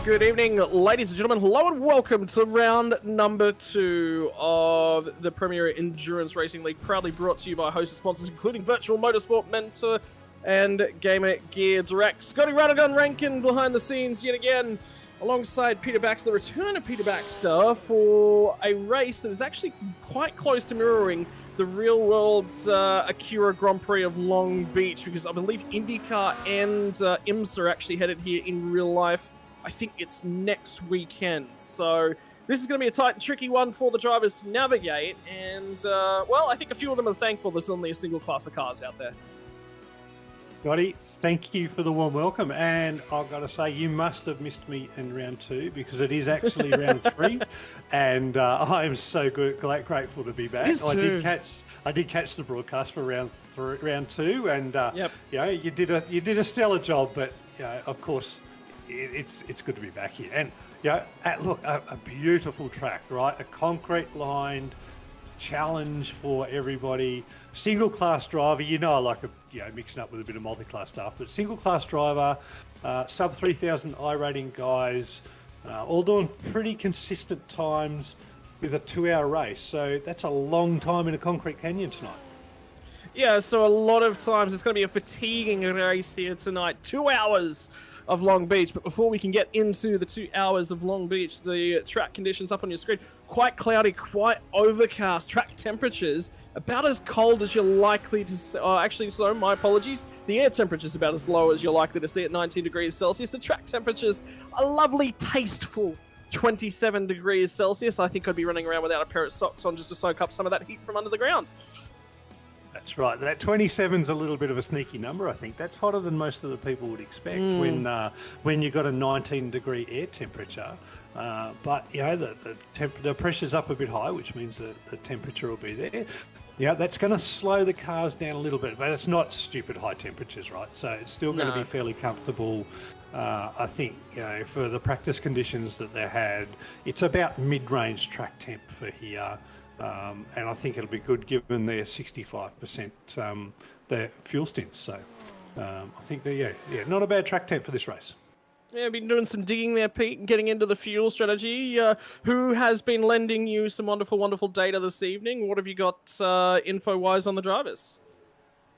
Good evening, ladies and gentlemen. Hello and welcome to round number 2 of the Premier Endurance Racing League, proudly brought to you by host sponsors including Virtual Motorsport Mentor and Gamer Gear Direct. Scotty Radagon Rankin behind the scenes yet again, alongside Peter Baxter, the return of Peter Baxter for a race that is actually quite close to mirroring the real-world Acura Grand Prix of Long Beach, because I believe IndyCar and IMSA are actually headed here in real life. I think it's next weekend. So this is going to be a tight and tricky one for the drivers to navigate. And, well, I think a few of them are thankful there's only a single class of cars out there. Scotty, thank you for the warm welcome. And I've got to say, you must have missed me in round 2 because it is actually round 3. And I am so grateful to be back. I did catch the broadcast for round 2. And, yep. You know, you did a stellar job. But, you know, of course, it's good to be back here. And, you know, look, a beautiful track, right? A concrete lined challenge for everybody. Single class driver, you know, I like mixing up with a bit of multi-class stuff, but single class driver, sub 3,000 I rating guys, all doing pretty consistent times with a 2-hour race. So that's a long time in a concrete canyon tonight. Yeah, so a lot of times it's going to be a fatiguing race here tonight. 2 hours of Long Beach. But before we can get into the 2 hours of Long Beach, the track conditions up on your screen, quite cloudy, quite overcast. Track temperatures about as cold as you're likely to see. Oh, actually, so my apologies. The air temperature is about as low as you're likely to see at 19 degrees Celsius. The track temperatures, a lovely, tasteful 27 degrees Celsius. I think I'd be running around without a pair of socks on just to soak up some of that heat from under the ground. That's right. That 27's a little bit of a sneaky number, I think. That's hotter than most of the people would expect when you've got a 19-degree air temperature. But, you know, the pressure's up a bit high, which means that the temperature will be there. Yeah, that's going to slow the cars down a little bit, but it's not stupid high temperatures, right? So it's still going to be fairly comfortable. I think, you know, for the practice conditions that they had, it's about mid-range track temp for here. And I think it'll be good given their 65% their fuel stints. So I think they're, not a bad track temp for this race. Yeah, been doing some digging there, Pete, and getting into the fuel strategy. Who has been lending you some wonderful, wonderful data this evening? What have you got info-wise on the drivers?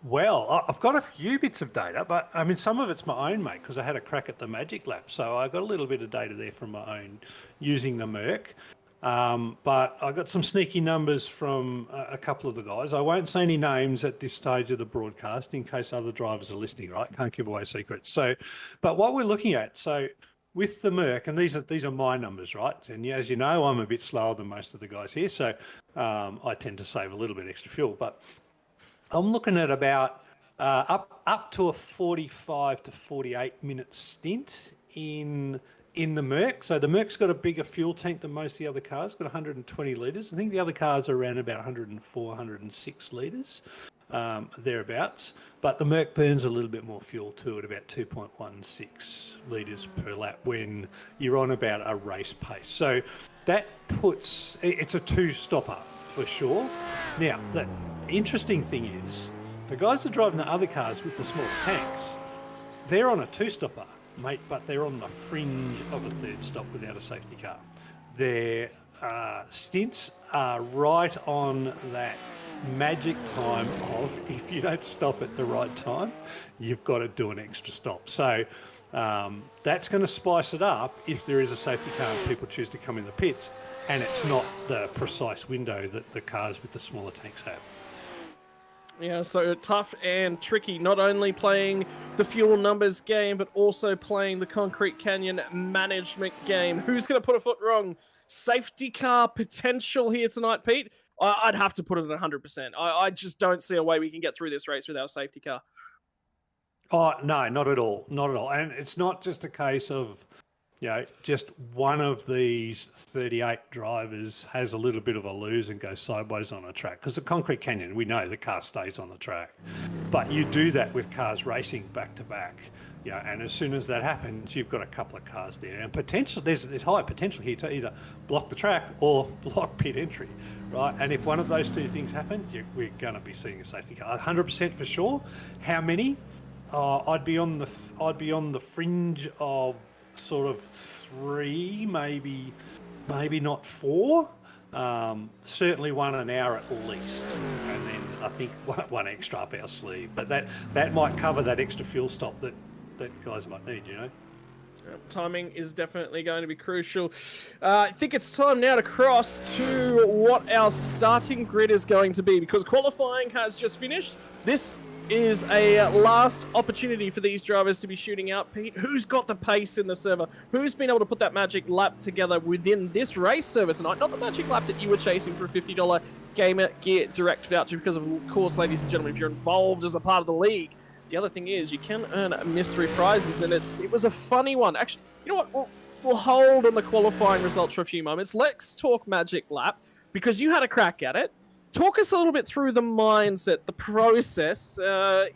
Well, I've got a few bits of data, but I mean, some of it's my own, mate, because I had a crack at the Magic Lap. So I got a little bit of data there from my own using the Merc. But I got some sneaky numbers from a couple of the guys. I won't say any names at this stage of the broadcast in case other drivers are listening, right? Can't give away secrets. So, but what we're looking at, so with the Merc, and these are my numbers, right? And as you know, I'm a bit slower than most of the guys here, so I tend to save a little bit extra fuel. But I'm looking at about up to a 45 to 48 minute stint in the Merc. So the Merc's got a bigger fuel tank than most of the other cars, got 120 litres. I think the other cars are around about 104, 106 litres, thereabouts. But the Merc burns a little bit more fuel too, at about 2.16 litres per lap when you're on about a race pace. So that puts, it's a 2-stopper for sure. Now, the interesting thing is, the guys that are driving the other cars with the smaller tanks, they're on a 2-stopper. Mate, but they're on the fringe of a 3rd stop without a safety car. Their stints are right on that magic time of, if you don't stop at the right time, you've got to do an extra stop. So that's going to spice it up if there is a safety car and people choose to come in the pits, and it's not the precise window that the cars with the smaller tanks have. Yeah, so tough and tricky, not only playing the fuel numbers game, but also playing the Concrete Canyon management game. Who's going to put a foot wrong? Safety car potential here tonight, Pete? I'd have to put it at 100%. I just don't see a way we can get through this race without a safety car. Oh, no, not at all. Not at all. And it's not just a case of, you know, just one of these 38 drivers has a little bit of a lose and goes sideways on a track. Because the Concrete Canyon, we know the car stays on the track. But you do that with cars racing back to back. You know, and as soon as that happens, you've got a couple of cars there. And potential, there's high potential here to either block the track or block pit entry, right? And if one of those two things happen, we're going to be seeing a safety car. 100% for sure. How many? I'd be on the fringe of sort of 3, maybe not 4. Certainly 1 an hour at least, and then I think one extra up our sleeve. But that might cover that extra fuel stop that guys might need, you know. Timing is definitely going to be crucial. I think it's time now to cross to what our starting grid is going to be, because qualifying has just finished. This is a last opportunity for these drivers to be shooting out. Pete, who's got the pace in the server? Who's been able to put that magic lap together within this race server tonight? Not the magic lap that you were chasing for a $50 Gamer Gear Direct voucher, because of course, ladies and gentlemen, if you're involved as a part of the league, the other thing is you can earn mystery prizes, and it was a funny one. Actually, you know what? We'll hold on the qualifying results for a few moments. Let's talk magic lap, because you had a crack at it. Talk us a little bit through the mindset, the process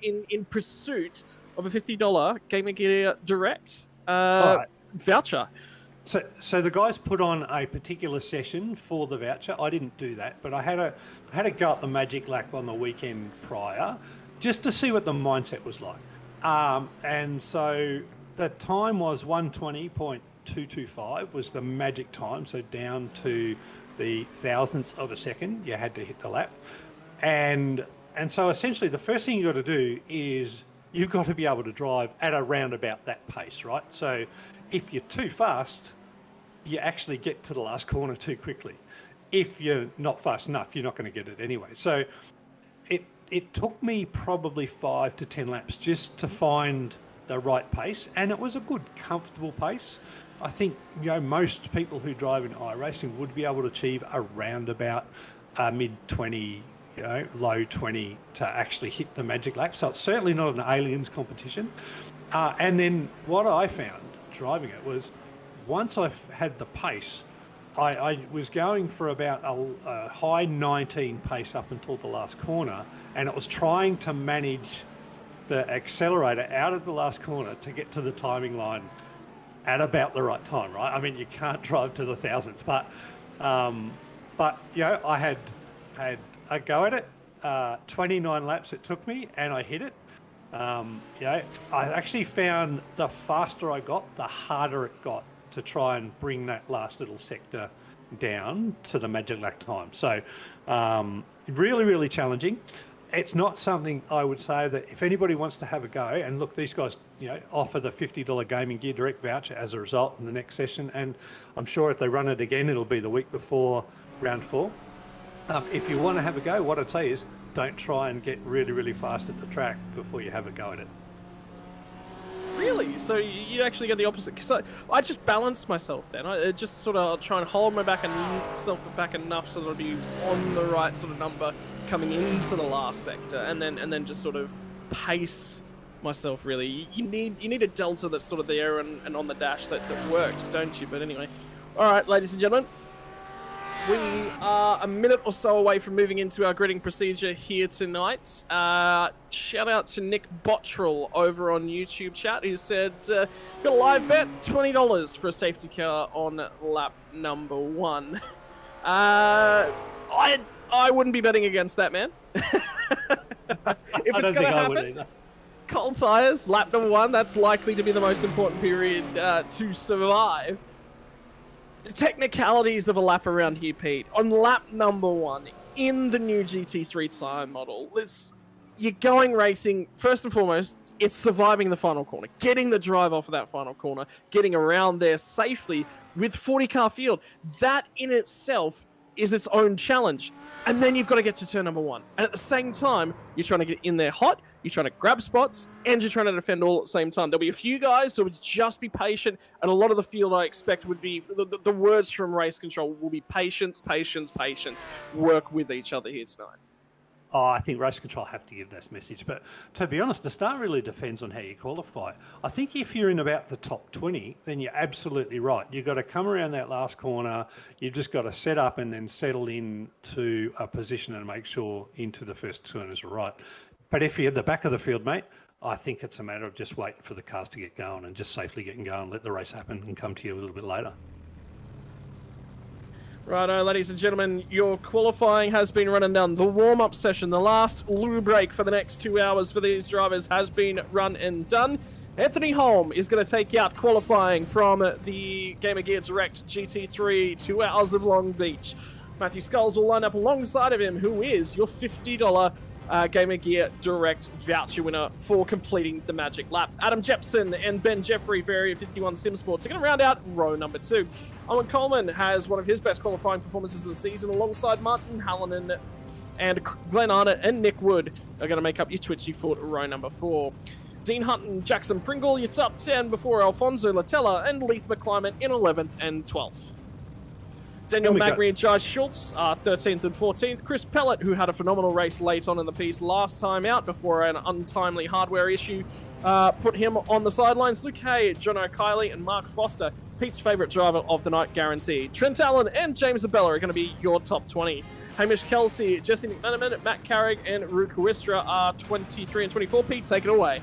in pursuit of a $50 Gamer Gear Direct voucher. So the guys put on a particular session for the voucher. I didn't do that, but I had a go at the magic lap on the weekend prior, just to see what the mindset was like. And so the time was 1:20.225 was the magic time, so down to the thousandths of a second you had to hit the lap. And so essentially the first thing you got to do is you've got to be able to drive at around about that pace, right? So if you're too fast, you actually get to the last corner too quickly. If you're not fast enough, you're not going to get it anyway. So it took me probably 5 to 10 laps just to find the right pace, and it was a good, comfortable pace. I think, you know, most people who drive in iRacing would be able to achieve around about mid-20, you know, low 20 to actually hit the magic lap. So it's certainly not an aliens competition. And then what I found driving it was, once I've had the pace, I was going for about a high 19 pace up until the last corner, and it was trying to manage the accelerator out of the last corner to get to the timing line at about the right time, right? I mean, you can't drive to the thousandths, but you know, I had a go at it. 29 laps it took me, and I hit it. You know, I actually found the faster I got, the harder it got to try and bring that last little sector down to the magic lap time. So really, really challenging. It's not something I would say that if anybody wants to have a go, and look, these guys, you know, offer the $50 Gaming Gear Direct voucher as a result in the next session, and I'm sure if they run it again, it'll be the week before round 4. If you want to have a go, what I'd say is don't try and get really, really fast at the track before you have a go at it. Really? So you actually get the opposite? Because I just balanced myself then. I just sort of try and hold myself back enough so that I'll be on the right sort of number coming into the last sector, and then just sort of pace myself. Really, you need a delta that's sort of there and on the dash that works, don't you? But anyway, all right, ladies and gentlemen, we are a minute or so away from moving into our gridding procedure here tonight. Shout out to Nick Bottrell over on YouTube chat, who said, got a live bet, $20 for a safety car on lap number 1. I wouldn't be betting against that, man. If it's going to happen, cold tires, lap number 1, that's likely to be the most important period to survive. The technicalities of a lap around here, Pete. On lap number 1, in the new GT3 tire model, you're going racing, first and foremost, it's surviving the final corner, getting the drive off of that final corner, getting around there safely with 40 car field. That in itself is its own challenge. And then you've got to get to turn number 1. And at the same time, you're trying to get in there hot, you're trying to grab spots, and you're trying to defend all at the same time. There'll be a few guys who would just be patient, and a lot of the field I expect would be, the words from race control will be patience, patience, patience. Work with each other here tonight. Oh, I think race control have to give this message. But to be honest, the start really depends on how you qualify. I think if you're in about the top 20, then you're absolutely right. You've got to come around that last corner. You've just got to set up and then settle in to a position and make sure into the first turners are right. But if you're at the back of the field, mate, I think it's a matter of just waiting for the cars to get going and just safely getting going, let the race happen and come to you a little bit later. Righto, ladies and gentlemen, your qualifying has been run and done. The warm-up session, the last loo break for the next 2 hours for these drivers has been run and done. Anthony Holm is going to take out qualifying from the Gamer Gear Direct GT3, 2 hours of Long Beach. Matthew Skulls will line up alongside of him, who is your $50 Gamer Gear Direct voucher winner for completing the Magic Lap. Adam Jepson and Ben Jeffrey, Area 51 Sim Sports, are going to round out row number 2. Owen Coleman has one of his best qualifying performances of the season alongside Martin Hallinan, and Glenn Arnott and Nick Wood are going to make up your Twitchy Foot row number 4. Dean Hunt and Jackson Pringle, your top 10 before Alfonso Latella and Leith McClimate in 11th and 12th. Daniel Magri and Josh Schultz are 13th and 14th. Chris Pellett, who had a phenomenal race late on in the piece last time out before an untimely hardware issue put him on the sidelines. Luke Hay, John O'Kiley, and Mark Foster, Pete's favourite driver of the night guaranteed. Trent Allen and James Abella are going to be your top 20. Hamish Kelsey, Jesse McManaman, Matt Carrick, and Ruud Huistra are 23 and 24. Pete, take it away.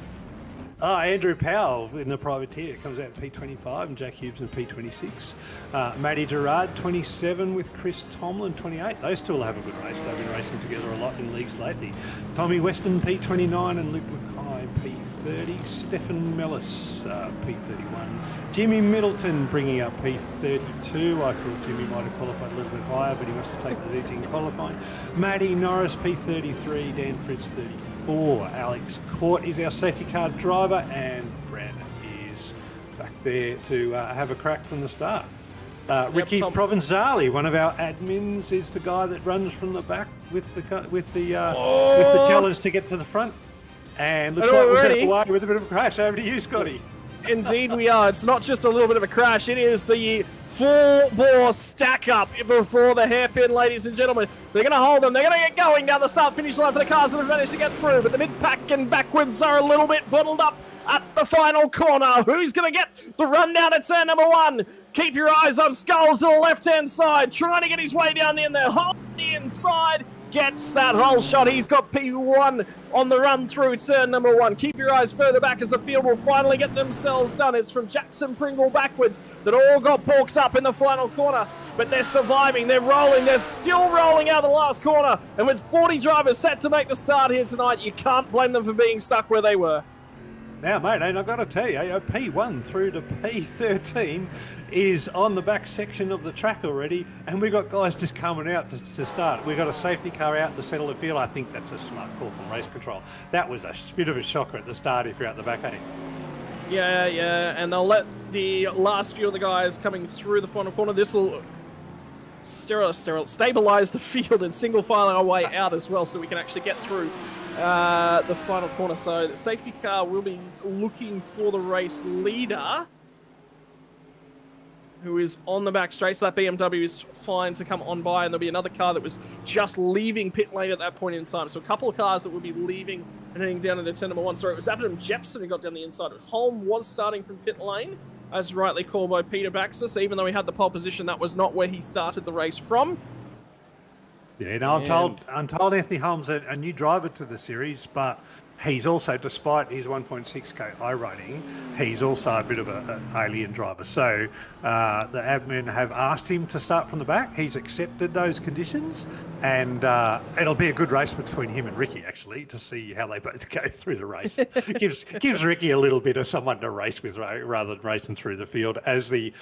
Andrew Powell in the privateer comes out P25 and Jack Hughes in P26. Matty Gerard, 27 with Chris Tomlin, 28. Those two will have a good race. They've been racing together a lot in leagues lately. Tommy Weston, P29 and Luke Mackay, P30. Stefan Mellis, P31. Jimmy Middleton bringing up P32. I thought Jimmy might have qualified a little bit higher, but he must have taken it easy in qualifying. Matty Norris, P33. Dan Fritz, 34. Alex Court is our safety car driver, and Brandon is back there to have a crack from the start. Ricky Provenzali, one of our admins, is the guy that runs from the back with the challenge to get to the front. And looks like we're going away with a bit of a crash. Over to you, Scotty. Indeed we are. It's not just a little bit of a crash. It is the full-bore stack-up before the hairpin, ladies and gentlemen. They're going to hold them. They're going to get going down the start-finish line for the cars that have managed to get through. But the mid-pack and backwards are a little bit bottled up at the final corner. Who's going to get the run down at turn number 1? Keep your eyes on Skulls to the left-hand side, trying to get his way down in there. Hold the inside. Gets that whole shot. He's got P1 on the run through turn number 1. Keep your eyes further back as the field will finally get themselves done. It's from Jackson Pringle backwards that all got balked up in the final corner. But they're surviving. They're rolling. They're still rolling out of the last corner. And with 40 drivers set to make the start here tonight, you can't blame them for being stuck where they were. Now, mate, and I've got to tell you, P1 through to P13 is on the back section of the track already, and we've got guys just coming out to start. We've got a safety car out to settle the field. I think that's a smart call from race control. That was a bit of a shocker at the start if you're out the back, eh? Yeah, and they'll let the last few of the guys coming through the final corner. This will stabilize the field and single file our way out as well, so we can actually get through the final corner. So the safety car will be looking for the race leader, who is on the back straight. So that BMW is fine to come on by, and there'll be another car that was just leaving pit lane at that point in time. So a couple of cars that will be leaving and heading down into turn number 1. Sorry, it was Adam Jepson who got down the inside. Holm was starting from pit lane, as rightly called by Peter Baxter. So even though he had the pole position, that was not where he started the race from. Yeah, no, I'm told Anthony Holmes a new driver to the series, but he's also, despite his 1.6k high rating, he's also a bit of an alien driver. So the admin have asked him to start from the back. He's accepted those conditions, and it'll be a good race between him and Ricky, actually, to see how they both go through the race. gives Ricky a little bit of someone to race with rather than racing through the field as the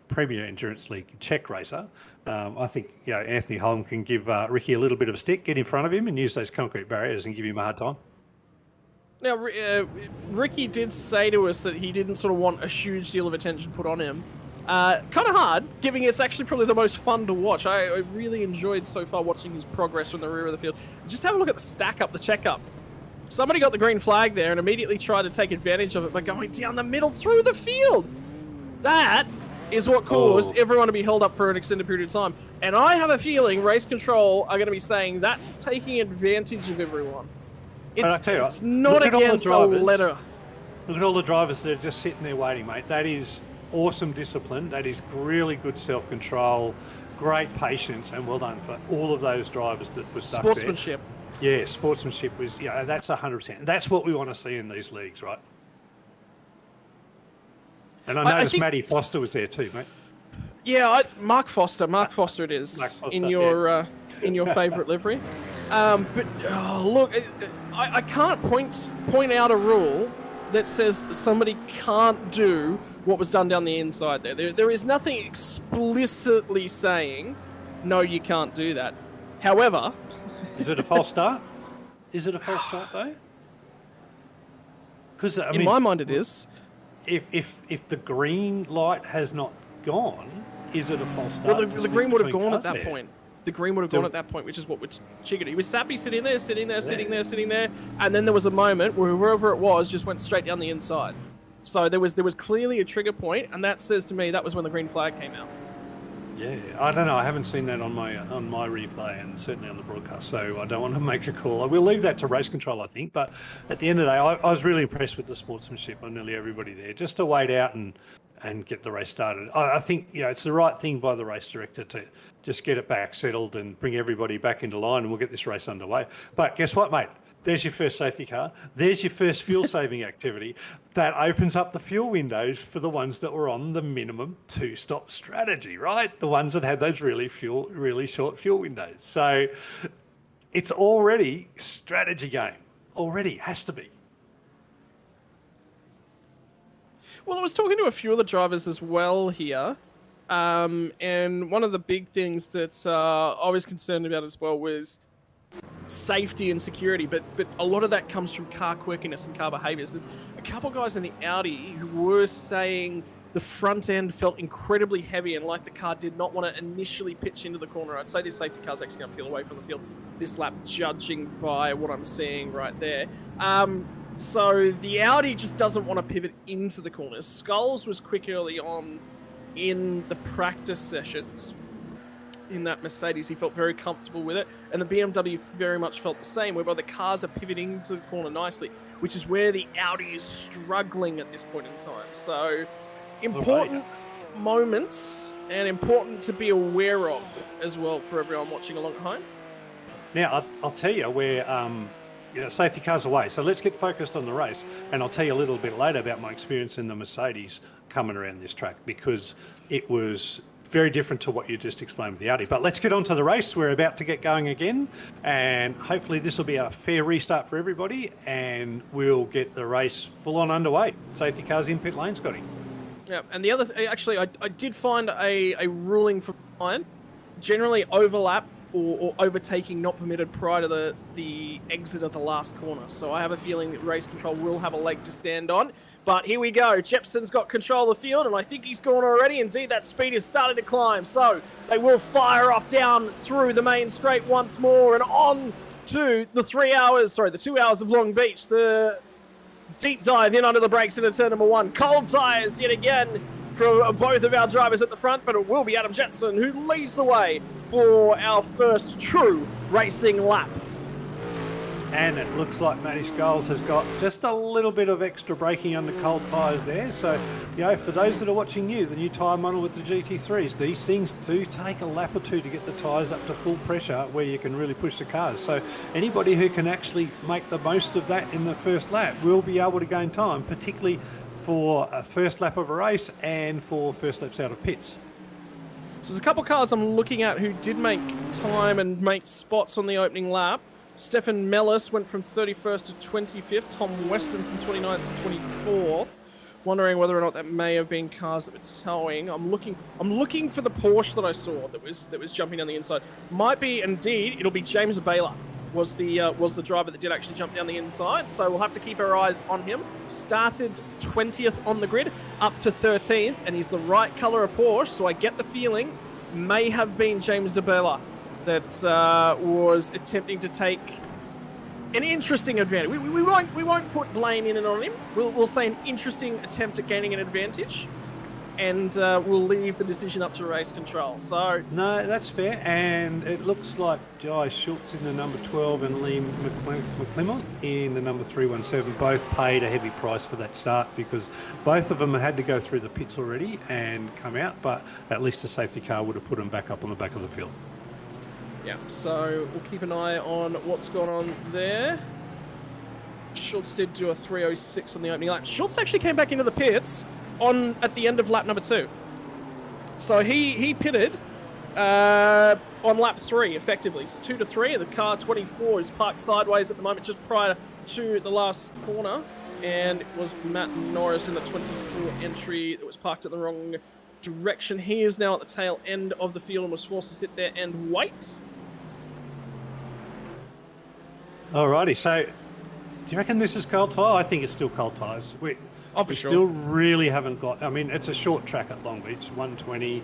Premier Endurance League Czech racer. I think Anthony Holm can give Ricky a little bit of a stick, get in front of him and use those concrete barriers and give him a hard time. Now, Ricky did say to us that he didn't sort of want a huge deal of attention put on him. Kind of hard, giving it's actually probably the most fun to watch. I really enjoyed so far watching his progress from the rear of the field. Just have a look at the stack up, the check up. Somebody got the green flag there and immediately tried to take advantage of it by going down the middle through the field. That is what caused everyone to be held up for an extended period of time. And I have a feeling race control are going to be saying that's taking advantage of everyone. It's not against a letter. Look at all the drivers that are just sitting there waiting, mate. That is awesome discipline. That is really good self-control, great patience, and well done for all of those drivers that were stuck Sportsmanship. There. Yeah, sportsmanship was, that's 100%. That's what we want to see in these leagues, right? And I noticed Matty Foster was there too, mate. Yeah, Mark Foster it is. In your favourite livery. But look, I can't point out a rule that says somebody can't do what was done down the inside there. There is nothing explicitly saying, no, you can't do that. However... Is it a false start? Is it a false start, though? Because in my mind, it is. If the green light has not gone, is it a false start? Well, the green would have gone at that point. The green would have gone at that point, which is what would trigger it. He was sappy sitting there, and then there was a moment where whoever it was just went straight down the inside. So there was clearly a trigger point, and that says to me that was when the green flag came out. Yeah, I don't know. I haven't seen that on my replay, and certainly on the broadcast. So I don't want to make a call. I will leave that to race control, I think. But at the end of the day, I was really impressed with the sportsmanship of nearly everybody there. Just to wait out and get the race started. I think it's the right thing by the race director to just get it back settled and bring everybody back into line, and we'll get this race underway. But guess what, mate? There's your first safety car. There's your first fuel-saving activity. That opens up the fuel windows for the ones that were on the minimum two-stop strategy, right? The ones that had those really short fuel windows. So it's already strategy game. Already has to be. Well, I was talking to a few of the drivers as well here. And one of the big things that I was concerned about as well was safety and security, but a lot of that comes from car quirkiness and car behaviours. There's a couple guys in the Audi who were saying the front end felt incredibly heavy and like the car did not want to initially pitch into the corner. I'd say this safety car's actually going to peel away from the field this lap, judging by what I'm seeing right there. So the Audi just doesn't want to pivot into the corners. Skulls was quick early on in the practice sessions. In that Mercedes, he felt very comfortable with it, and the BMW very much felt the same, whereby the cars are pivoting to the corner nicely, which is where the Audi is struggling at this point in time. So important moments, and important to be aware of as well for everyone watching along at home. Now, I'll tell you where safety cars away, so let's get focused on the race, and I'll tell you a little bit later about my experience in the Mercedes coming around this track, because it was very different to what you just explained with the Audi. But let's get on to the race. We're about to get going again, and hopefully this will be a fair restart for everybody, and we'll get the race full on underway. Safety cars in pit lane, Scotty. Yeah, and the other, actually, I did find a ruling from mine. Generally, overlap or overtaking not permitted prior to the exit of the last corner. So I have a feeling that race control will have a leg to stand on. But here we go. Jepson's got control of the field, and I think he's gone already. Indeed, that speed is starting to climb. So they will fire off down through the main straight once more and on to the 2 hours of Long Beach. The deep dive in under the brakes into turn number 1. Cold tyres yet again from both of our drivers at the front, but it will be Adam Jetson who leads the way for our first true racing lap. And it looks like Matty Scholes has got just a little bit of extra braking under cold tyres there. So, for those that are watching the new tyre model with the GT3s, these things do take a lap or two to get the tyres up to full pressure where you can really push the cars. So anybody who can actually make the most of that in the first lap will be able to gain time, particularly for a first lap of a race and for first laps out of pits. So there's a couple of cars I'm looking at who did make time and make spots on the opening lap. Stefan Mellis went from 31st to 25th. Tom Weston from 29th to 24th. Wondering whether or not that may have been cars that were towing. I'm looking for the Porsche that I saw that was jumping down the inside. Might be indeed. It'll be James Abela was the driver that did actually jump down the inside. So we'll have to keep our eyes on him. Started 20th on the grid, up to 13th, and he's the right colour of Porsche. So I get the feeling may have been James Abela that was attempting to take an interesting advantage. We won't put blame in and on him. We'll say an interesting attempt at gaining an advantage, and we'll leave the decision up to race control. So no, that's fair. And it looks like Jai Schultz in the number 12 and Liam McClelmont in the number 317 both paid a heavy price for that start, because both of them had to go through the pits already and come out, but at least the safety car would have put them back up on the back of the field. Yeah, so we'll keep an eye on what's going on there. Schultz did do a 3:06 on the opening lap. Schultz actually came back into the pits at the end of lap number 2. So he pitted on lap 3, effectively. So 2 to 3, the car 24 is parked sideways at the moment, just prior to the last corner. and it was Matt Norris in the 24 entry that was parked at the wrong direction. He is now at the tail end of the field and was forced to sit there and wait. Alrighty, so do you reckon this is cold tyre? I think it's still cold tyres. We still really haven't got. I mean, it's a short track at Long Beach, 120.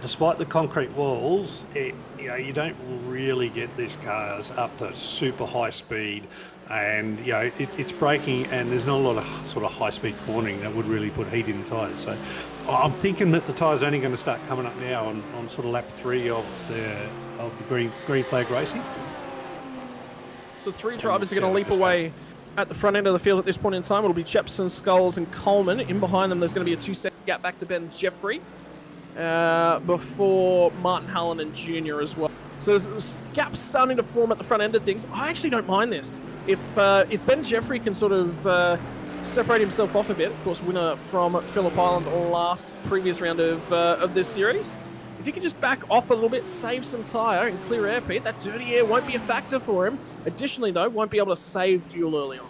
Despite the concrete walls, you don't really get these cars up to super high speed, and it's braking, and there's not a lot of sort of high speed cornering that would really put heat in the tyres. So I'm thinking that the tyres are only going to start coming up now on sort of lap 3 of the green flag racing. So 3 drivers are going to leap away at the front end of the field at this point in time. It'll be Jepson, Scholes, and Coleman. In behind them, there's going to be a 2-second gap back to Ben Jeffrey before Martin Hallinan Jr. as well. So there's gaps starting to form at the front end of things. I actually don't mind this. If Ben Jeffrey can sort of separate himself off a bit, of course, winner from Phillip Island previous round of this series. If you can just back off a little bit, save some tyre and clear air, Pete, that dirty air won't be a factor for him. Additionally, though, won't be able to save fuel early on.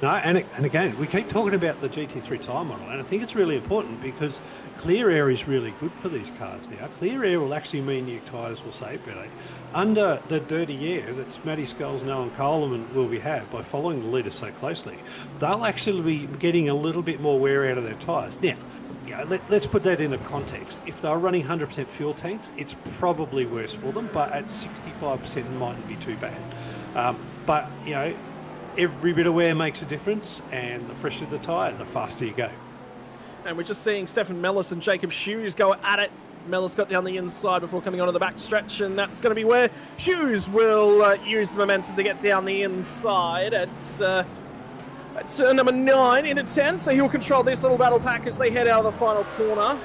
No, and again, we keep talking about the GT3 tyre model, and I think it's really important because clear air is really good for these cars now. Clear air will actually mean your tyres will save better. Under the dirty air that Matty Scholes, Noah and Coleman will have by following the leader so closely, they'll actually be getting a little bit more wear out of their tyres. Now, let's put that into context. If they're running 100% fuel tanks, it's probably worse for them, but at 65% it mightn't be too bad. But every bit of wear makes a difference, and the fresher the tyre, the faster you go. And we're just seeing Stefan Mellis and Jacob Hughes go at it. Mellis got down the inside before coming onto the back stretch, and that's going to be where Hughes will use the momentum to get down the inside at turn number 9 into 10, so he'll control this little battle pack as they head out of the final corner.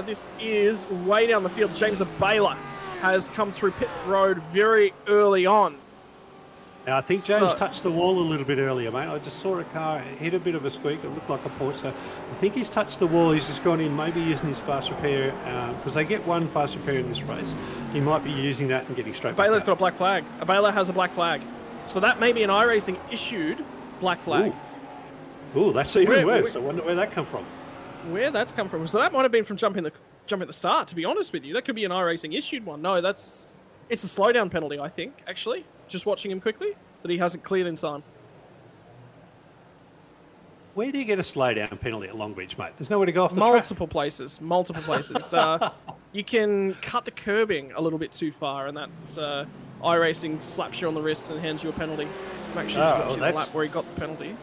This is way down the field. James Baylor has come through pit road very early on. Now, I think James touched the wall a little bit earlier, mate. I just saw a car hit a bit of a squeak. It looked like a Porsche. So I think he's touched the wall. He's just gone in, maybe using his fast repair, because they get one fast repair in this race. He might be using that and getting straight back Baylor's out. got a black flag. Baylor has a black flag. So that may be an iRacing issued black flag. Ooh, that's even worse. I wonder where that come from. Where that's come from. So that might have been from jump at the start, to be honest with you. That could be an iRacing issued one. No, it's a slowdown penalty, I think, actually. Just watching him quickly, that he hasn't cleared in time. Where do you get a slowdown penalty at Long Beach, mate? There's nowhere to go off the track. Multiple places. You can cut the curbing a little bit too far, and that iRacing slaps you on the wrist and hands you a penalty. I'm actually just watching the lap where he got the penalty.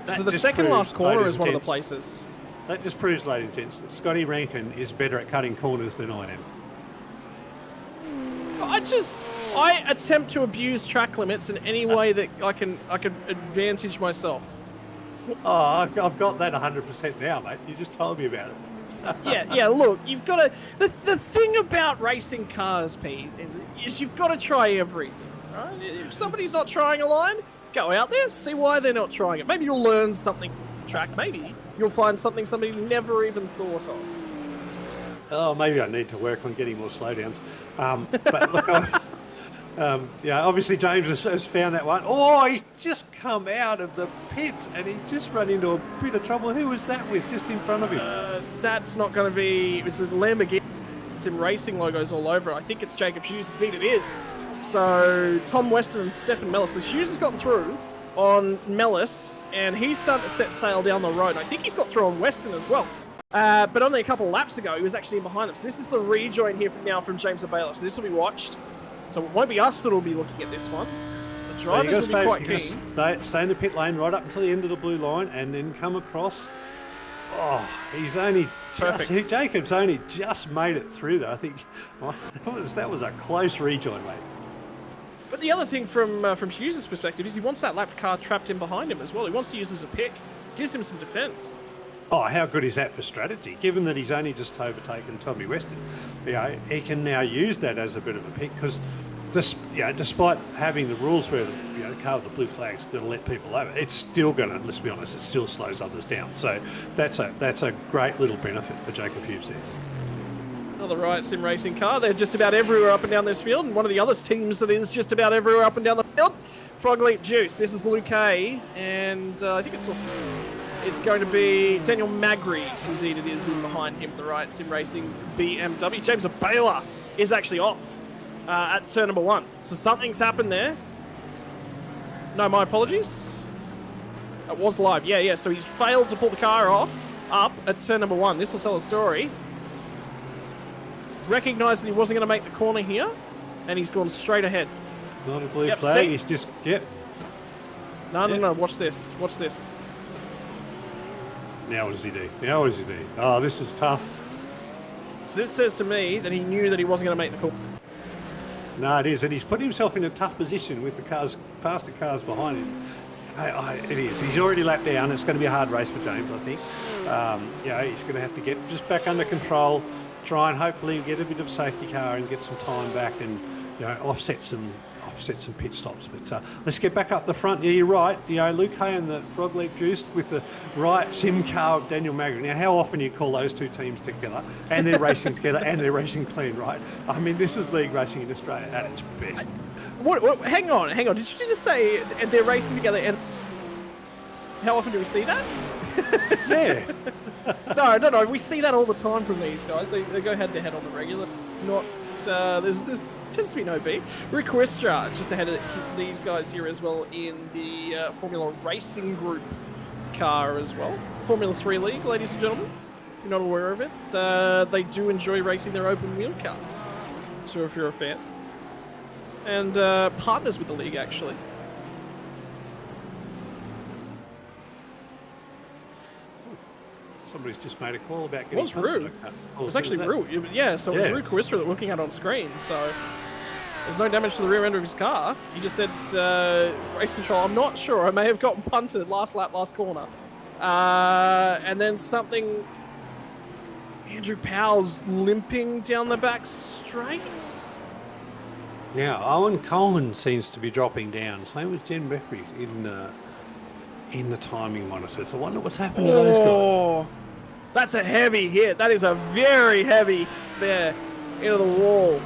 So the second last corner is one of the places. That just proves, ladies and gents, that Scotty Rankin is better at cutting corners than I am. I attempt to abuse track limits in any way that I can advantage myself. Oh, I've got that 100% now, mate. You just told me about it. yeah. Look, you've got to. The thing about racing cars, Pete, is you've got to try everything. Right? If somebody's not trying a line, go out there, see why they're not trying it. Maybe you'll learn something from the track. Maybe you'll find something somebody never even thought of. Oh, maybe I need to work on getting more slowdowns. But look, obviously James has found that one. Oh, he's just come out of the pits and he just run into a bit of trouble. Who was that with just in front of him? That's not going to be... It was a Lamborghini. Some racing logos all over it. I think it's Jacob Hughes. Indeed it is. So Tom Weston and Stefan Mellis. So Hughes has gotten through on Mellis and he's starting to set sail down the road. I think he's got through on Weston as well. But only a couple of laps ago, he was actually in behind them. So this is the rejoin here from James Baylor. So this will be watched. So it won't be us that will be looking at this one. The drivers will be quite keen. Stay in the pit lane right up until the end of the blue line and then come across. Oh, he's only just... Jacob's only just made it through there. I think that was a close rejoin, mate. But the other thing from Hughes' perspective is he wants that lap car trapped in behind him as well. He wants to use it as a pick. Gives him some defence. Oh, how good is that for strategy? Given that he's only just overtaken Tommy Weston, he can now use that as a bit of a pick because, despite having the rules where the car with the blue flag's going to let people over, it's still going to. Let's be honest, it still slows others down. So that's a great little benefit for Jacob Hughes there. Another Riot Sim racing car. They're just about everywhere up and down this field. And one of the other teams that is just about everywhere up and down the field, Frog Leap Juice. This is Luke Hay, and I think it's going to be Daniel Magri. Indeed it is, in behind him, the Riot Sim Racing BMW. James Baylor is actually off at turn number 1. So something's happened there. No, my apologies. It was live. Yeah. So he's failed to pull the car up at turn number 1. This will tell a story. Recognised that he wasn't going to make the corner here, and he's gone straight ahead. Not a blue flag. See? He's just No. Watch this. Now what does he do? Oh, this is tough. So this says to me that he knew that he wasn't going to make the corner. No, it is, and he's put himself in a tough position with the faster cars behind him. It is. He's already lapped down. It's going to be a hard race for James, I think. He's going to have to get just back under control, try and hopefully get a bit of safety car and get some time back, and offset some pit stops. But let's get back up the front. Yeah, you're right. Luke Hay and the Frog Leap Juice with the Riot Sim car of Daniel Magri. Now, how often do you call those two teams together, and they're racing together, and they're racing clean, right? I mean, this is league racing in Australia at its best. What? Hang on. Did you just say they're racing together? And how often do we see that? Yeah. No. We see that all the time from these guys. They go head to head on the regular. Not there's tends to be no beef. Rick Westra just ahead of these guys here as well in the Formula Racing Group car as well. Formula 3 League, ladies and gentlemen. If you're not aware of it, they do enjoy racing their open wheel cars. So if you're a fan. And partners with the league, actually. Somebody's just made a call about getting... It was Rue. It was actually Rue. Yeah, so it was Rue Quistra that we're looking at on screen. So there's no damage to the rear end of his car. You just said race control. I'm not sure. I may have gotten punted last lap, last corner. And then something... Andrew Powell's limping down the back straight. Now, Owen Coleman seems to be dropping down. Same with Jen Beffrey in the timing monitors. I wonder what's happened to those guys. That's a heavy hit. That is a very heavy there into the wall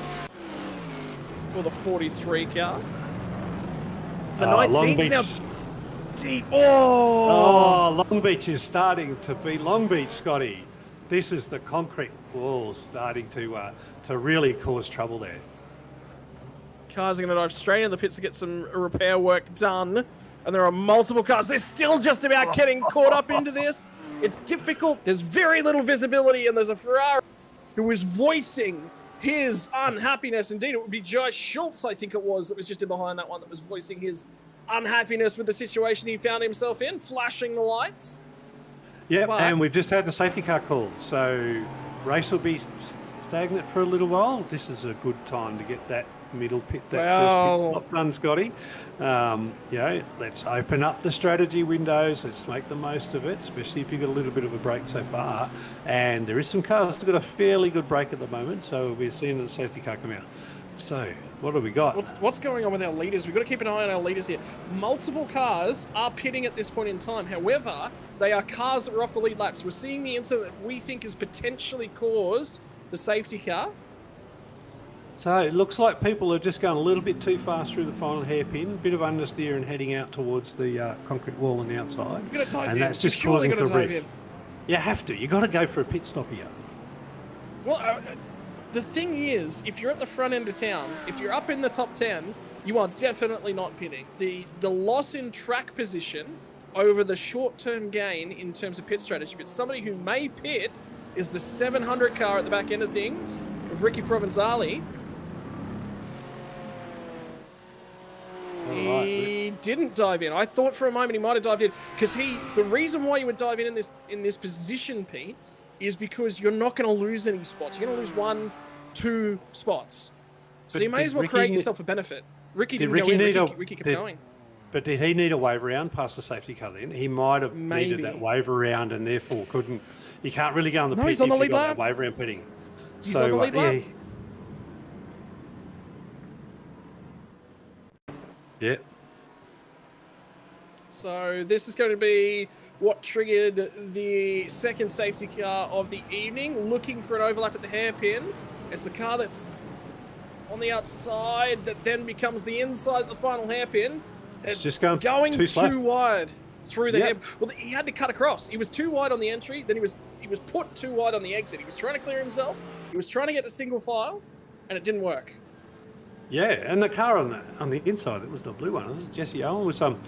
for the 43 car. The 19's now deep. Long Beach is starting to be Long Beach, Scotty. This is the concrete walls starting to really cause trouble there. Cars are going to dive straight into the pits to get some repair work done. And there are multiple cars. They're still just about getting caught up into this. It's difficult. There's very little visibility. And there's a Ferrari who is voicing his unhappiness. Indeed, it would be Josh Schultz, I think it was, that was just in behind that one that was voicing his unhappiness with the situation he found himself in, flashing the lights. Yeah, and we've just had the safety car called. So race will be stagnant for a little while. This is a good time to get that middle pit, first pit stop done, Scotty. Let's open up the strategy windows. Let's make the most of it, especially if you've got a little bit of a break so far. And there is some cars that have got a fairly good break at the moment, so we'll be seeing the safety car come out. So, what have we got? What's going on with our leaders? We've got to keep an eye on our leaders here. Multiple cars are pitting at this point in time. However, they are cars that were off the lead laps. We're seeing the incident that we think has potentially caused the safety car. So it looks like people are just going a little bit too fast through the final hairpin, bit of understeer and heading out towards the concrete wall on the outside. And that's just causing a brief. You have to. You got to go for a pit stop here. Well, the thing is, if you're at the front end of town, if you're up in the top 10, you are definitely not pitting. The loss in track position over the short-term gain in terms of pit strategy, but somebody who may pit is the 700 car at the back end of things of Ricky Provenzali. He didn't dive in. I thought for a moment he might have dived in because the reason why you would dive in this position, Pete, is because you're not going to lose any spots. You're going to lose 1, 2 spots. So you may as well create yourself a benefit. Ricky didn't go in. Ricky kept going. But did he need a wave around past the safety car then? He might have needed that wave around and therefore couldn't. You can't really go on the pit if you've got that wave around pitting. He's on the lead lap. Yeah. So this is going to be what triggered the second safety car of the evening, looking for an overlap at the hairpin. It's the car that's on the outside that then becomes the inside of the final hairpin. It's just going too wide through the Yep. hair. Well, he had to cut across. He was too wide on the entry, then he was put too wide on the exit. He was trying to clear himself. He was trying to get to single file, and it didn't work. Yeah, and the car on the inside, it was the blue one. It was Jesse Owen.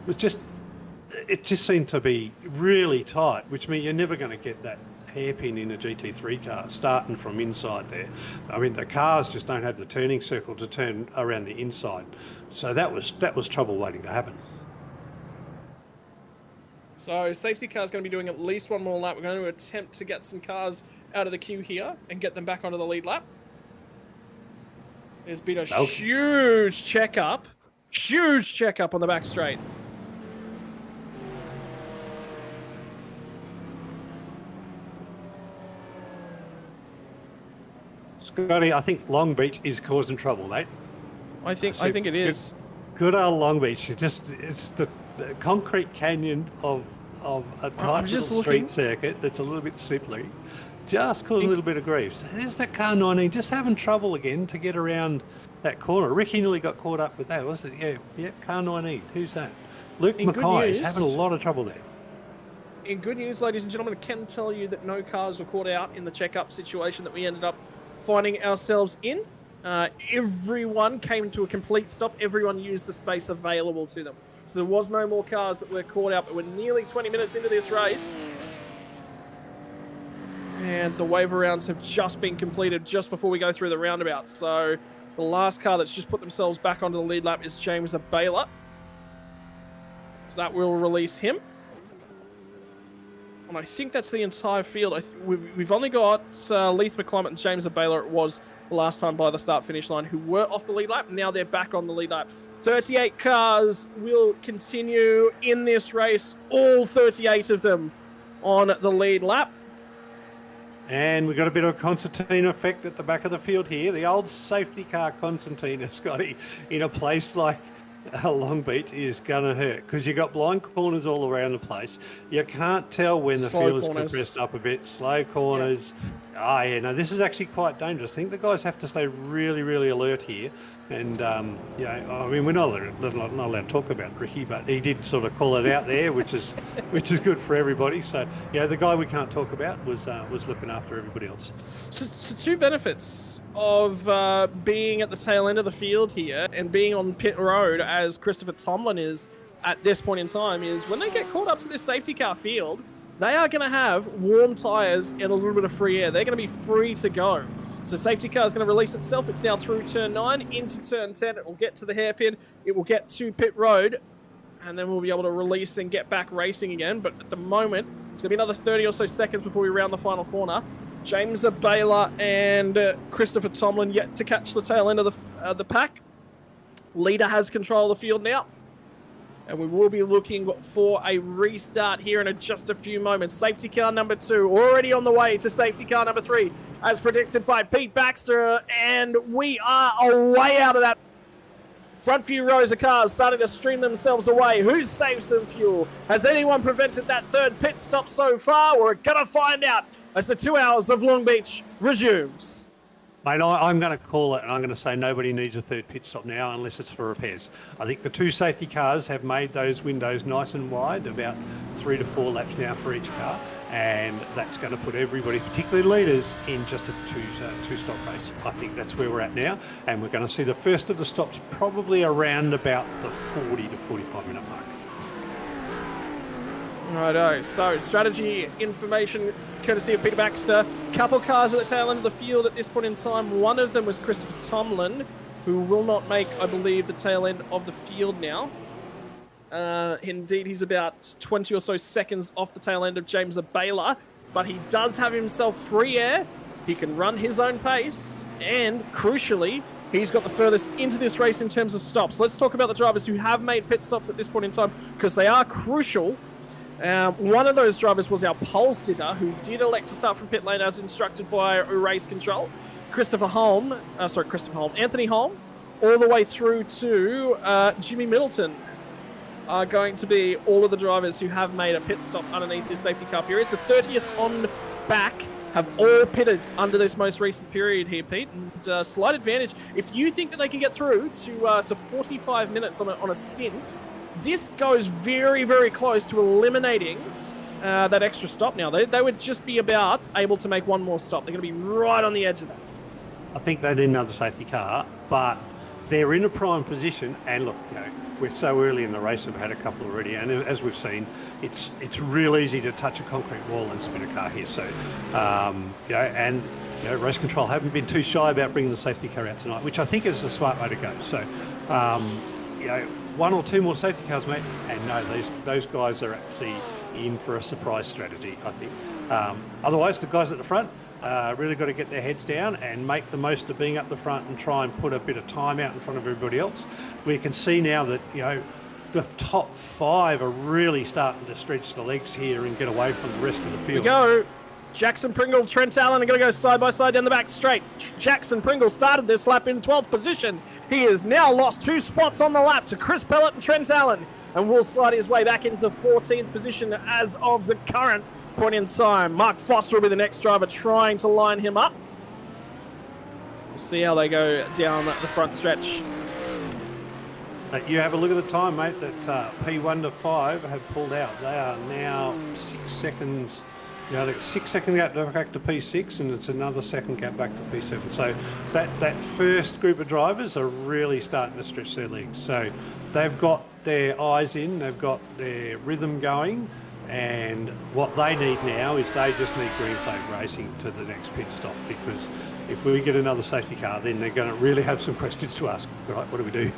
It just seemed to be really tight, which means you're never going to get that hairpin in a GT3 car starting from inside there. I mean, the cars just don't have the turning circle to turn around the inside, so that was trouble waiting to happen. So safety car is going to be doing at least one more lap. We're going to attempt to get some cars out of the queue here and get them back onto the lead lap. There's been a huge checkup on the back straight. Scotty, I think Long Beach is causing trouble, mate. I think it is. Good old Long Beach. It's the concrete canyon of a tight little street circuit that's a little bit slippery. Just causing a little bit of grief. So there's that car 19 just having trouble again to get around that corner. Ricky nearly got caught up with that, wasn't it? Yeah, car 19. Who's that? Luke Mackay is having a lot of trouble there. In good news, ladies and gentlemen, I can tell you that no cars were caught out in the checkup situation that we ended up finding ourselves in. Everyone came to a complete stop. Everyone used the space available to them. So there was no more cars that were caught out, but we're nearly 20 minutes into this race. And the wave rounds have just been completed just before we go through the roundabout. So the last car that's just put themselves back onto the lead lap is James Baylor. So that will release him. And I think that's the entire field. We've only got Leith McClymont and James Baylor, it was the last time by the start-finish line, who were off the lead lap. Now they're back on the lead lap. 38 cars will continue in this race, all 38 of them on the lead lap. And we've got a bit of a concertina effect at the back of the field here. The old safety car concertina, Scotty, in a place like Long Beach is going to hurt because you've got blind corners all around the place. You can't tell when the field is compressed up a bit. Slow corners. Yeah. No, this is actually quite dangerous. I think the guys have to stay really, really alert here. And, I mean, we're not allowed to talk about Ricky, but he did sort of call it out there, which is good for everybody. So, the guy we can't talk about was looking after everybody else. So two benefits of being at the tail end of the field here and being on pit road, as Christopher Tomlin is at this point in time, is when they get caught up to this safety car field, they are going to have warm tyres and a little bit of free air. They're going to be free to go. So safety car is going to release itself. It's now through turn 9 into turn 10. It will get to the hairpin. It will get to pit road. And then we'll be able to release and get back racing again. But at the moment, it's going to be another 30 or so seconds before we round the final corner. James Baylor and Christopher Tomlin yet to catch the tail end of the pack. Leader has control of the field now. And we will be looking for a restart here in just a few moments. Safety car number 2 already on the way to safety car number 3, as predicted by Pete Baxter. And we are away out of that front few rows of cars, starting to stream themselves away. Who's saved some fuel? Has anyone prevented that third pit stop so far? We're going to find out as the 2 hours of Long Beach resumes. Mate, I'm going to call it, and I'm going to say nobody needs a third pit stop now unless it's for repairs. I think the 2 safety cars have made those windows nice and wide, about 3 to 4 laps now for each car, and that's going to put everybody, particularly leaders, in just a two-stop race. I think that's where we're at now, and we're going to see the first of the stops probably around about the 40 to 45-minute mark. Righto, so strategy information courtesy of Peter Baxter. Couple cars at the tail end of the field at this point in time. One of them was Christopher Tomlin, who will not make, I believe, the tail end of the field now. Indeed, he's about 20 or so seconds off the tail end of James Baylor, but he does have himself free air. He can run his own pace, and crucially, he's got the furthest into this race in terms of stops. Let's talk about the drivers who have made pit stops at this point in time, because they are crucial. One of those drivers was our pole sitter, who did elect to start from pit lane as instructed by race control. Anthony Holm, all the way through to Jimmy Middleton. are going to be all of the drivers who have made a pit stop underneath this safety car period. So 30th on back have all pitted under this most recent period here, Pete. And slight advantage. If you think that they can get through to 45 minutes on a stint, this goes very, very close to eliminating that extra stop now. They would just be about able to make one more stop. They're going to be right on the edge of that. I think they need another safety car, but they're in a prime position. And look, we're so early in the race, we've had a couple already, and as we've seen, it's real easy to touch a concrete wall and spin a car here. So, race control haven't been too shy about bringing the safety car out tonight, which I think is the smart way to go. So, one or two more safety cars, mate, and no, those guys are actually in for a surprise strategy, I think. Otherwise, the guys at the front really got to get their heads down and make the most of being up the front and try and put a bit of time out in front of everybody else. We can see now that, the top 5 are really starting to stretch the legs here and get away from the rest of the field. Here we go. Jackson Pringle, Trent Allen are going to go side by side down the back straight. Jackson Pringle started this lap in 12th position. He has now lost 2 spots on the lap to Chris Pellet and Trent Allen, and will slide his way back into 14th position as of the current point in time. Mark Foster will be the next driver trying to line him up. We'll see how they go down the front stretch. You have a look at the time, mate, that P1 to 5 have pulled out. They are now 6 seconds. They've got 6 second gap back to P6, and it's another second gap back to P7. So that first group of drivers are really starting to stretch their legs. So they've got their eyes in, they've got their rhythm going, and what they need now is they just need green flag racing to the next pit stop, because if we get another safety car, then they're going to really have some questions to ask. Right, what do we do?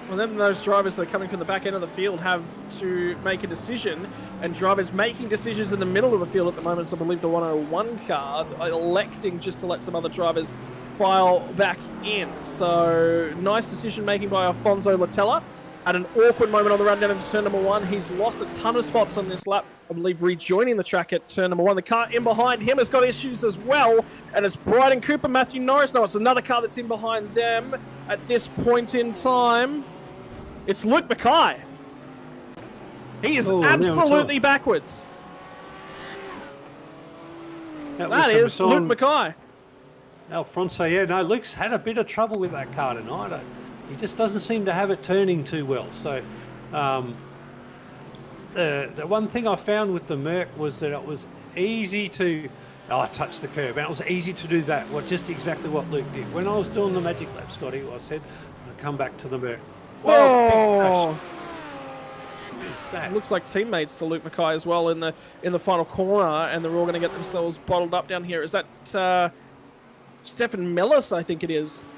Well, then those drivers that are coming from the back end of the field have to make a decision, and drivers making decisions in the middle of the field at the moment, so I believe the 101 car, are electing just to let some other drivers file back in. So nice decision making by Alfonso Latella. At an awkward moment on the run down into turn number 1, he's lost a ton of spots on this lap, I believe rejoining the track at turn number 1. The car in behind him has got issues as well, and it's Bryden Cooper, Matthew Norris. No, it's another car that's in behind them at this point in time. It's Luke Mackay. He is absolutely backwards. That is Luke Mackay. Alfonso, Luke's had a bit of trouble with that car tonight. He just doesn't seem to have it turning too well. So the one thing I found with the Merc was that it was easy to touch the curb, and it was easy to do that. Just exactly what Luke did. When I was doing the Magic Lap, Scotty, I said, I'll come back to the Merc. Oh! It looks like teammates to Luke Mackay as well in the final corner, and they're all going to get themselves bottled up down here. Is that Stefan Mellis, I think it is?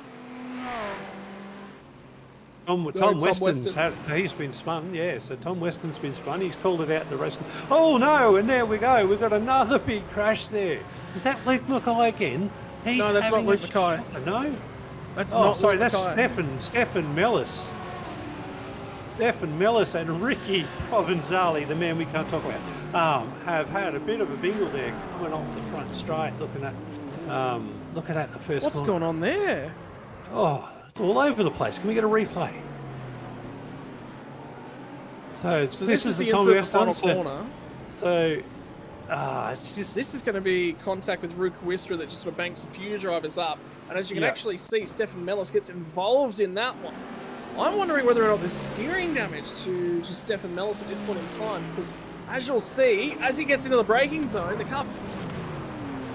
Tom Weston's he's been spun, so Tom Weston's been spun. He's called it out in the race. Oh no, and there we go. We've got another big crash there. Is that Luke Mackay again? No, that's not Luke Mackay. No? That's not sorry, Luke that's Mackay. Stefan Mellis. Stefan Mellis and Ricky Provenzali, the man we can't talk about, have had a bit of a bingle there coming off the front straight, looking at the first What's corner. going on there? Oh, it's all over the place. Can we get a replay? So this is the final corner. So it's just... This is going to be contact with Rook Wistra that just sort of banks a few drivers up. And as you can actually see, Stefan Mellis gets involved in that one. I'm wondering whether or not there's steering damage to Stefan Mellis at this point in time, because as you'll see, as he gets into the braking zone, the car...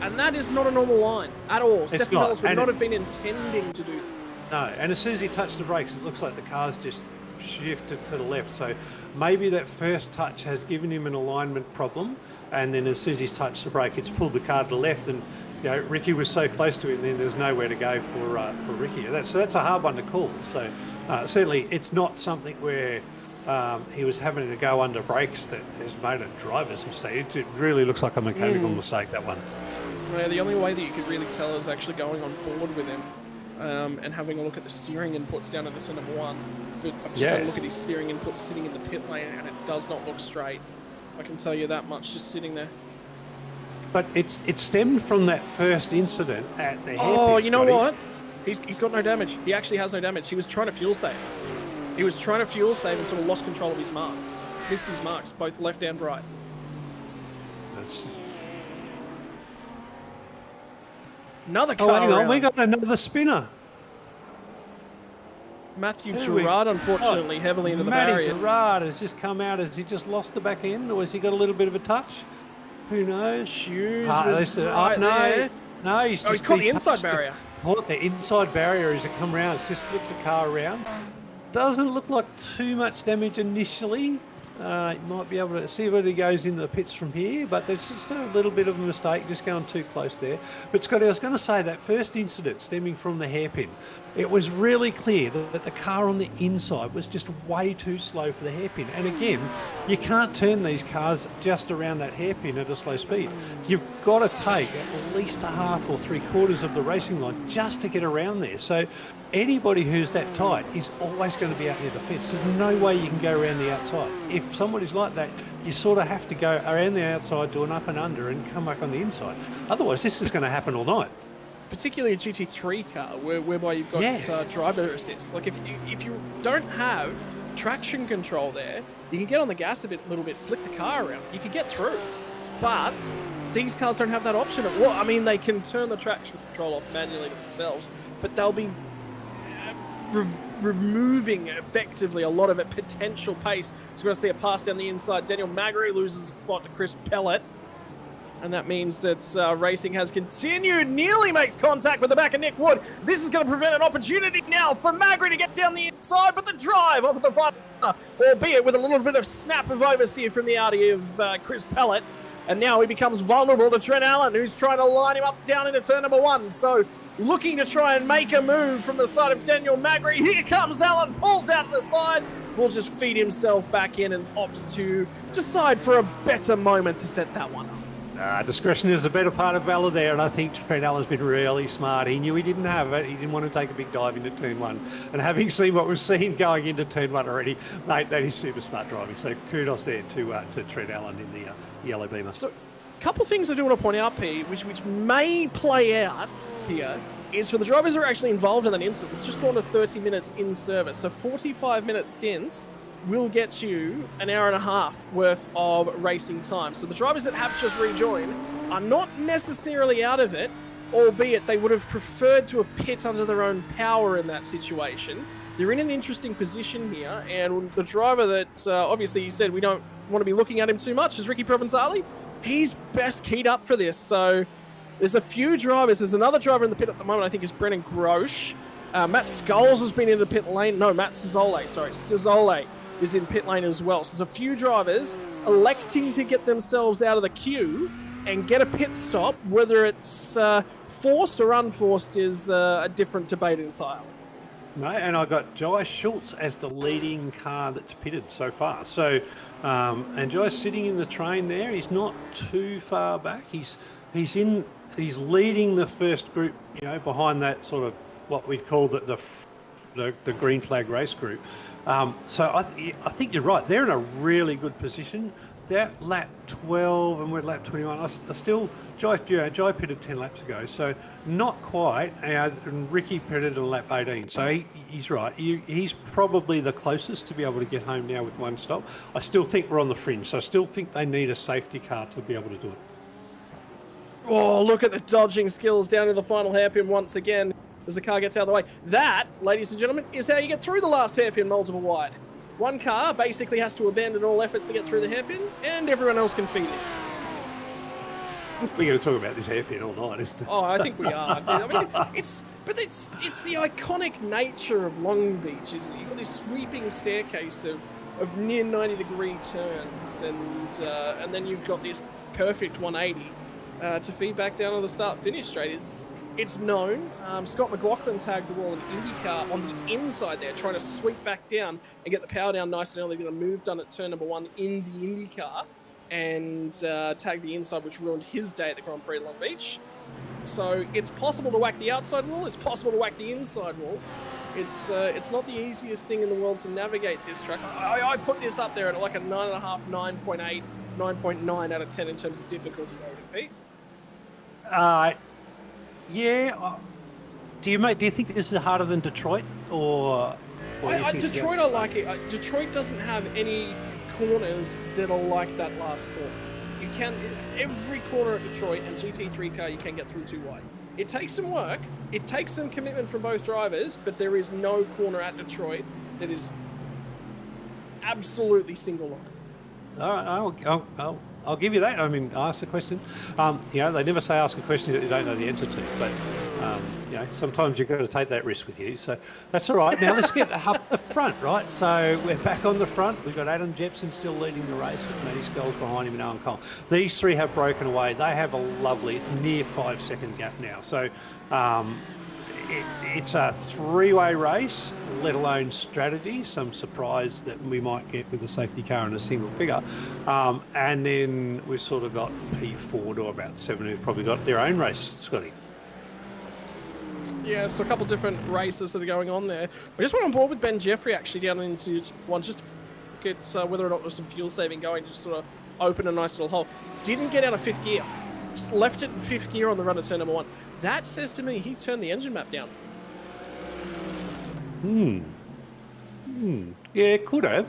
And that is not a normal line at all. Stefan Mellis would not have been intending to do that. No, and as soon as he touched the brakes, it looks like the car's just shifted to the left. So maybe that first touch has given him an alignment problem, and then as soon as he's touched the brake, it's pulled the car to the left, and Ricky was so close to him, then there's nowhere to go for Ricky. So that's a hard one to call. So certainly it's not something where he was having to go under brakes that has made a driver's mistake. It really looks like a mechanical mistake, that one. Yeah, the only way that you could really tell is actually going on board with him. And having a look at the steering inputs down at turn number 1. But I've just had a look at his steering inputs sitting in the pit lane, and it does not look straight. I can tell you that much just sitting there. But it stemmed from that first incident at the hairpin. Oh, you know what? He's got no damage. He actually has no damage. He was trying to fuel save. He was trying to fuel save and sort of lost control of his marks. Missed his marks, both left and right. Another car hang on, around. we got another spinner. Matthew Gerard, unfortunately, heavily into the barrier. Gerard has just come out. Has he just lost the back end, or has he got a little bit of a touch? Who knows? Hughes was right there. No, he's just... he's caught the inside barrier. The inside barrier as it come around. It's just flipped the car around. Doesn't look like too much damage initially. You might be able to see whether he goes into the pits from here, but there's just a little bit of a mistake, just going too close there. But Scotty, I was going to say that first incident stemming from the hairpin, it was really clear that the car on the inside was just way too slow for the hairpin. And again, you can't turn these cars just around that hairpin at a slow speed. You've got to take at least a half or three quarters of the racing line just to get around there. So anybody who's that tight is always going to be out near the fence. There's no way you can go around the outside. If somebody's like that, you sort of have to go around the outside, do an up and under, and come back on the inside. Otherwise, this is going to happen all night. Particularly a GT3 car, whereby you've got driver assist. Like if you don't have traction control there, you can get on the gas a little bit, flick the car around. You can get through, but these cars don't have that option. Well, I mean, they can turn the traction control off manually themselves, but they'll be removing effectively a lot of it potential pace. So we're going to see a pass down the inside. Daniel Magri loses spot to Chris Pellet. And that means that racing has continued. Nearly makes contact with the back of Nick Wood. This is going to prevent an opportunity now for Magri to get down the inside, but the drive off of the front, albeit with a little bit of snap of oversteer from the Audi of Chris Pellet. And now he becomes vulnerable to Trent Allen, who's trying to line him up down into turn number one. So looking to try and make a move from the side of Daniel Magri. Here comes Allen, pulls out to the side, will just feed himself back in and opts to decide for a better moment to set that one up. Discretion is the better part of valor there, and I think Trent Allen's been really smart. He knew he didn't have it. He didn't want to take a big dive into turn one. And having seen what we've seen going into turn one already, mate, that is super smart driving. So kudos there to Trent Allen in the yellow beamer. So a couple of things I do want to point out, Pete, which may play out here, is for the drivers that are actually involved in that incident, we've just gone to 30 minutes in service. So 45-minute stints will get you an hour and a half worth of racing time. So the drivers that have just rejoined are not necessarily out of it, albeit they would have preferred to have pit under their own power in that situation. They're in an interesting position here, and the driver that obviously he said we don't want to be looking at him too much is Ricky Provenzali. He's best keyed up for this. So there's a few drivers. There's another driver in the pit at the moment, I think is Brennan Grosch. Matt Scholes has been in the pit lane. No, Matt Cizole. Sorry, Cizole is in pit lane as well. So there's a few drivers electing to get themselves out of the queue and get a pit stop. Whether it's forced or unforced is a different debate entirely. No, and I got Jai Schultz as the leading car that's pitted so far. So, and Jai's sitting in the train there. He's not too far back. He's leading the first group, you know, behind that sort of what we call the green flag race group. So I think you're right. They're in a really good position. They're at lap 12 and we're at lap 21. I still, Jai pitted 10 laps ago, so not quite. And Ricky pitted at lap 18, so he's right. He's probably the closest to be able to get home now with one stop. I still think we're on the fringe, so I still think they need a safety car to be able to do it. Oh, look at the dodging skills down in the final hairpin once again as the car gets out of the way. That, ladies and gentlemen, is how you get through the last hairpin multiple wide. One car basically has to abandon all efforts to get through the hairpin, and everyone else can feed it. We're going to talk about this hairpin all night, isn't it? Oh, I think we are. I mean, it's the iconic nature of Long Beach, isn't it? You've got this sweeping staircase of near 90-degree turns, and then you've got this perfect 180 to feed back down on the start-finish straight. It's known. Scott McLaughlin tagged the wall in IndyCar on the inside there, trying to sweep back down and get the power down nice and early. Going to move done at turn number one in the IndyCar and tag the inside, which ruined his day at the Grand Prix Long Beach. So it's possible to whack the outside wall. It's possible to whack the inside wall. It's not the easiest thing in the world to navigate this track. I put this up there at like a 9.5, 9.8, 9.9 out of 10 in terms of difficulty rating, Pete. Yeah. Do you think this is harder than Detroit, or Or you think it's Detroit, about I the like same? it. Detroit doesn't have any corners that are like that last corner. You can every corner at Detroit and GT3 car you can get through too wide. It takes some work. It takes some commitment from both drivers, but there is no corner at Detroit that is absolutely single line. All right, I'll give you that. I mean, ask the question. You know, they never say ask a question that you don't know the answer to, but you know, sometimes you've got to take that risk with you. So that's all right. Now let's get up the front, right? So we're back on the front. We've got Adam Jepson still leading the race with Matty Skulls behind him and Owen Cole. These three have broken away. They have a lovely, it's near 5-second gap now. So it's a three-way race, let alone strategy. Some surprise that we might get with a safety car and a single figure. And then we've sort of got P4 to about 7 who've probably got their own race, Scotty. Yeah, so a couple different races that are going on there. I just went on board with Ben Jeffrey actually down into one just to look at whether or not there's some fuel saving going, just sort of open a nice little hole. Didn't get out of 5th gear. Just left it in 5th gear on the run of turn number 1. That says to me he's turned the engine map down. Yeah, could have.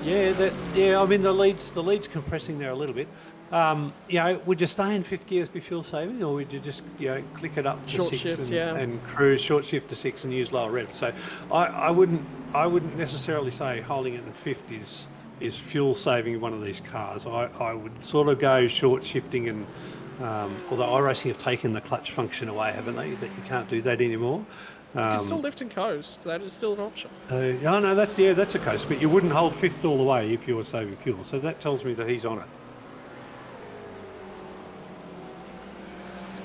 Yeah, I mean the lead's compressing there a little bit. You know, would you stay in 5th gear as be fuel saving, or would you just, you know, click it up to Short 6 shift, and cruise short shift to 6 and use lower revs? So I wouldn't necessarily say holding it in 5th is fuel saving in one of these cars. I would sort of go short shifting and although iRacing have taken the clutch function away, haven't they? That you can't do that anymore. You can still lift and coast. That is still an option. Oh no, that's a coast, but you wouldn't hold 5th all the way if you were saving fuel. So that tells me that he's on it.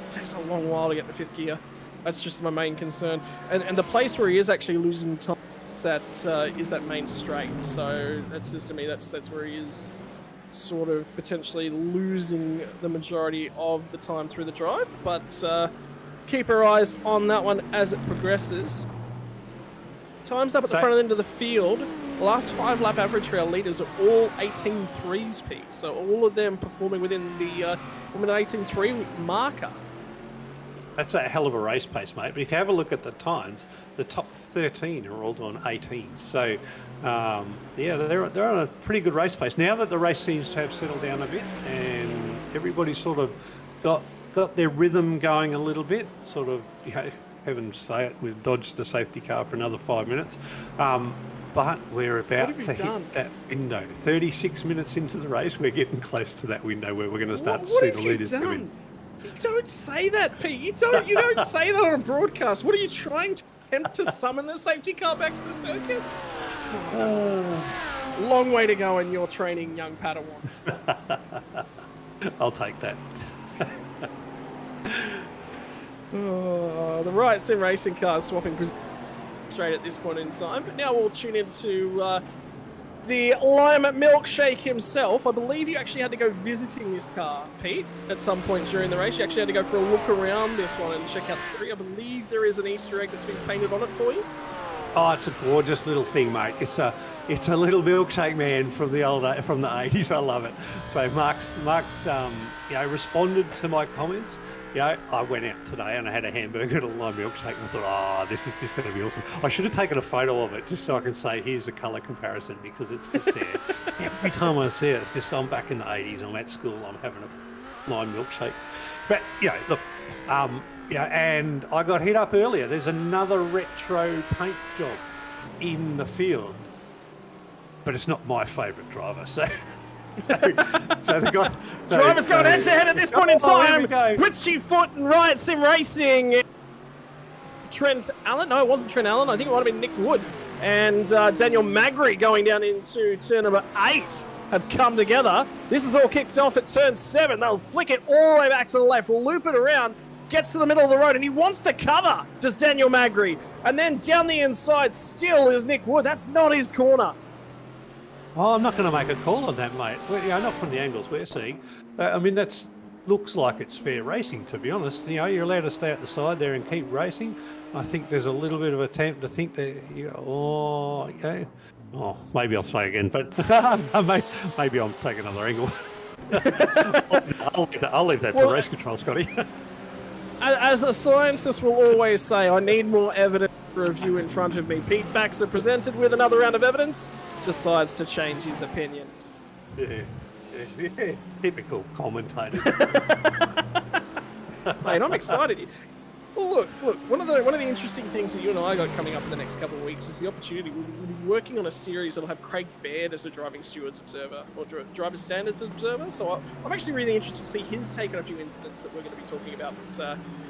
It takes a long while to get to 5th gear. That's just my main concern. And the place where he is actually losing time is that main straight. So that's just to me, that's where he is sort of potentially losing the majority of the time through the drive. But keep our eyes on that one as it progresses. Time's up at the front end of the field. The last 5 lap average for our leaders are all 18.3s, Pete. So all of them performing within the 18.3 marker. That's a hell of a race pace, mate. But if you have a look at the times, the top 13 are all on 18. So, yeah, they're on a pretty good race pace. Now that the race seems to have settled down a bit and everybody's sort of got their rhythm going a little bit, sort of, you know, heaven say it, we've dodged the safety car for another 5 minutes. But we're about to hit that window. 36 minutes into the race, we're getting close to that window where we're going to start to see the leaders come in. You don't say that, Pete. You don't say that on a broadcast. What are you trying to attempt to summon the safety car back to the circuit? Long way to go in your training, young Padawan. I'll take that. The Riot Sim racing car swapping straight at this point in time. But now we'll tune into the Lime Milkshake himself. I believe you actually had to go visiting this car, Pete, at some point during the race. You actually had to go for a look around this one and check out the tree. I believe there is an Easter egg that's been painted on it for you. Oh, it's a gorgeous little thing, mate. It's a little milkshake man from the 80s. I love it. So Mark's you know, responded to my comments. You know, I went out today and I had a hamburger and a lime milkshake and I thought, oh, this is just going to be awesome. I should have taken a photo of it just so I can say, here's a colour comparison, because it's just there. Every time I see it, it's just, I'm back in the 80s, I'm at school, I'm having a lime milkshake. But, you know, look, yeah, and I got hit up earlier. There's another retro paint job in the field, but it's not my favourite driver, so... Drivers going head-to-head at this point in time. Richie Foot and Riot Sim Racing. Trent Allen? No, it wasn't Trent Allen. I think it might have been Nick Wood. And Daniel Magri going down into turn number 8 have come together. This is all kicked off at turn 7. They'll flick it all the way back to the left, loop it around, gets to the middle of the road, and he wants to cover, does Daniel Magri. And then down the inside still is Nick Wood. That's not his corner. Well, I'm not going to make a call on that, mate. Well, you know, not from the angles we're seeing. I mean, that looks like it's fair racing, to be honest. You know, you're allowed to stay at the side there and keep racing. I think there's a little bit of attempt to think that, you know, oh, maybe I'll say again, but maybe I'm taking another angle. I'll leave that to race control, Scotty. As a scientist will always say, I need more evidence to review in front of me. Pete Baxter, presented with another round of evidence, decides to change his opinion. Yeah. Typical commentator. Mate, I'm excited. Well, look. One of the interesting things that you and I got coming up in the next couple of weeks is the opportunity. We'll be working on a series that'll have Craig Baird as a driving stewards observer or driver standards observer. So I'm actually really interested to see his take on a few incidents that we're going to be talking about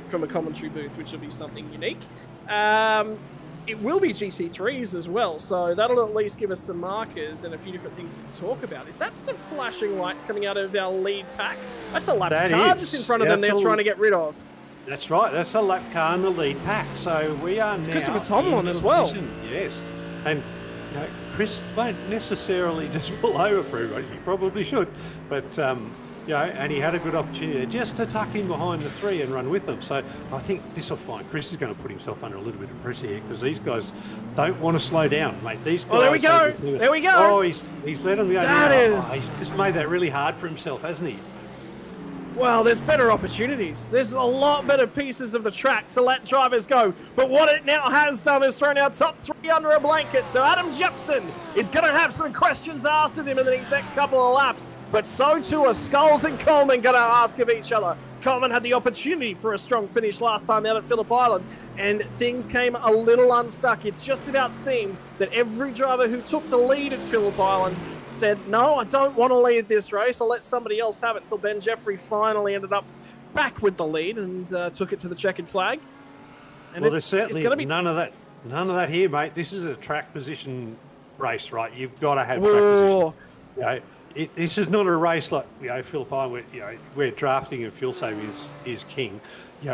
from a commentary booth, which will be something unique. It will be GT3s as well, so that'll at least give us some markers and a few different things to talk about. Is that some flashing lights coming out of our lead pack? That's a lap car just in front of them they're trying to get rid of. That's right. That's a lap car in the lead pack. So we are now. Christopher Tomlin as well. Yes, and Chris won't necessarily just pull over for everybody. He probably should, but and he had a good opportunity just to tuck in behind the three and run with them. So I think this will fine. Chris is going to put himself under a little bit of pressure here because these guys don't want to slow down, mate. These guys. Oh, there we go. There we go. Oh, he's let them go. He's just made that really hard for himself, hasn't he? Well, there's better opportunities. There's a lot better pieces of the track to let drivers go. But what it now has done is thrown our top three under a blanket. So Adam Jepson is going to have some questions asked of him in these next couple of laps. But so too are Scholes and Coleman going to ask of each other. Coleman had the opportunity for a strong finish last time out at Phillip Island, and things came a little unstuck. It just about seemed that every driver who took the lead at Phillip Island said, no, I don't want to lead this race. I'll let somebody else have it, until Ben Jeffrey finally ended up back with the lead and took it to the checkered flag. And well, there's certainly gonna be... none of that here, mate. This is a track position race, right? You've got to have track position. This is not a race like Phillip Island, where drafting and fuel saving is king.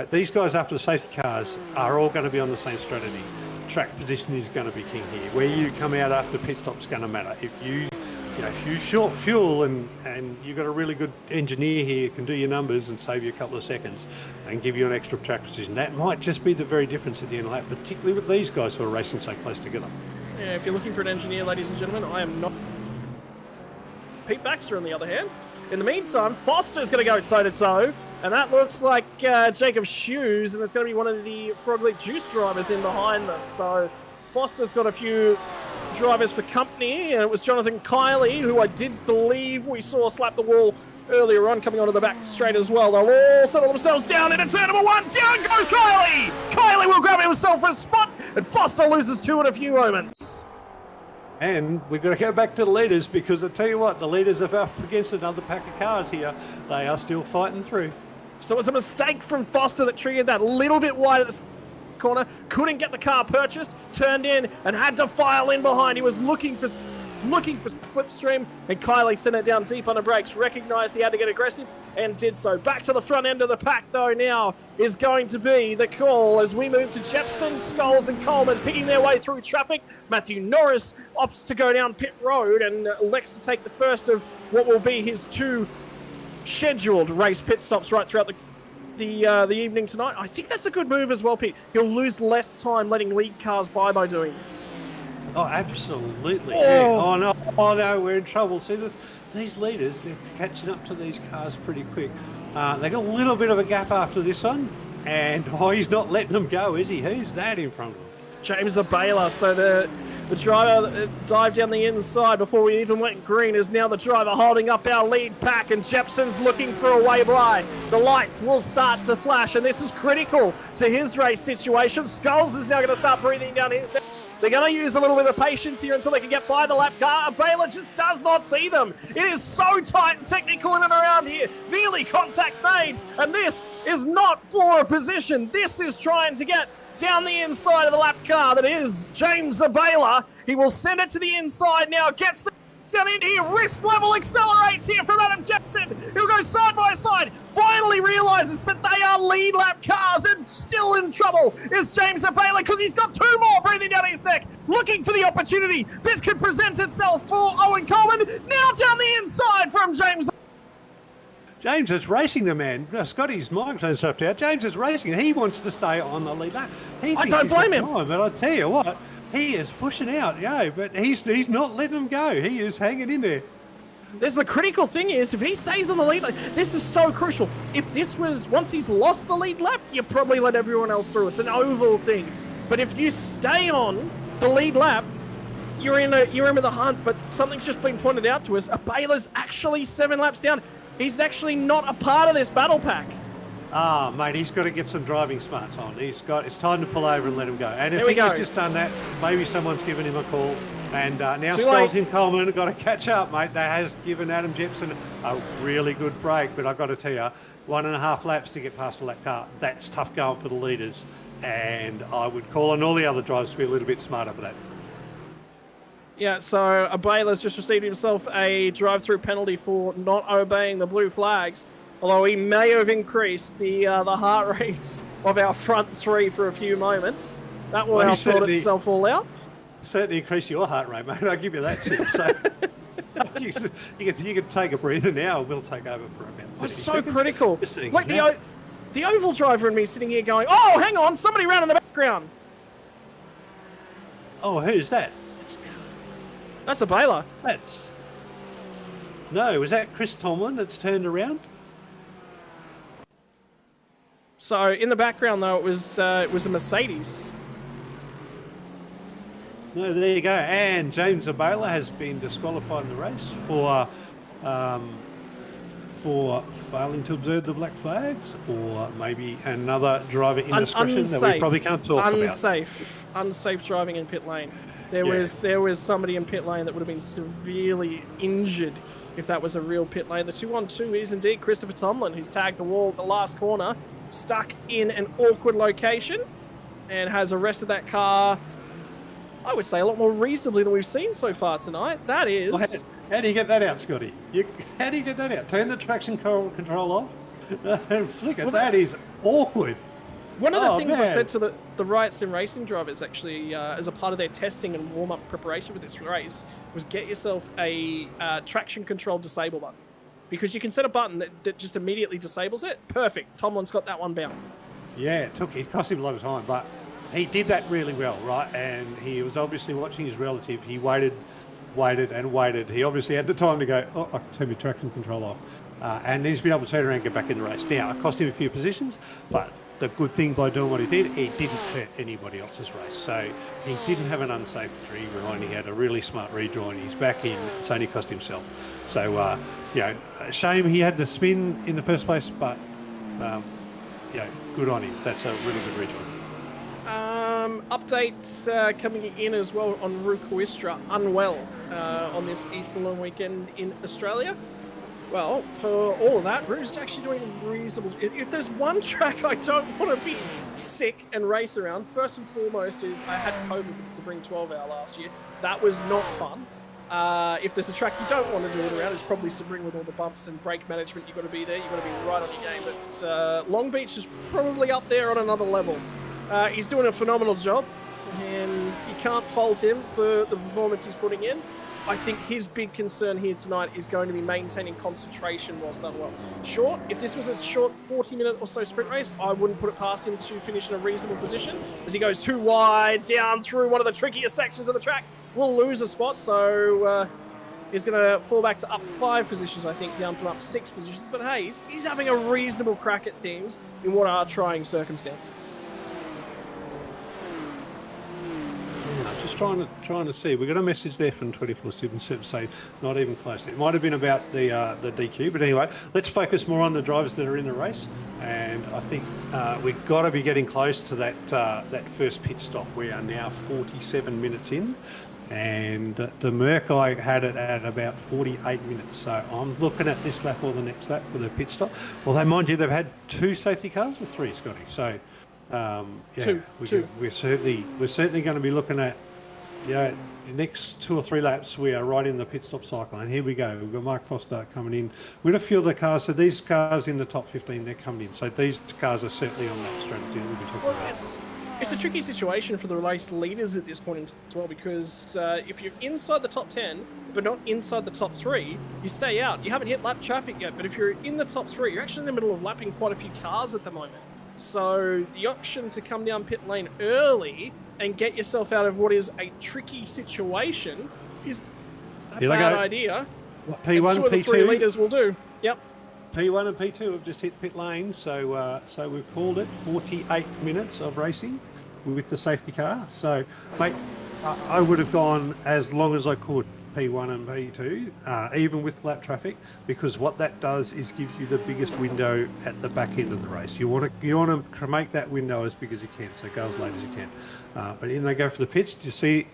These guys after the safety cars are all going to be on the same strategy. Track position is going to be king here. Where you come out after pit stop's going to matter. If you short fuel and you've got a really good engineer here who can do your numbers and save you a couple of seconds and give you an extra track position, that might just be the very difference at the end of the lap, particularly with these guys who are racing so close together. Yeah, if you're looking for an engineer, ladies and gentlemen, I am not. Pete Baxter, on the other hand. In the meantime, Foster's going to go toe-to-toe, and that looks like Jacob Shoes, and it's going to be one of the Frog League Juice drivers in behind them. So Foster's got a few drivers for company, and it was Jonathan Kiley, who I did believe we saw slap the wall earlier on, coming onto the back straight as well. They'll all settle themselves down into turn number one. Down goes Kiley! Kiley will grab himself a spot, and Foster loses two in a few moments. And we've got to go back to the leaders, because I tell you what, the leaders are up against another pack of cars here. They are still fighting through. So it was a mistake from Foster that triggered that little bit wide at the corner. Couldn't get the car purchased, turned in, and had to file in behind. He was looking for slipstream, and Kiley sent it down deep on the brakes, recognised he had to get aggressive, and did so. Back to the front end of the pack, though, now is going to be the call as we move to Jepson, Scholes, and Coleman picking their way through traffic. Matthew Norris opts to go down pit road and elects to take the first of what will be his two scheduled race pit stops right throughout the evening tonight. I think that's a good move as well, Pete. He'll lose less time letting lead cars by doing this. Oh, absolutely. Yeah. Oh no, we're in trouble. See, these leaders, they're catching up to these cars pretty quick. They got a little bit of a gap after this one, and he's not letting them go, is he? Who's that in front of him? James Abela. So the driver dived down the inside before we even went green is now the driver holding up our lead pack, and Jepson's looking for a way by. The lights will start to flash, and this is critical to his race situation. Scholes is now going to start breathing down his neck. They're going to use a little bit of patience here until they can get by the lap car. Abela just does not see them. It is so tight and technical in and around here. Nearly contact made, and this is not for a position. This is trying to get down the inside of the lap car. That is James Abela. He will send it to the inside now. Gets down into here. Wrist level accelerates here from Adam Jepson. He'll go side by side. Finally realizes that they are lead lap cars, and still in trouble is James Abela because he's got two more breathing down his neck. Looking for the opportunity. This could present itself for Owen Coleman. Now down the inside from James. James is racing the man. Scotty's microphone stuff out. James is racing. He wants to stay on the lead lap. I don't blame him. But I tell you what, he is pushing out, but he's not letting him go. He is hanging in there. There's the critical thing is, if he stays on the lead, this is so crucial. If this was, once he's lost the lead lap, you probably let everyone else through. It's an oval thing. But if you stay on the lead lap, you're in with the hunt. But something's just been pointed out to us. Abela's actually 7 laps down. He's actually not a part of this battle pack. Ah, mate, he's got to get some driving smarts on. It's time to pull over and let him go. And if he's just done that, maybe someone's given him a call. And now Scholes and Coleman have got to catch up, mate. That has given Adam Jepson a really good break. But I've got to tell you, 1.5 laps to get past the lap car, that's tough going for the leaders. And I would call on all the other drivers to be a little bit smarter for that. Yeah, so Abela's just received himself a drive-through penalty for not obeying the blue flags. Although he may have increased the heart rates of our front 3 for a few moments. That will now sort itself all out. Certainly increase your heart rate, mate. I'll give you that tip. So you can take a breather now. We'll take over for about 30 seconds. It's so critical. Like the oval driver and me sitting here going, oh, hang on, somebody ran in the background. Oh, who's that? That's Abela. No, was that Chris Tomlin that's turned around? So in the background, though, it was a Mercedes. No, there you go. And James Abela has been disqualified in the race for failing to observe the black flags, or maybe another driver indiscretion that we probably can't talk about. Unsafe driving in pit lane. There was somebody in pit lane that would have been severely injured if that was a real pit lane. The 2-1-2 is indeed Christopher Tomlin, who's tagged the wall at the last corner, stuck in an awkward location, and has arrested that car, I would say, a lot more reasonably than we've seen so far tonight. That is... Well, how do you get that out, Scotty? How do you get that out? Turn the traction control off and flick it. That is awkward. One of the things I said to the Riot Sim racing drivers, actually, as a part of their testing and warm-up preparation for this race, was get yourself a traction control disable button. Because you can set a button that just immediately disables it. Perfect. Tomlin's got that one bound. Yeah, it cost him a lot of time, but he did that really well, right? And he was obviously watching his relative. He waited. He obviously had the time to go, oh, I can turn my traction control off. And he's been able to turn around and get back in the race. Now, it cost him a few positions, but the good thing by doing what he didn't hurt anybody else's race. So he didn't have an unsafe rejoin. He had a really smart rejoin. He's back in. It's only cost himself. So, shame he had the spin in the first place, but, good on him. That's a really good rejoin. Updates coming in as well on Rukoistra, unwell on this Easter long weekend in Australia. Well, for all of that, Ru's actually doing reasonable. If there's one track I don't want to be sick and race around, first and foremost is I had COVID for the Spring 12 Hour last year. That was not fun. If there's a track you don't want to do it around, it's probably Sebring with all the bumps and brake management. You've got to be there. You've got to be right on your game. But Long Beach is probably up there on another level. He's doing a phenomenal job, and you can't fault him for the performance he's putting in. I think his big concern here tonight is going to be maintaining concentration whilst unwell. Sure, if this was a short 40-minute or so sprint race, I wouldn't put it past him to finish in a reasonable position. As he goes too wide, down through one of the trickiest sections of the track, we'll lose a spot, so he's going to fall back to up 5 positions, I think, down from up 6 positions. But hey, he's having a reasonable crack at things in what are trying circumstances. I'm just trying to see. We got a message there from 24/7 saying not even close. It might have been about the DQ, but anyway, let's focus more on the drivers that are in the race. And I think we've got to be getting close to that first pit stop. We are now 47 minutes in, and the Merc I had it at about 48 minutes. So I'm looking at this lap or the next lap for the pit stop. Although, mind you, they've had 2 safety cars or 3, Scotty. So. Two. We're certainly going to be looking at the next 2 or 3 laps. We are right in the pit stop cycle, and here we go. We've got Mark Foster coming in with a few of the cars. So these cars in the top 15, they're coming in. So these cars are certainly on that strategy that we'll be talking about. It's a tricky situation for the race leaders at this point in time as well, because if you're inside the top 10 but not inside the top 3, you stay out. You haven't hit lap traffic yet, but if you're in the top 3, you're actually in the middle of lapping quite a few cars at the moment. So the option to come down pit lane early and get yourself out of what is a tricky situation is a bad idea. P1, and two of the P2, three leaders will do. Yep. P1 and P2 have just hit pit lane, so we've called it 48 minutes of racing with the safety car. So, mate, I would have gone as long as I could, P1 and P2, even with lap traffic, because what that does is gives you the biggest window at the back end of the race. You want to make that window as big as you can, so go as late as you can. But then they go for the pits. You see,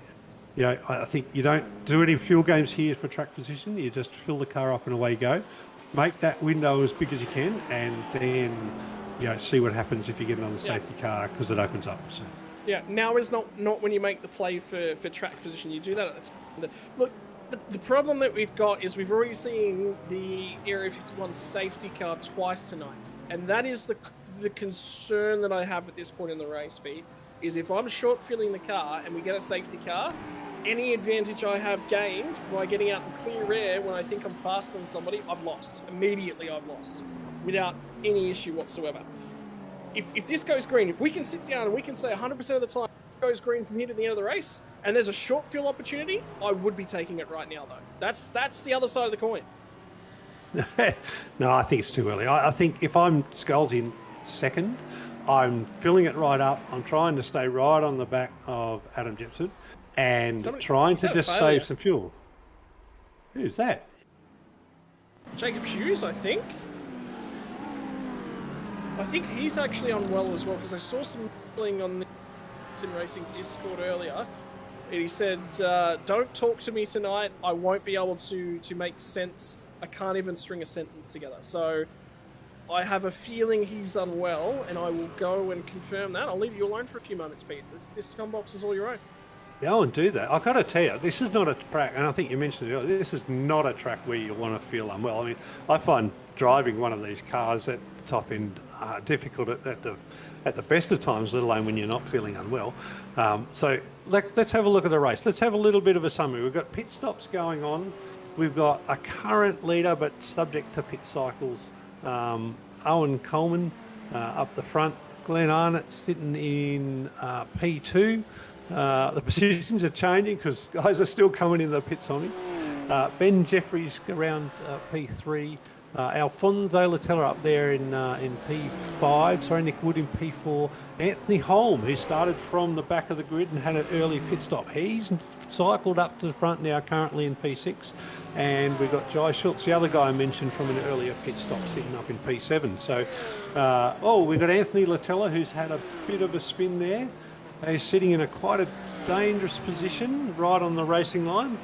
you know, I think you don't do any fuel games here for track position. You just fill the car up and away you go. Make that window as big as you can, and then, you know, see what happens if you get another safety car, because it opens up. So. Yeah, now is not when you make the play for track position. You do that at the time. Look, the problem that we've got is we've already seen the Area 51 safety car twice tonight, and that is the concern that I have at this point in the race, Pete, is if I'm short filling the car and we get a safety car, any advantage I have gained by getting out in clear air when I think I'm faster than somebody, I've lost. Immediately I've lost, without any issue whatsoever. If this goes green, if we can sit down and we can say 100% of the time it goes green from here to the end of the race, and there's a short fuel opportunity, I would be taking it right now, though. That's the other side of the coin. No, I think it's too early. I think if I'm Skulls in second, I'm filling it right up. I'm trying to stay right on the back of Adam Jepson and trying to just save some fuel. Who's that? Jacob Hughes, I think. I think he's actually unwell as well, because I saw some feeling on the Sim Racing Discord earlier. And he said, don't talk to me tonight. I won't be able to make sense. I can't even string a sentence together. So I have a feeling he's unwell, and I will go and confirm that. I'll leave you alone for a few moments, Pete. This scumbox is all your own. Yeah, I won't do that. I've got to tell you, this is not a track, and I think you mentioned it earlier, this is not a track where you want to feel unwell. I mean, I find driving one of these cars at the top end difficult at the best of times, let alone when you're not feeling unwell. So let's have a look at the race. Let's have a little bit of a summary. We've got pit stops going on. We've got a current leader, but subject to pit cycles. Owen Coleman up the front. Glenn Arnott sitting in P2. The positions are changing because guys are still coming in the pits on him. Ben Jeffries around P3. Alfonso Latella up there in P5. Sorry, Nick Wood in P4. Anthony Holm, who started from the back of the grid and had an early pit stop. He's cycled up to the front now, currently in P6. And we've got Jai Schultz, the other guy I mentioned from an earlier pit stop, sitting up in P7. So, we've got Anthony Latella, who's had a bit of a spin there. He's sitting in quite a dangerous position right on the racing line.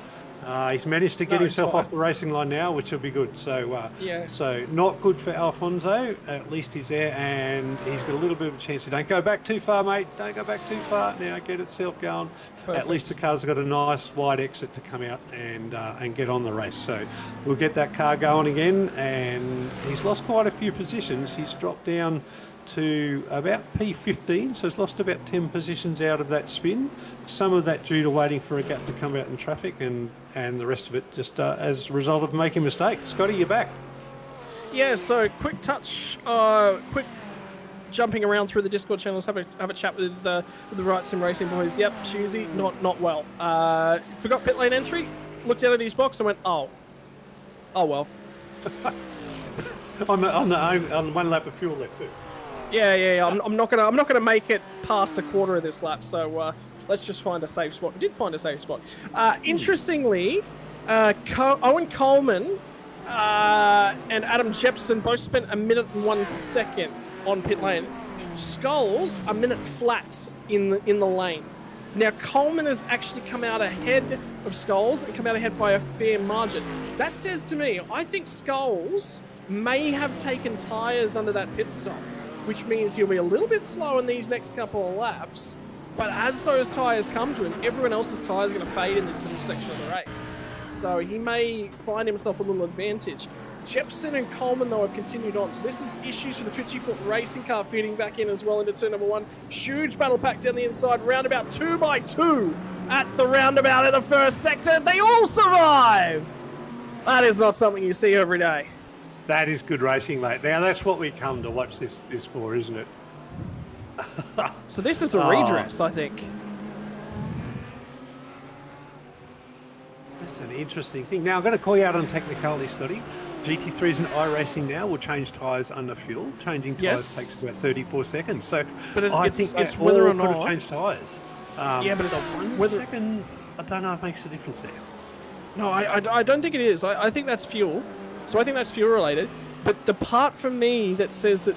He's managed to get himself off the racing line now, which will be good. So, so not good for Alfonso. At least he's there, and he's got a little bit of a chance. Don't go back too far, mate. Don't go back too far. Now get itself going. Perfect. At least the car's got a nice wide exit to come out and get on the race. So we'll get that car going again. And he's lost quite a few positions. He's dropped down to about P15, so he's lost about 10 positions out of that spin. Some of that due to waiting for a gap to come out in traffic, and the rest of it just as a result of making a mistake. Scotty, you're back. Yeah, so quick jumping around through the Discord channels, have a chat with the Right Sim Racing boys. Yep, Choosy, not well. Forgot pit lane entry, looked down at his box and went, oh well. on one lap of fuel left too. Yeah. I'm not gonna make it past a quarter of this lap. So let's just find a safe spot. We did find a safe spot. Interestingly, Owen Coleman and Adam Jepson both spent 1 minute and 1 second on pit lane. Skulls a minute flat in the lane. Now Coleman has actually come out ahead of Skulls and come out ahead by a fair margin. That says to me, I think Skulls may have taken tyres under that pit stop, which means he'll be a little bit slow in these next couple of laps. But as those tyres come to him, everyone else's tyres are going to fade in this middle section of the race. So he may find himself a little advantage. Jepson and Coleman, though, have continued on. So this is issues for the Twitchy Foot racing car feeding back in as well into turn number 1. Huge battle pack down the inside. Roundabout 2x2 at the roundabout in the first sector. They all survive! That is not something you see every day. That is good racing, mate. Now, that's what we come to watch this for, isn't it? So this is a redress, I think. That's an interesting thing. Now, I'm going to call you out on technicality, Scotty. GT3s and iRacing now will change tyres under fuel. Changing tyres takes about 34 seconds. So But I think it's they whether all or could have not. changed tyres. Yeah, but it's the 1 whether. second, I don't know if it makes a difference there. No, I don't think it is. I think that's fuel. So I think that's fuel related. But the part for me that says that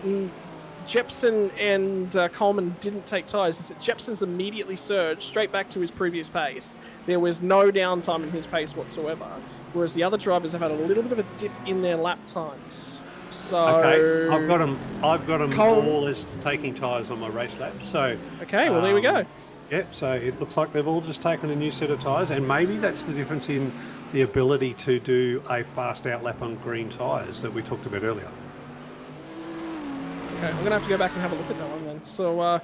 Jepson and Coleman didn't take tyres is that Jepson's immediately surged straight back to his previous pace. There was no downtime in his pace whatsoever. Whereas the other drivers have had a little bit of a dip in their lap times. So Okay, I've got them all as taking tyres on my race lap. So okay, well there we go. Yep, so it looks like they've all just taken a new set of tyres, and maybe that's the difference in the ability to do a fast out lap on green tyres that we talked about earlier. Okay, I'm going to have to go back and have a look at that one then. So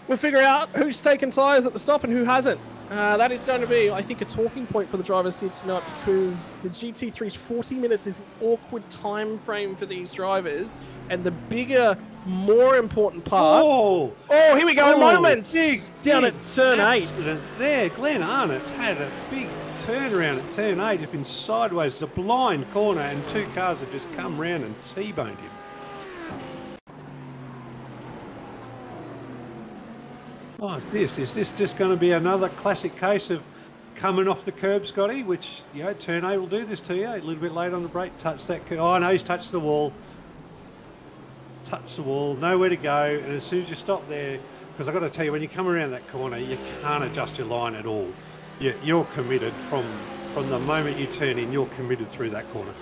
we'll figure out who's taken tyres at the stop and who hasn't. That is going to be, I think, a talking point for the drivers here tonight, because the GT3's 40 minutes is an awkward time frame for these drivers, and the bigger, more important part... Oh, here we go, moments! Down big at turn 8. accident there. Glenn Arnott's had a big turnaround at turn 8. He's been sideways. It's a blind corner, and 2 cars have just come round and T-boned him. Oh, is this just going to be another classic case of coming off the curb, Scotty? Which, you know, turn 8 will do this to you. A little bit late on the brake, touch that curb. Oh, no, he's touched the wall. Touch the wall, nowhere to go. And as soon as you stop there, because I've got to tell you, when you come around that corner, you can't adjust your line at all. You're committed from the moment you turn in, you're committed through that corner.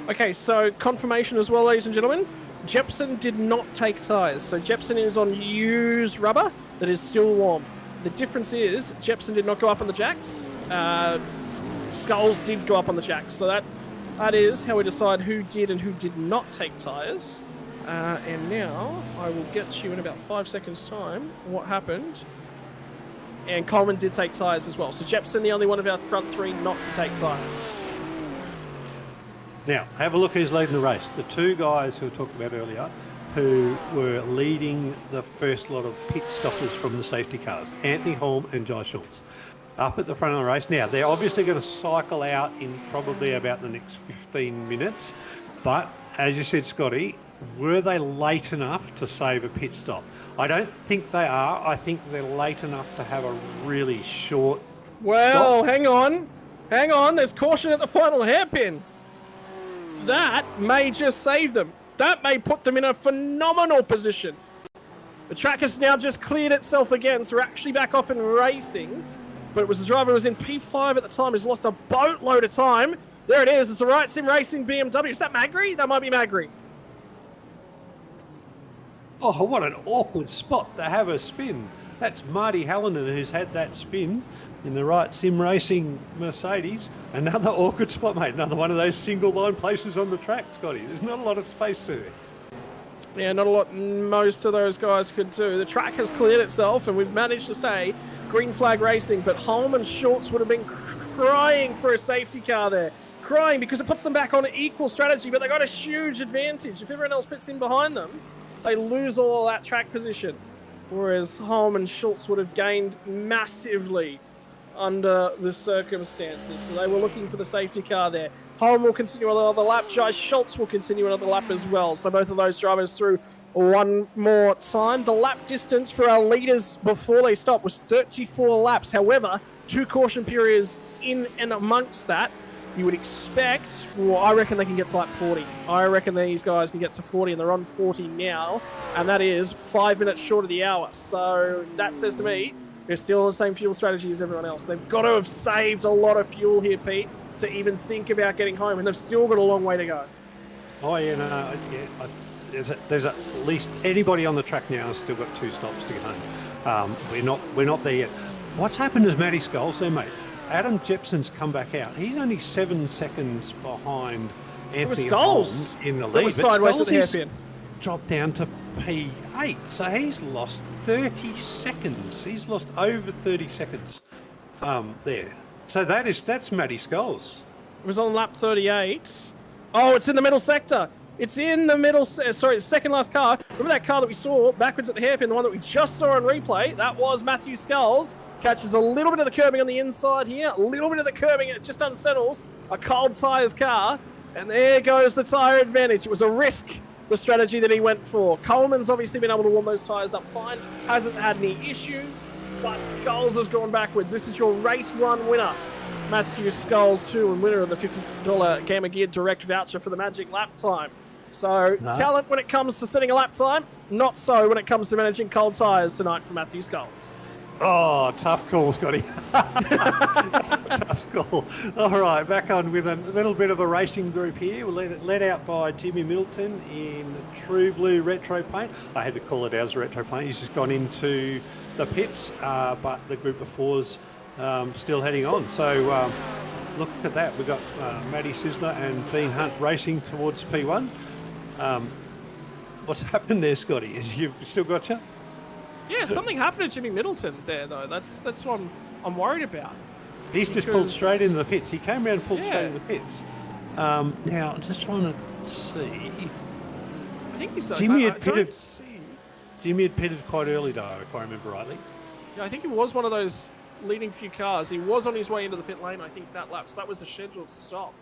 Okay, so confirmation as well, ladies and gentlemen. Jepson did not take tyres, so Jepson is on used rubber that is still warm. The difference is Jepson did not go up on the jacks. Skulls did go up on the jacks, so that is how we decide who did and who did not take tyres. And now I will get you in about 5 seconds' time what happened. And Coleman did take tyres as well. So Jepson, the only one of our front 3 not to take tyres. Now, have a look who's leading the race. The 2 guys who we talked about earlier, who were leading the first lot of pit stoppers from the safety cars, Anthony Holm and Josh Schultz, up at the front of the race. Now, they're obviously going to cycle out in probably about the next 15 minutes. But, as you said, Scotty, were they late enough to save a pit stop? I don't think they are. I think they're late enough to have a really short stop. Hang on. There's caution at the final hairpin. That may just save them. That may put them in a phenomenal position. The track has now just cleared itself again, so we're actually back off in racing. But it was the driver who was in P5 at the time who's lost a boatload of time. There it is. It's a Right Sim Racing BMW. Is that Magri? That might be Magri. Oh, what an awkward spot to have a spin. That's Marty Hallinan who's had that spin in the Right Sim Racing Mercedes. Another awkward spot, mate. Another one of those single line places on the track, Scotty. There's not a lot of space there. Yeah, not a lot most of those guys could do. The track has cleared itself, and we've managed to say green flag racing, but Holm and Schultz would have been crying for a safety car there. Crying because it puts them back on an equal strategy, but they got a huge advantage. If everyone else pits in behind them, they lose all of that track position. Whereas Holm and Schultz would have gained massively under the circumstances. So they were looking for the safety car there. Holm will continue another lap. Josh Schultz will continue another lap as well. So both of those drivers through one more time. The lap distance for our leaders before they stopped was 34 laps. However, 2 caution periods in and amongst that. You would expect, well, I reckon they can get to like 40. I reckon these guys can get to 40, and they're on 40 now, and that is 5 minutes short of the hour. So that says to me, they're still on the same fuel strategy as everyone else. They've got to have saved a lot of fuel here, Pete, to even think about getting home, and they've still got a long way to go. Oh, yeah, no, yeah. There's at least anybody on the track now has still got 2 stops to get home. We're not there yet. What's happened is Matty Scholes there, mate. Adam Jepson's come back out. He's only 7 seconds behind Anthony Holm in the lead. Was sideways at the hairpin. Dropped down to P8, so he's lost 30 seconds. He's lost over 30 seconds there. So that's Matty Scholes. It was on lap 38. Oh, it's in the middle sector. It's in the middle, sorry, second last car. Remember that car that we saw backwards at the hairpin, the one that we just saw on replay? That was Matthew Skulls. Catches a little bit of the curbing on the inside here, a little bit of the curbing, and it just unsettles a cold tyres car. And there goes the tyre advantage. It was a risk, the strategy that he went for. Coleman's obviously been able to warm those tyres up fine, hasn't had any issues, but Skulls has gone backwards. This is your race 1 winner. Matthew Skulls 2 and winner of the $50 Gamer Gear Direct voucher for the Magic Lap Time. So, talent when it comes to setting a lap time, not so when it comes to managing cold tyres tonight for Matthew Skulls. Oh, tough call, Scotty. Tough call. All right, back on with a little bit of a racing group here. We're led out by Jimmy Middleton in true blue retro paint. I had to call it out as retro paint. He's just gone into the pits, but the group of fours still heading on. So look at that. We've got Matty Sizzler and Dean Hunt racing towards P1. What's happened there, Scotty? Is you've still got you? Yeah, something happened to Jimmy Middleton there, though. That's what I'm worried about. He's just pulled straight into the pits. He came around and pulled straight into the pits. Now, I'm just trying to see. I think he's... Jimmy had pitted quite early, though, if I remember rightly. Yeah, I think he was one of those leading few cars. He was on his way into the pit lane, I think, that lap. So that was a scheduled stop.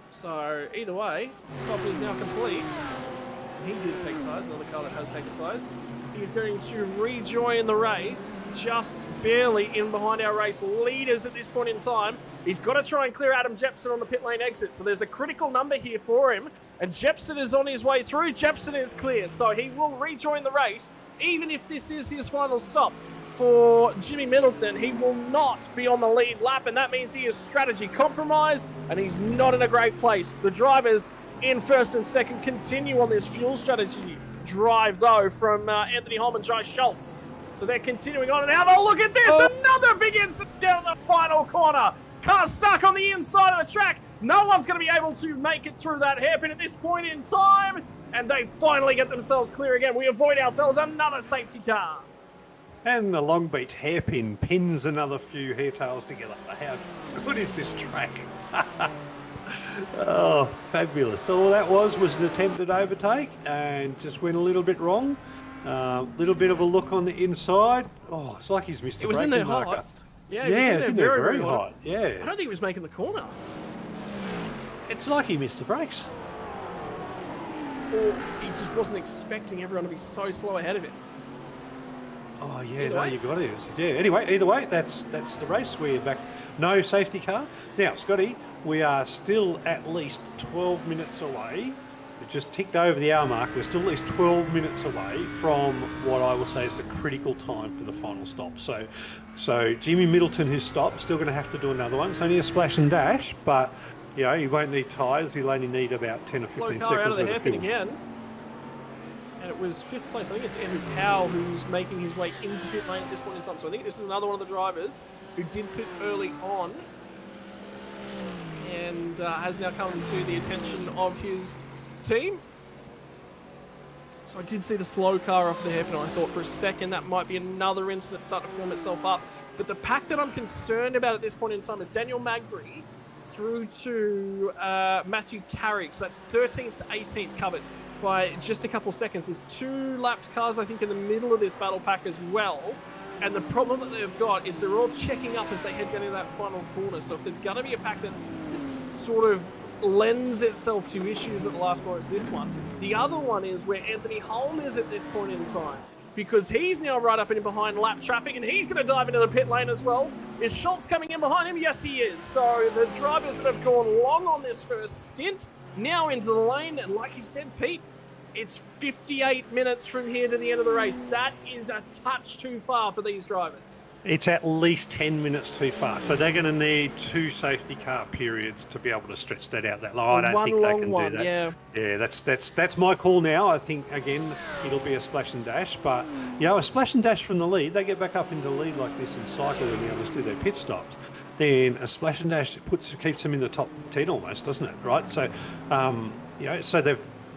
So, either way, stop is now complete. He did take tyres, another car that has taken tyres. He's going to rejoin the race, just barely in behind our race leaders at this point in time. He's got to try and clear Adam Jepson on the pit lane exit, so there's a critical number here for him, and Jepson is on his way through. Jepson is clear, so he will rejoin the race, even if this is his final stop. For Jimmy Middleton, he will not be on the lead lap, and that means he is strategy compromised, and he's not in a great place. The drivers in first and second continue on this fuel strategy drive, though, from Anthony Holm and Joe Schultz. So they're continuing on, and have a look at this! Another big incident down the final corner. Car stuck on the inside of the track. No one's going to be able to make it through that hairpin at this point in time, and they finally get themselves clear again. We avoid ourselves another safety car. And the Long Beach hairpin pins another few hairtails together. How good is this track? Oh, fabulous. All that was an attempted overtake and just went a little bit wrong. Little bit of a look on the inside. Oh, it's like he's missed the braking marker. It was in there hot. Yeah, it was in there very hot. Yeah. I don't think he was making the corner. It's like he missed the brakes. Or he just wasn't expecting everyone to be so slow ahead of him. Oh, yeah, you got it. Yeah, anyway, either way, that's the race. We're back. No safety car. Now, Scotty, we are still at least 12 minutes away. It just ticked over the hour mark. We're still at least 12 minutes away from what I will say is the critical time for the final stop. So Jimmy Middleton, who's stopped, still going to have to do another one. It's only a splash and dash, but, you know, he won't need tyres. He'll only need about 10 or 15 seconds out of the worth of fuel. Again. And it was 5th place. I think it's Andrew Powell who's making his way into pit lane at this point in time. So I think this is another one of the drivers who did pit early on and has now come to the attention of his team. So I did see the slow car off the hairpin. I thought for a second that might be another incident starting to form itself up. But the pack that I'm concerned about at this point in time is Daniel Magbury through to Matthew Carrick. So that's 13th, 18th covered by just a couple seconds. There's 2 lapped cars, I think, in the middle of this battle pack as well. And the problem that they've got is they're all checking up as they head down into that final corner. So if there's going to be a pack that sort of lends itself to issues at the last corner, it's this one. The other one is where Anthony Holm is at this point in time, because he's now right up in behind lap traffic, and he's going to dive into the pit lane as well. Is Schultz coming in behind him? Yes, he is. So the drivers that have gone long on this first stint now into the lane, and like you said, Pete, it's 58 minutes from here to the end of the race. That is a touch too far for these drivers. It's at least 10 minutes too far. So they're going to need 2 safety car periods to be able to stretch that out that long. I don't think they can do that. Yeah, that's my call now. I think, again, it'll be a splash and dash. But, you know, a splash and dash from the lead, they get back up into the lead like this in cycle when the others do their pit stops. Then a splash and dash keeps them in the top 10 almost, doesn't it? Right? So, you know, so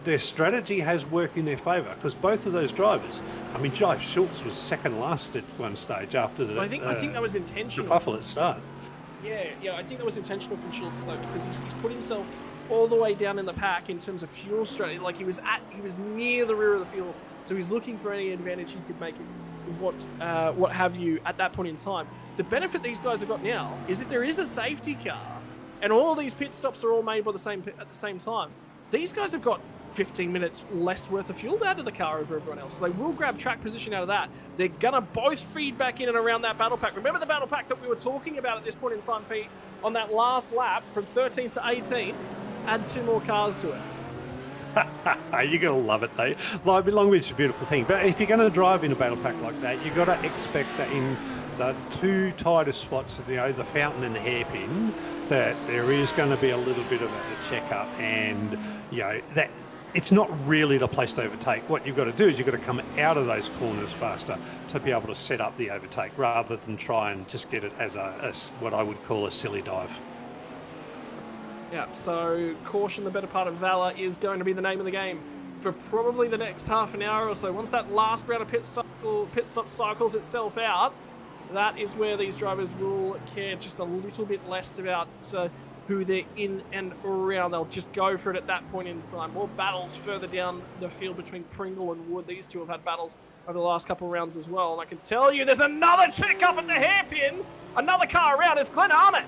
their strategy has worked in their favour, because both of those drivers, I mean, Joe Schultz was second last at one stage after the. I think that was intentional. Kerfuffle at start. Yeah, I think that was intentional from Schultz though, because he's put himself all the way down in the pack in terms of fuel strategy. Like he was near the rear of the field, so he's looking for any advantage he could make, what have you, at that point in time. The benefit these guys have got now is if there is a safety car, and all these pit stops are all made by at the same time, these guys have got 15 minutes less worth of fuel out of the car over everyone else. So they will grab track position out of that. They're going to both feed back in and around that battle pack. Remember the battle pack that we were talking about at this point in time, Pete? On that last lap from 13th to 18th, add 2 more cars to it. You're going to love it, though. Like, Long Beach is a beautiful thing. But if you're going to drive in a battle pack like that, you've got to expect that in the 2 tightest spots, the fountain and the hairpin, that there is going to be a little bit of a check-up, and that it's not really the place to overtake. What you've got to do is you've got to come out of those corners faster to be able to set up the overtake, rather than try and just get it as what I would call a silly dive. Yeah, so caution, the better part of Valor, is going to be the name of the game for probably the next half an hour or so. Once that last round of pit stop cycles itself out, that is where these drivers will care just a little bit less about who they're in and around. They'll just go for it at that point in time. More battles further down the field between Pringle and Wood. These two have had battles over the last couple of rounds as well. And I can tell you there's another check up at the hairpin. Another car around. It's Glenn Arnott.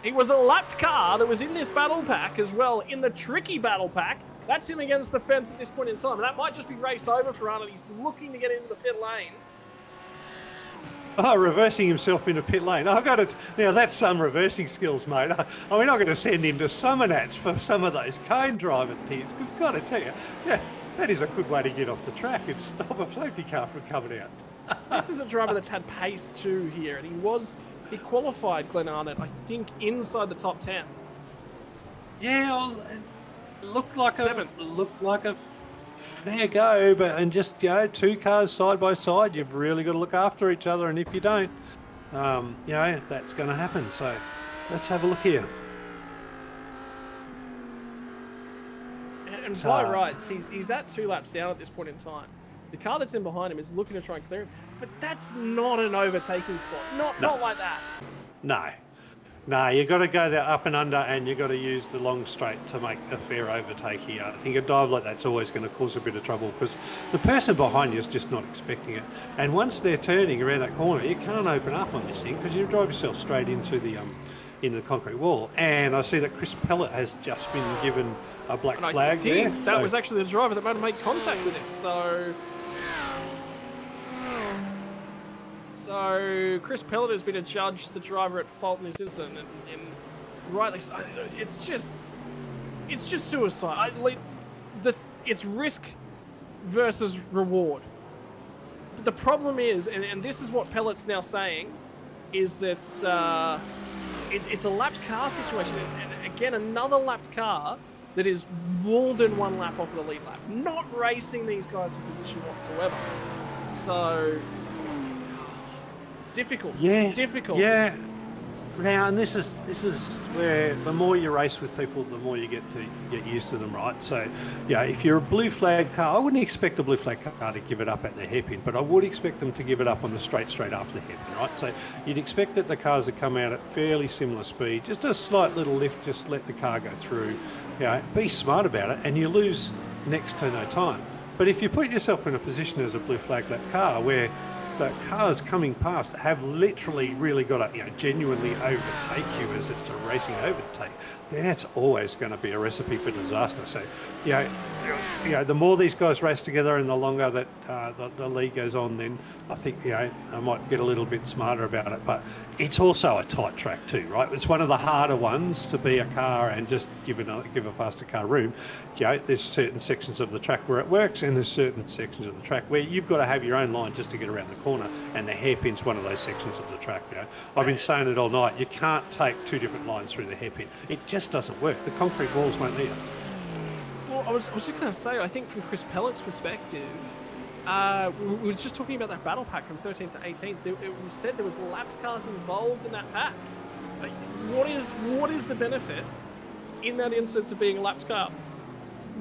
He was a lapped car that was in this battle pack as well, in the tricky battle pack. That's him against the fence at this point in time. And that might just be race over for Arnott. He's looking to get into the pit lane. Oh, reversing himself into pit lane. I've got it. Now, that's some mean, I'm going to send him to Summernats for some of those cone driving things, because I've got to tell you, that is a good way to get off the track and stop a safety car from coming out. This is a driver that's had pace too here, and he qualified, Glenn Arnott, I think, inside the top 10. Yeah, well, it looked like a fair go, and just 2 cars side by side, you've really got to look after each other, and if you don't, that's going to happen. So let's have a look here. And by rights, he's at 2 laps down at this point in time. The car that's in behind him is looking to try and clear him, but that's not an overtaking spot. Not like that. No, you've got to go there up and under, and you've got to use the long straight to make a fair overtake here. I think a dive like that's always going to cause a bit of trouble, because the person behind you is just not expecting it. And once they're turning around that corner, you can't open up on this thing, because you drive yourself straight into the concrete wall. And I see that Chris Pellet has just been given a black flag there. That was actually the driver that might have made contact with him. So Chris Pellet has been adjudged the driver at fault in this incident, and rightly so. It's just suicide. It's risk versus reward. But the problem is, and this is what Pellet's now saying, is that it's a lapped car situation, and again another lapped car that is more than 1 lap off of the lead lap, not racing these guys for position whatsoever. So. Difficult. Yeah. Now, and this is where the more you race with people, the more you get used to them, right? So, if you're a blue flag car, I wouldn't expect a blue flag car to give it up at the hairpin, but I would expect them to give it up on the straight after the hairpin, right? So you'd expect that the cars that come out at fairly similar speed, just a slight little lift, just let the car go through. Be smart about it, and you lose next to no time. But if you put yourself in a position as a blue flag lap car where the cars coming past have literally really got to genuinely overtake you as it's a racing overtake, then that's always going to be a recipe for disaster. So the more these guys race together and the longer that the lead goes on, then I think I might get a little bit smarter about it. But it's also a tight track too, right? It's one of the harder ones to be a car and just give a faster car room. There's certain sections of the track where it works, and there's certain sections of the track where you've got to have your own line just to get around the corner, and the hairpin's one of those sections of the track. I've been saying it all night. You can't take 2 different lines through the hairpin. It just doesn't work. The concrete walls won't either. Well, I was just going to say, I think from Chris Pellet's perspective, we were just talking about that battle pack from 13th to 18th. We said there was lapped cars involved in that pack. What is the benefit in that instance of being a lapped car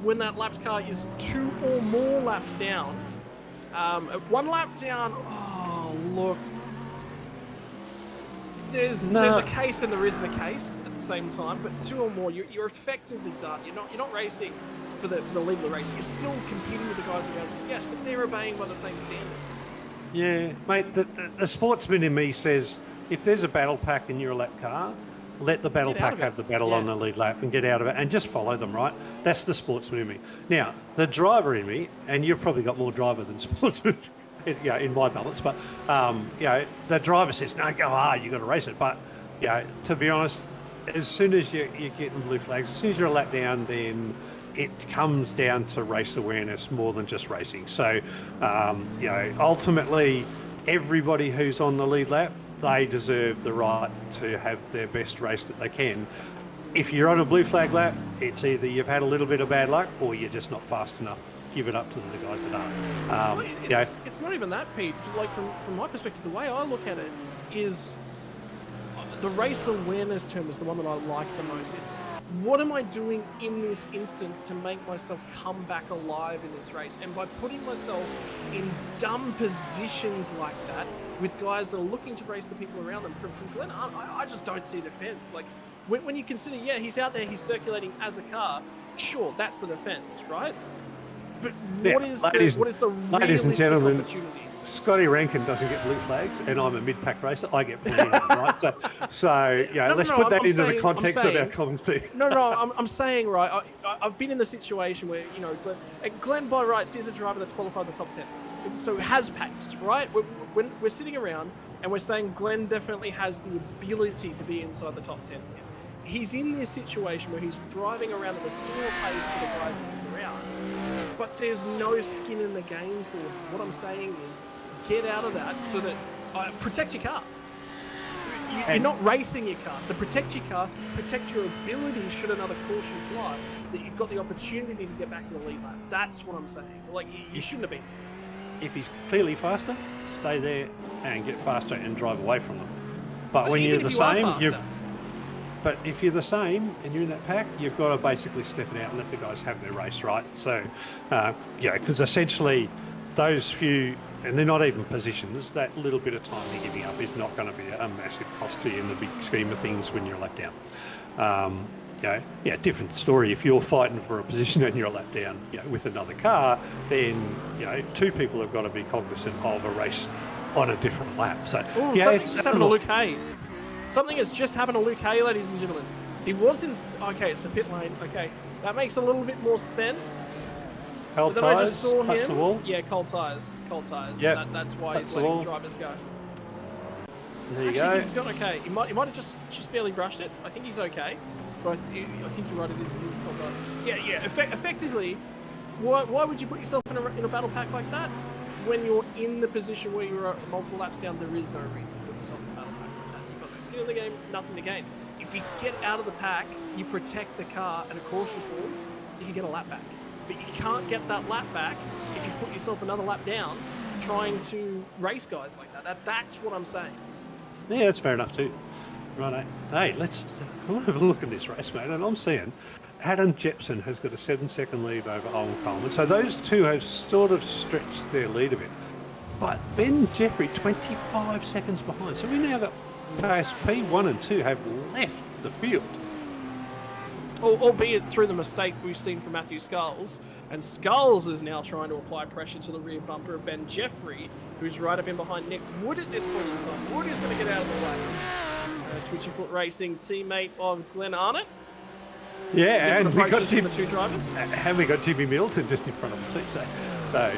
when that lapped car is 2 or more laps down? 1 lap down, oh look, there's a case and there isn't a case at the same time, but 2 or more, you're effectively done. You're not racing for the lead of the race. You're still competing with the guys around you, yes, but they're obeying by the same standards. Yeah, mate, the sportsman in me says if there's a battle pack and you're a lap car, let the battle pack have the battle on the lead lap and get out of it and just follow them, right? That's the sportsman in me. Now, the driver in me, and you've probably got more driver than sportsman, in my balance, but the driver says, no, go hard, you've got to race it. But to be honest, as soon as you're getting blue flags, as soon as you're a lap down, then it comes down to race awareness more than just racing. So ultimately everybody who's on the lead lap, they deserve the right to have their best race that they can. If you're on a blue flag lap, it's either you've had a little bit of bad luck or you're just not fast enough. Give it up to the guys that are. It's not even that, Pete. Like from my perspective, the way I look at it is the race awareness term is the one that I like the most. It's what am I doing in this instance to make myself come back alive in this race? And by putting myself in dumb positions like that with guys that are looking to race the people around them, from Glenn, I just don't see defense. Like when you consider, he's out there, he's circulating as a car. Sure, that's the defense, right? But what is the realistic opportunity? Scotty Rankin doesn't get blue flags, and I'm a mid-pack racer. I get plenty of them, right? Let's put that into the context of our comments too. I'm saying, right, I've been in the situation where, Glenn by rights is a driver that's qualified in the top 10. So has pace, right? When we're sitting around and we're saying Glenn definitely has the ability to be inside the top 10. He's in this situation where he's driving around at a similar pace to the guys he's around, but there's no skin in the game for him. What I'm saying is, get out of that so that protect your car. You're not racing your car, so protect your car, protect your ability should another caution fly, that you've got the opportunity to get back to the lead lap. That's what I'm saying. Like, you shouldn't have been. If he's clearly faster, stay there and get faster and drive away from them. But when you're the same, But if you're the same and you're in that pack, you've got to basically step it out and let the guys have their race, right? So, because essentially those few, and they're not even positions, that little bit of time you're giving up is not going to be a massive cost to you in the big scheme of things when you're a lap down. Different story. If you're fighting for a position and you're a lap down, with another car, then, 2 people have got to be cognizant of a race on a different lap. So, something's just happened to Luke Hay. Something has just happened to Luke Hay, ladies and gentlemen. He was in... Okay, it's the pit lane. Okay, that makes a little bit more sense. Cold tyres, I just saw him. The wall. Yeah, cold tyres. Yep. That's why he's letting drivers go. There you go. He's got okay. He might have just barely brushed it. I think he's okay. But I think you're right, it is cold tyres. Yeah. Effectively, why would you put yourself in a battle pack like that? When you're in the position where you're multiple laps down, there is no reason to put yourself in a battle pack. Skin in the game, nothing to gain. If you get out of the pack, you protect the car and a caution falls, you can get a lap back. But you can't get that lap back if you put yourself another lap down trying to race guys like that. That's what I'm saying. Yeah, that's fair enough too. Right, hey, let's have a look at this race, mate. And I'm seeing Adam Jepson has got a 7-second lead over Owen Coleman. So those two have sort of stretched their lead a bit. But Ben Jeffrey, 25 seconds behind. So we now got P1 and 2 have left the field. Albeit through the mistake we've seen from Matthew Skulls. And Skulls is now trying to apply pressure to the rear bumper of Ben Jeffrey, who's right up in behind Nick Wood at this point in time. Wood is going to get out of the way. Twitchy Foot Racing teammate of Glenn Arnott. Yeah, and we got the 2 drivers. And we got Jimmy Middleton just in front of them too. So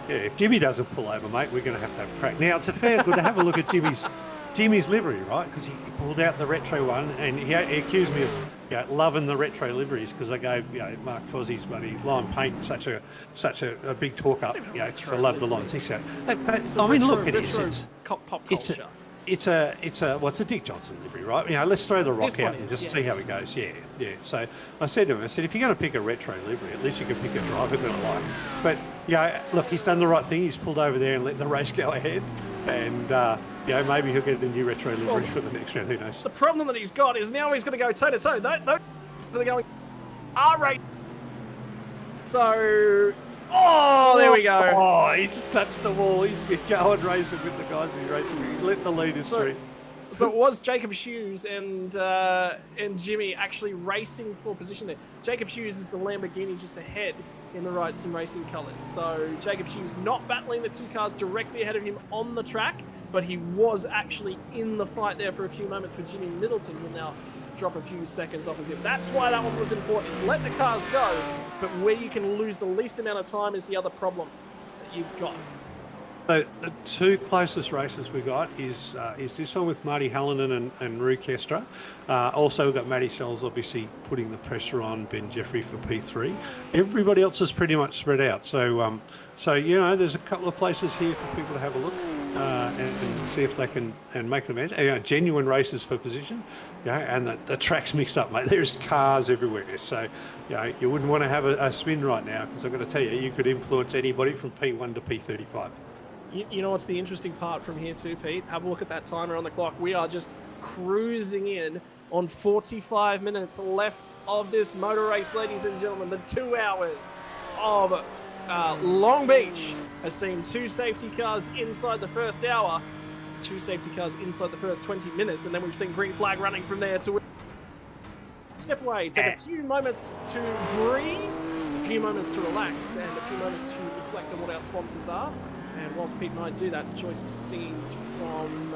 if Jimmy doesn't pull over, mate, we're going to have a crack. Now, it's a fair good to have a look at Jimmy's livery, right? Because he pulled out the retro one, and he accused me of loving the retro liveries because I gave Mark Fozzie's buddy lime paint such a big talk up. I love the lines. He said, I mean, look, it is. It's pop culture. It's a Dick Johnson livery, right? Let's throw the rock out and just see how it goes. Yeah. So I said to him, if you're going to pick a retro livery, at least you can pick a driver that I like. But look, he's done the right thing. He's pulled over there and let the race go ahead, and maybe he'll get a new retro livery for the next round. Who knows? The problem that he's got is now he's going to go toe to toe. Those that are going R8. So. Oh, there we go. Oh, he's touched the wall. He's been going racing with the guys he's racing with. He's let the leaders through. So it was Jacob Hughes and Jimmy actually racing for position there. Jacob Hughes is the Lamborghini just ahead in the Right Sim Racing colours. So Jacob Hughes not battling the two cars directly ahead of him on the track, but he was actually in the fight there for a few moments with Jimmy Middleton, who will now drop a few seconds off of him. That's why that one was important, is let the cars go, but where you can lose the least amount of time is the other problem that you've got. So the two closest races we got is this one with Marty Hallinan and Rue Kestra. Also, we've got Matty Sells obviously putting the pressure on Ben Jeffrey for P3. Everybody else is pretty much spread out. So, you know, there's a couple of places here for people to have a look and see if they can make an event. You know, genuine races for position. You know, and the track's mixed up, mate. There's cars everywhere. So, you know, you wouldn't want to have a spin right now, because I've got to tell you, you could influence anybody from P1 to P35. You know what's the interesting part from here too, Pete? Have a look at that timer on the clock. We are just cruising in on 45 minutes left of this motor race, ladies and gentlemen. The 2 hours of Long Beach has seen 2 safety cars inside the first hour, 2 safety cars inside the first 20 minutes, and then we've seen green flag running from there to step away, take a few moments to breathe, a few moments to relax, and a few moments to reflect on what our sponsors are. And whilst Pete and I do that, enjoy some scenes from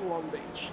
Long Beach.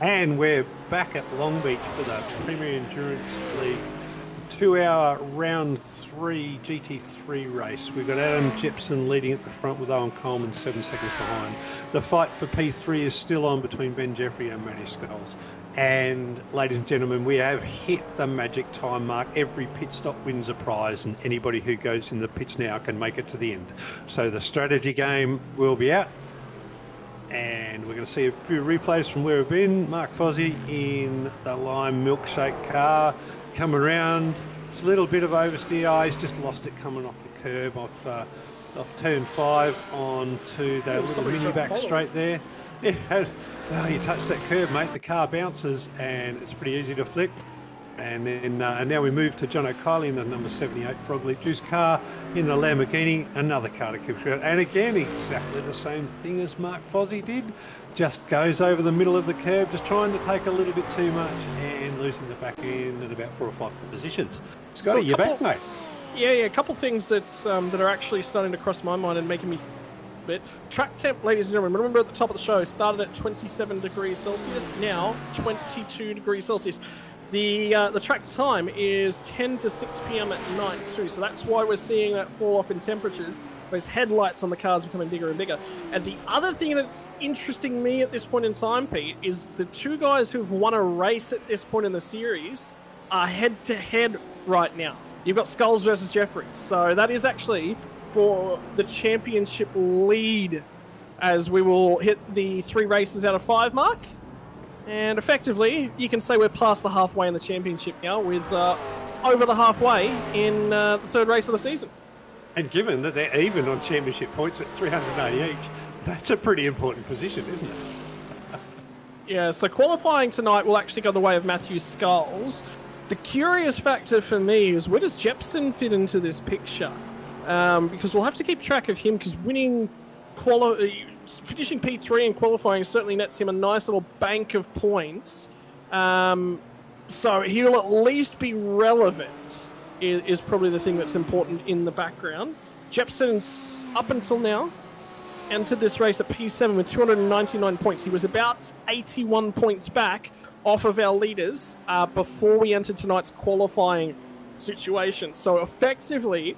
And we're back at Long Beach for the Premier Endurance League 2-hour round 3 GT3 race. We've got Adam Jepson leading at the front with Owen Coleman 7 seconds behind. The fight for P3 is still on between Ben Jeffrey and Matty Skulls. And ladies and gentlemen, we have hit the magic time mark. Every pit stop wins a prize, and anybody who goes in the pits now can make it to the end. So the strategy game will be out. And we're going to see a few replays from where we've been. Mark Fozzie in the lime milkshake car, come around. It's a little bit of oversteer. Oh, he's just lost it coming off the curb off turn 5 onto that little mini back straight there. Yeah, you touch that curb, mate. The car bounces and it's pretty easy to flick. And then and now we move to John O'Kiley in the number 78 Frog Leap Juice car in the Lamborghini, another car to keep short. And again, exactly the same thing as Mark Fozzie did. Just goes over the middle of the curb, just trying to take a little bit too much and losing the back end at about 4 or 5 positions. Scotty, you're back, mate. Yeah, a couple things that are actually starting to cross my mind and making me a bit. Track temp, ladies and gentlemen, remember at the top of the show, started at 27 degrees Celsius, now 22 degrees Celsius. The track time is 10 to 6 p.m. at night too, so that's why we're seeing that fall off in temperatures. Those headlights on the cars becoming bigger and bigger. And the other thing that's interesting me at this point in time, Pete, is the two guys who've won a race at this point in the series are head-to-head right now. You've got Skulls versus Jeffries, so that is actually for the championship lead, as we will hit the 3 races out of 5 mark. And effectively, you can say we're past the halfway in the championship now, with over the halfway in the 3rd race of the season. And given that they're even on championship points at 380 each, that's a pretty important position, isn't it? Yeah, so qualifying tonight will actually go the way of Matthew Skulls. The curious factor for me is, where does Jepson fit into this picture? Because we'll have to keep track of him, because finishing P3 and qualifying certainly nets him a nice little bank of points. So he'll at least be relevant, is probably the thing that's important in the background. Jepson's, up until now, entered this race at P7 with 299 points. He was about 81 points back off of our leaders before we entered tonight's qualifying situation. So effectively,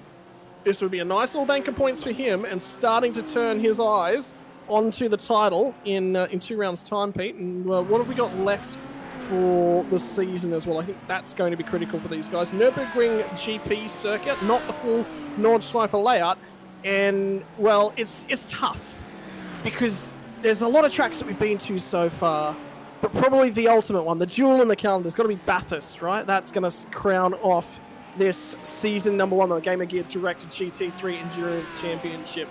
this would be a nice little bank of points for him, and starting to turn his eyes onto the title in 2 rounds' time, Pete. And what have we got left for the season as well? I think that's going to be critical for these guys. Nürburgring GP circuit, not the full Nordschleife layout. And, well, it's tough, because there's a lot of tracks that we've been to so far, but probably the ultimate one, the jewel in the calendar, has got to be Bathurst, right? That's going to crown off this season number 1 of the Gamer Gear directed GT3 Endurance Championship.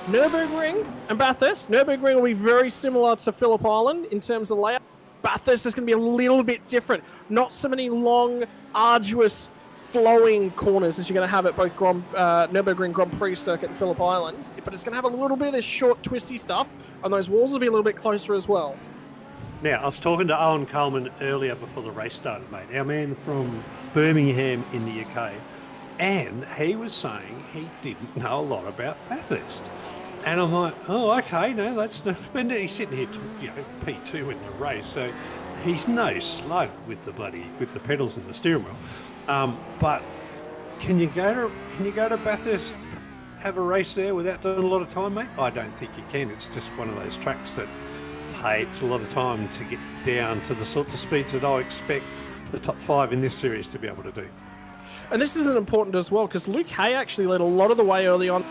Nürburgring and Bathurst. Nürburgring will be very similar to Phillip Island in terms of layout. Bathurst is going to be a little bit different. Not so many long, arduous, flowing corners as you're going to have at both Nürburgring Grand Prix circuit and Phillip Island, but it's going to have a little bit of this short, twisty stuff, and those walls will be a little bit closer as well. Now, I was talking to Owen Coleman earlier before the race started, mate, our man from Birmingham in the UK, and he was saying he didn't know a lot about Bathurst. And I'm like, oh, okay, no, that's not. He's sitting here, P2 in the race, so he's no slug with the pedals and the steering wheel. But can you go to Bathurst, have a race there without doing a lot of time, mate? I don't think you can. It's just one of those tracks that takes a lot of time to get down to the sorts of speeds that I expect the top 5 in this series to be able to do. And this isn't important as well, because Luke Hay actually led a lot of the way early on.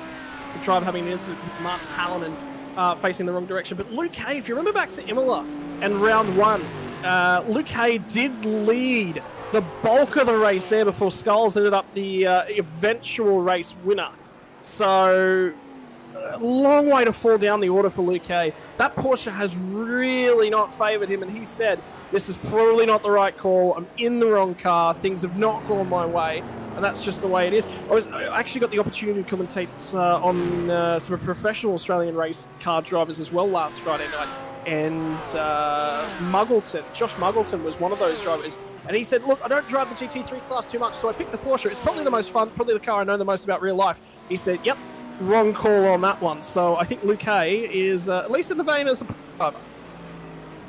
The driver having an incident with Martin Hallinan facing the wrong direction. But Luke Hay, if you remember back to Imola and round 1, Luke Hay did lead the bulk of the race there before Skulls ended up the eventual race winner. So, a long way to fall down the order for Luke Hay. That Porsche has really not favoured him, and he said, this is probably not the right call. I'm in the wrong car. Things have not gone my way. And that's just the way it is. I actually got the opportunity to commentate on some professional Australian race car drivers as well last Friday night. And Josh Muggleton was one of those drivers. And he said, look, I don't drive the GT3 class too much, so I picked the Porsche. It's probably the most fun, probably the car I know the most about real life. He said, yep, wrong call on that one. So I think Luke Hay is at least in the vein as a driver.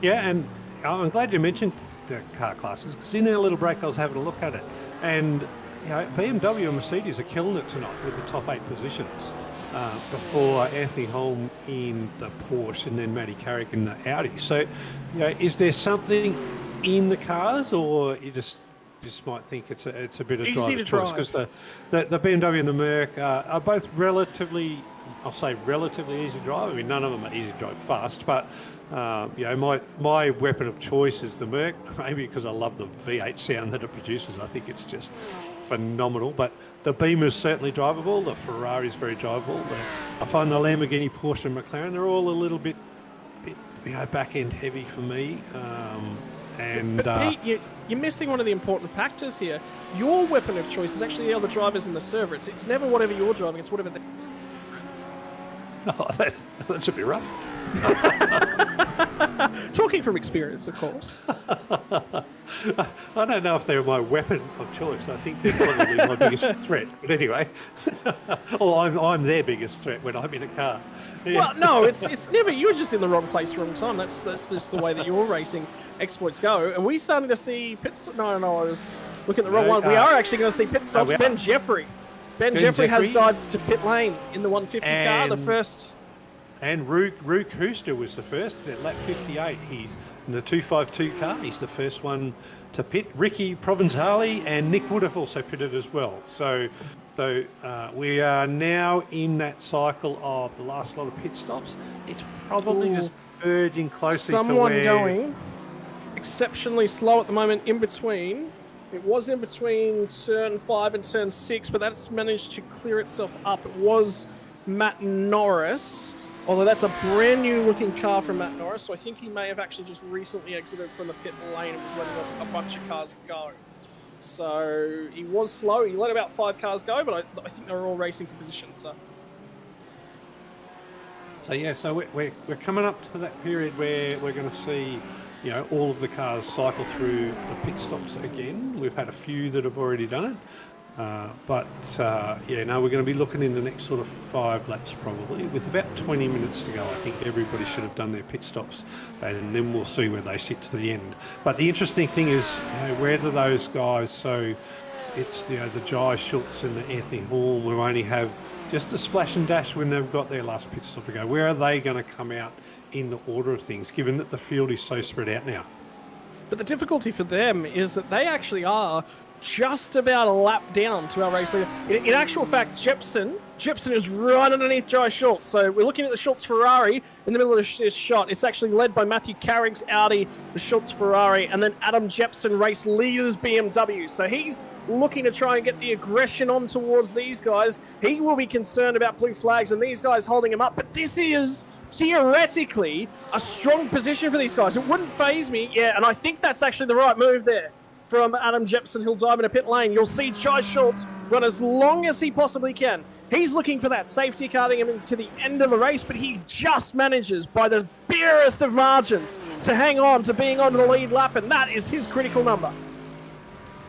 Yeah, and I'm glad you mentioned the car classes, because in our little break I was having a look at it. And BMW and Mercedes are killing it tonight with the top 8 positions before Anthony Holm in the Porsche and then Matty Carrick in the Audi. So, is there something in the cars, or you just might think it's a bit of driver's choice? Because the BMW and the Merc are both relatively I'll say relatively easy drive. I mean, none of them are easy to drive fast, but you know, my weapon of choice is the Merc, maybe because I love the V8 sound that it produces. I think it's just phenomenal. But the Beamer's certainly drivable. The Ferrari's very drivable. I find the Lamborghini, Porsche, and McLaren, they're all a little bit you know, back end heavy for me. But Pete, you're missing one of the important factors here. Your weapon of choice is actually the other drivers in the server. It's never whatever you're driving, it's whatever they... Oh, that's a bit rough. Talking from experience, of course. I don't know if they're my weapon of choice. I think they're probably my biggest threat. But anyway, or I'm their biggest threat when I'm in a car. Yeah. Well, no, it's never. You're just in the wrong place, wrong time. That's just the way that your racing exploits go. And we started to see pit stops. No, I was looking at the wrong one. We are actually going to see pit stops. Ben Jeffrey. Ben Jeffrey has dived to pit lane in the 150 car, the first. And Rook Hooster was the first at lap 58. He's in the 252 car. He's the first one to pit. Ricky Provenzali and Nick Wood have also pitted as well. So we are now in that cycle of the last lot of pit stops. It's probably just verging closely to where... Someone going exceptionally slow at the moment in between. It was in between turn 5 and turn 6, but that's managed to clear itself up. It was Matt Norris, although that's a brand new looking car from Matt Norris, so I think he may have actually just recently exited from the pit lane and was letting a bunch of cars go. So he was slow. He let about 5 cars go, but I think they were all racing for position. So yeah, so we're coming up to that period where we're going to see, you know, all of the cars cycle through the pit stops again. We've had a few that have already done it. Yeah, no, we're going to be looking in the next sort of 5 laps probably. With about 20 minutes to go, I think everybody should have done their pit stops, and then we'll see where they sit to the end. But the interesting thing is, you know, where do those guys, so it's, you know, the Jai Schultz and the Anthony Hall who only have just a splash and dash when they've got their last pit stop to go. Where are they going to come out in the order of things, given that the field is so spread out now? But the difficulty for them is that they actually are just about a lap down to our race leader. In actual fact, Jepson is right underneath Jai Schultz. So we're looking at the Schultz Ferrari in the middle of this shot. It's actually led by Matthew Carrick's Audi, the Schultz Ferrari, and then Adam Jepson race leaders BMW. So he's looking to try and get the aggression on towards these guys. He will be concerned about blue flags and these guys holding him up. But this is theoretically a strong position for these guys. It wouldn't faze me. Yeah, and I think that's actually the right move there from Adam Jepson. He'll dive in a pit lane. You'll see Jai Schultz run as long as he possibly can. He's looking for that safety car him to the end of the race, but he just manages by the barest of margins to hang on to being on the lead lap, and that is his critical number.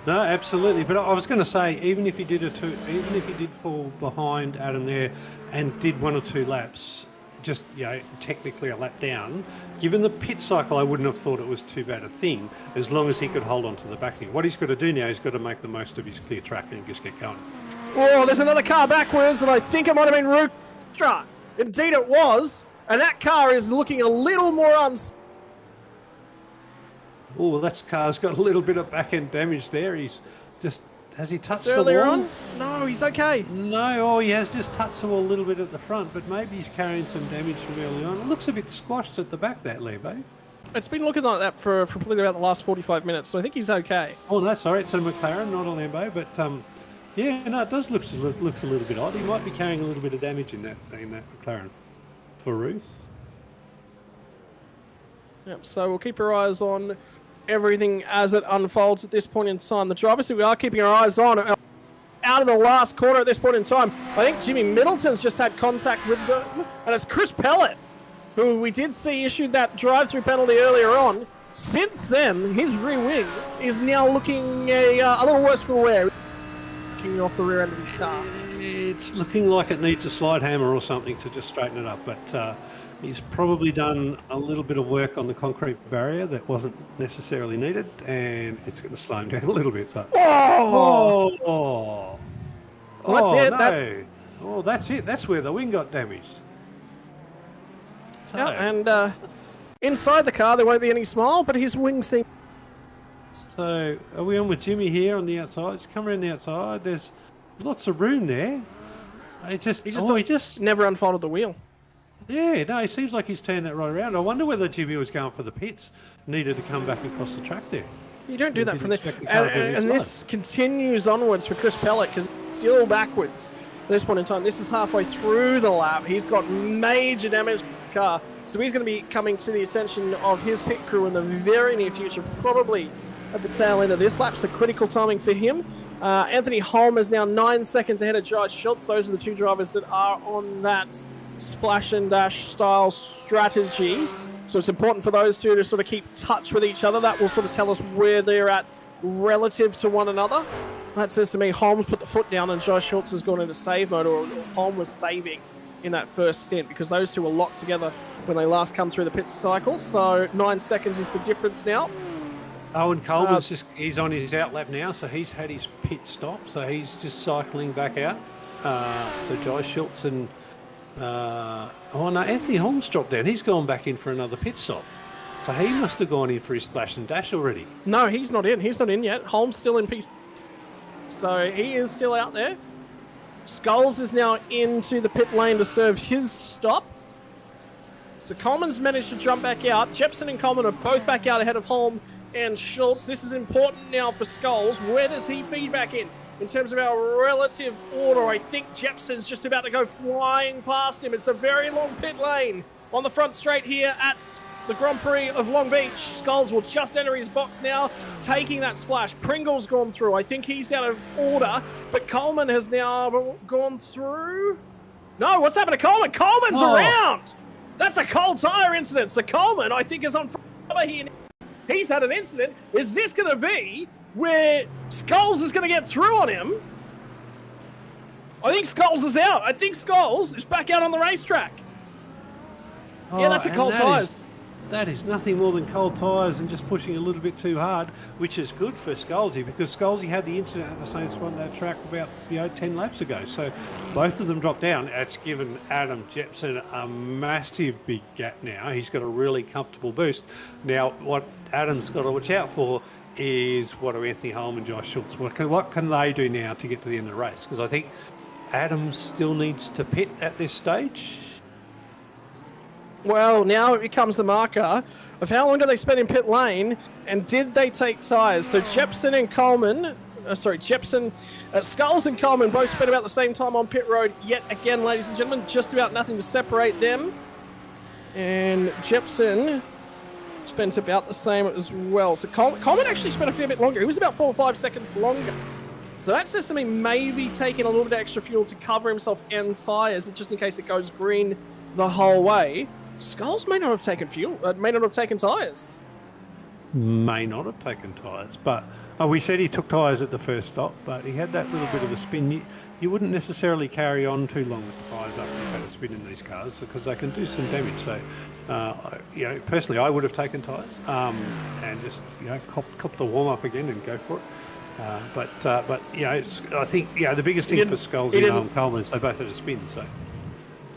No, absolutely. But I was going to say, even if he did fall behind Adam there and did 1 or 2 laps, just, you know, technically a lap down, given the pit cycle, I wouldn't have thought it was too bad a thing, as long as he could hold on to the backing. What he's got to do now, he's got to make the most of his clear track and just get going. Oh, there's another car backwards, and I think it might have been Rook. Indeed it was, and that car is looking a little more unsafe. Oh, well, that car's got a little bit of back-end damage there. He's just... Has he touched the wall? Earlier on? No, he's okay. No, he has just touched the wall a little bit at the front, but maybe he's carrying some damage from early on. It looks a bit squashed at the back, that Lambo. It's been looking like that for probably about the last 45 minutes, so I think he's okay. Oh, no, sorry, it's a McLaren, not a Lambo, but yeah, no, it does looks a little bit odd. He might be carrying a little bit of damage in that McLaren. Farouk. Yep, so we'll keep our eyes on everything as it unfolds at this point in time. The drivers who we are keeping our eyes on are out of the last corner at this point in time. I think Jimmy Middleton's just had contact with them, and it's Chris Pellet, who we did see issued that drive-through penalty earlier on. Since then, his rear wing is now looking a little worse for wear, kicking off the rear end of his car. It's looking like it needs a slide hammer or something to just straighten it up, but he's probably done a little bit of work on the concrete barrier that wasn't necessarily needed, and it's going to slow him down a little bit. But well, that's it. No. Oh, that's it. That's where the wing got damaged. So. Yeah, and inside the car there won't be any smile, but his wings seem... So are we on with Jimmy here on the outside? Just come around the outside. There's lots of room there. He just never unfolded the wheel. Yeah, no, it seems like he's turned that right around. I wonder whether Jimmy was going for the pits, needed to come back across the track there. You don't do that from there. And this continues onwards for Chris Pellet because still backwards at this point in time. This is halfway through the lap. He's got major damage to the car. So he's going to be coming to the attention of his pit crew in the very near future, probably at the tail end of this lap. So critical timing for him. Anthony Holm is now 9 seconds ahead of Josh Schultz. Those are the two drivers that are on that splash and dash style strategy. So it's important for those two to sort of keep touch with each other. That will sort of tell us where they're at relative to one another. That says to me Holmes put the foot down and Josh Schultz has gone into save mode, or Holm was saving in that first stint because those two were locked together when they last come through the pit cycle. So 9 seconds is the difference now. Owen Coleman's he's on his out lap now, so he's had his pit stop, so he's just cycling back out. So Josh Schultz and Anthony Holmes dropped down. He's gone back in for another pit stop. So he must have gone in for his splash and dash already. No, he's not in. He's not in yet. Holmes still in P6. So he is still out there. Skulls is now into the pit lane to serve his stop. So Coleman's managed to jump back out. Jepson and Coleman are both back out ahead of Holm and Schultz. This is important now for Skulls. Where does he feed back in? In terms of our relative order, I think Jepson's just about to go flying past him. It's a very long pit lane on the front straight here at the Grand Prix of Long Beach. Skulls will just enter his box now, taking that splash. Pringle's gone through. I think he's out of order, but Coleman has now gone through. No, what's happened to Coleman? Coleman's around! That's a cold tyre incident. So Coleman, I think, is on fire here. He's had an incident. Is this going to be where Skulls is going to get through on him? I think Skulls is out. I think Skulls is back out on the racetrack. Yeah, that's a cold tyres. That is nothing more than cold tyres and just pushing a little bit too hard, which is good for Scalzi because Scalzi had the incident at the same spot on that track about 10 laps ago. So both of them dropped down. It's given Adam Jepson a massive big gap now. He's got a really comfortable boost. Now, what Adam's got to watch out for is what are Anthony Holm and Josh Schultz? What can they do now to get to the end of the race? Because I think Adam still needs to pit at this stage. Well, now it becomes the marker of how long do they spend in pit lane and did they take tyres. So Jepson and Coleman, Skulls and Coleman both spent about the same time on pit road yet again, ladies and gentlemen, just about nothing to separate them. And Jepson spent about the same as well. So Coleman actually spent a fair bit longer. He was about 4 or 5 seconds longer. So that says to me maybe taking a little bit of extra fuel to cover himself and tyres just in case it goes green the whole way. Skulls may not have taken fuel, may not have taken tyres. May not have taken tyres, but we said he took tyres at the first stop, but he had that little bit of a spin. You wouldn't necessarily carry on too long with tyres after you've had a spin in these cars because they can do some damage. So, personally, I would have taken tyres and just cop the warm up again and go for it. But I think the biggest thing for Skulls and Coleman is they both had a spin. So.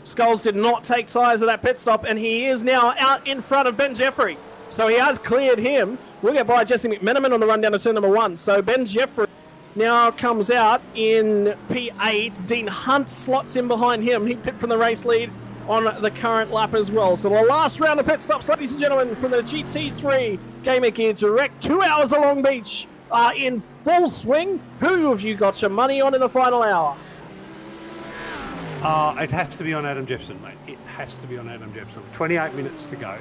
Skulls did not take tyres at that pit stop, and he is now out in front of Ben Jeffrey. So he has cleared him. We'll get by Jesse McMenamin on the run down to turn number 1. So Ben Jeffrey now comes out in P8. Dean Hunt slots in behind him. He pit from the race lead on the current lap as well. So the last round of pit stops, ladies and gentlemen, from the GT3 Gamer Gear Direct. 2 hours of Long Beach are in full swing. Who have you got your money on in the final hour? It has to be on Adam Jepson, mate. It has to be on Adam Jepson. 28 minutes to go.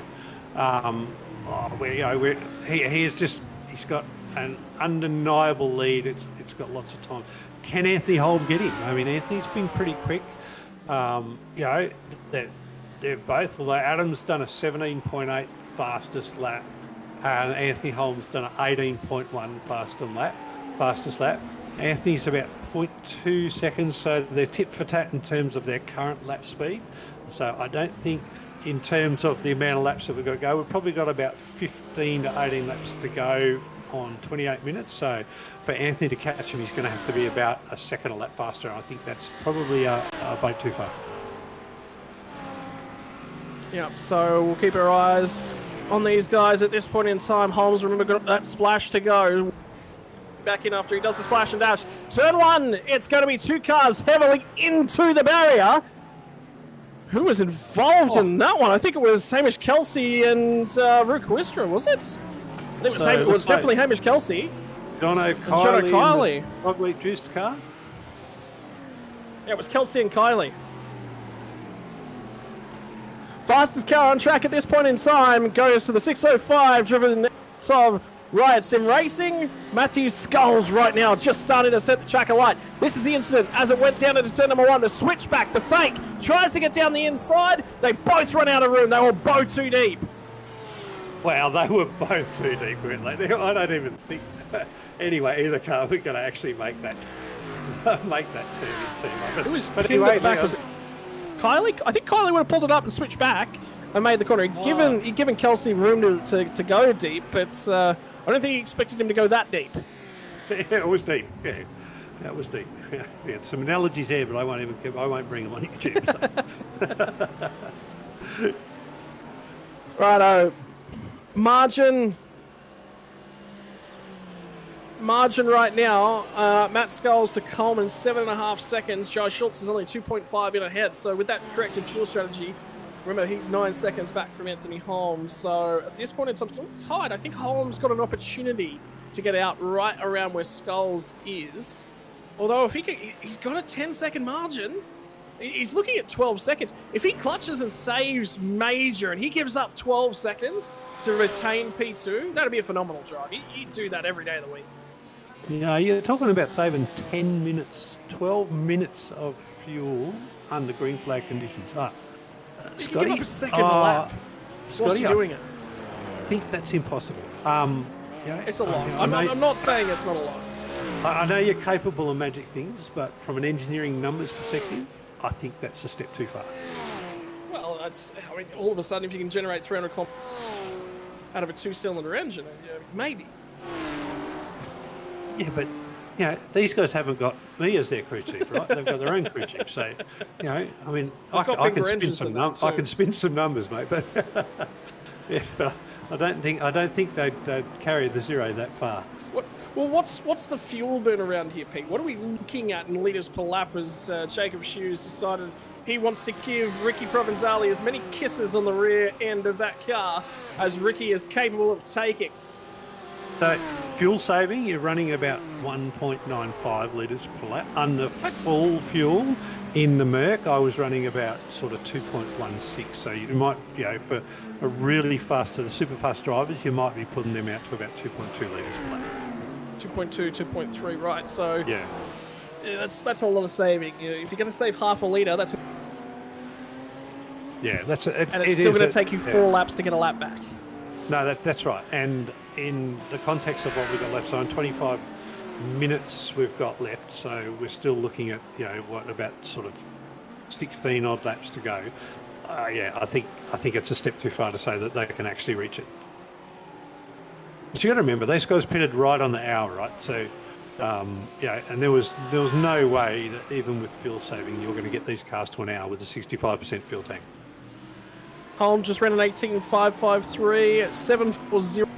He's got an undeniable lead. It's got lots of time. Can Anthony Holm get him? I mean, Anthony's been pretty quick. They're both, although Adam's done a 17.8 fastest lap, and Anthony Holm's done an 18.1 fastest lap. Anthony's about 0.2 seconds, so they're tit for tat in terms of their current lap speed. So I don't think in terms of the amount of laps that we've got to go, we've probably got about 15 to 18 laps to go on 28 minutes. So for Anthony to catch him, he's going to have to be about a second a lap faster. I think that's probably a boat too far. Yeah, so we'll keep our eyes on these guys at this point in time. Holmes, remember, got that splash to go. back in after he does the splash and dash. Turn 1, it's going to be 2 cars heavily into the barrier. Who was involved in that one? I think it was Hamish Kelsey and Ruquistra, was it? I think it was definitely Hamish Kelsey. Jono Kylie. Probably juiced car. Yeah, it was Kelsey and Kylie. Fastest car on track at this point in time goes to the 605, driven of Riot Sim Racing. Matthew Skulls right now just starting to set the track alight. This is the incident as it went down into turn number 1. The switchback to Fake tries to get down the inside. They both run out of room. They were both too deep. Wow, they were both too deep, weren't they? I don't even think. Anyway, either car we're going to actually make that turn in team. But anyway, back was Kylie. I think Kylie would have pulled it up and switched back and made the corner. He'd given Kelsey room to go deep, but I don't think he expected him to go that deep. Yeah, it was deep. Yeah, that was deep. Yeah, some analogies there, but I won't bring them on YouTube. So. Righto. Margin right now, Matt Skulls to Coleman, 7.5 seconds. Joe Schultz is only 2.5 in ahead. So with that corrected fuel strategy, remember he's 9 seconds back from Anthony Holmes. So at this point in time, it's tight. I think Holmes got an opportunity to get out right around where Skulls is. Although if he's got a 10-second margin. He's looking at 12 seconds. If he clutches and saves major and he gives up 12 seconds to retain P2, that'd be a phenomenal drive. He'd do that every day of the week. Yeah, you're talking about saving 10 minutes, 12 minutes of fuel under green flag conditions. Scotty, give up a second a lap. Scotty, What's doing it? I think that's impossible. It's a lot. I'm not saying it's not a lot. I know you're capable of magic things, but from an engineering numbers perspective, I think that's a step too far. Well, all of a sudden, if you can generate 300 comp out of a 2-cylinder engine, maybe. Yeah, but these guys haven't got me as their crew chief, right? They've got their own crew chief. So, I can spin some numbers, mate. But yeah, but I don't think they'd carry the zero that far. What's the fuel burn around here, Pete? What are we looking at in litres per lap as Jacob Hughes decided he wants to give Ricky Provenzali as many kisses on the rear end of that car as Ricky is capable of taking? So, fuel saving, you're running about 1.95 litres per lap. Under full fuel in the Merc, I was running about sort of 2.16. So you might, for a really fast, the super fast drivers, you might be putting them out to about 2.2 litres per lap. 2.2, 2.3, right? So yeah, that's a lot of saving. If you're going to save half a litre, that's and it's still going to take you 4 laps to get a lap back. No, that's right. And in the context of what we've got left, so in 25 minutes we've got left, so we're still looking at about sort of 16 odd laps to go. I think it's a step too far to say that they can actually reach it. But you got to remember, these guys pitted right on the hour, right? So, and there was no way that even with fuel saving, you're going to get these cars to an hour with a 65% fuel tank. Holmes just ran an 18.553, 740.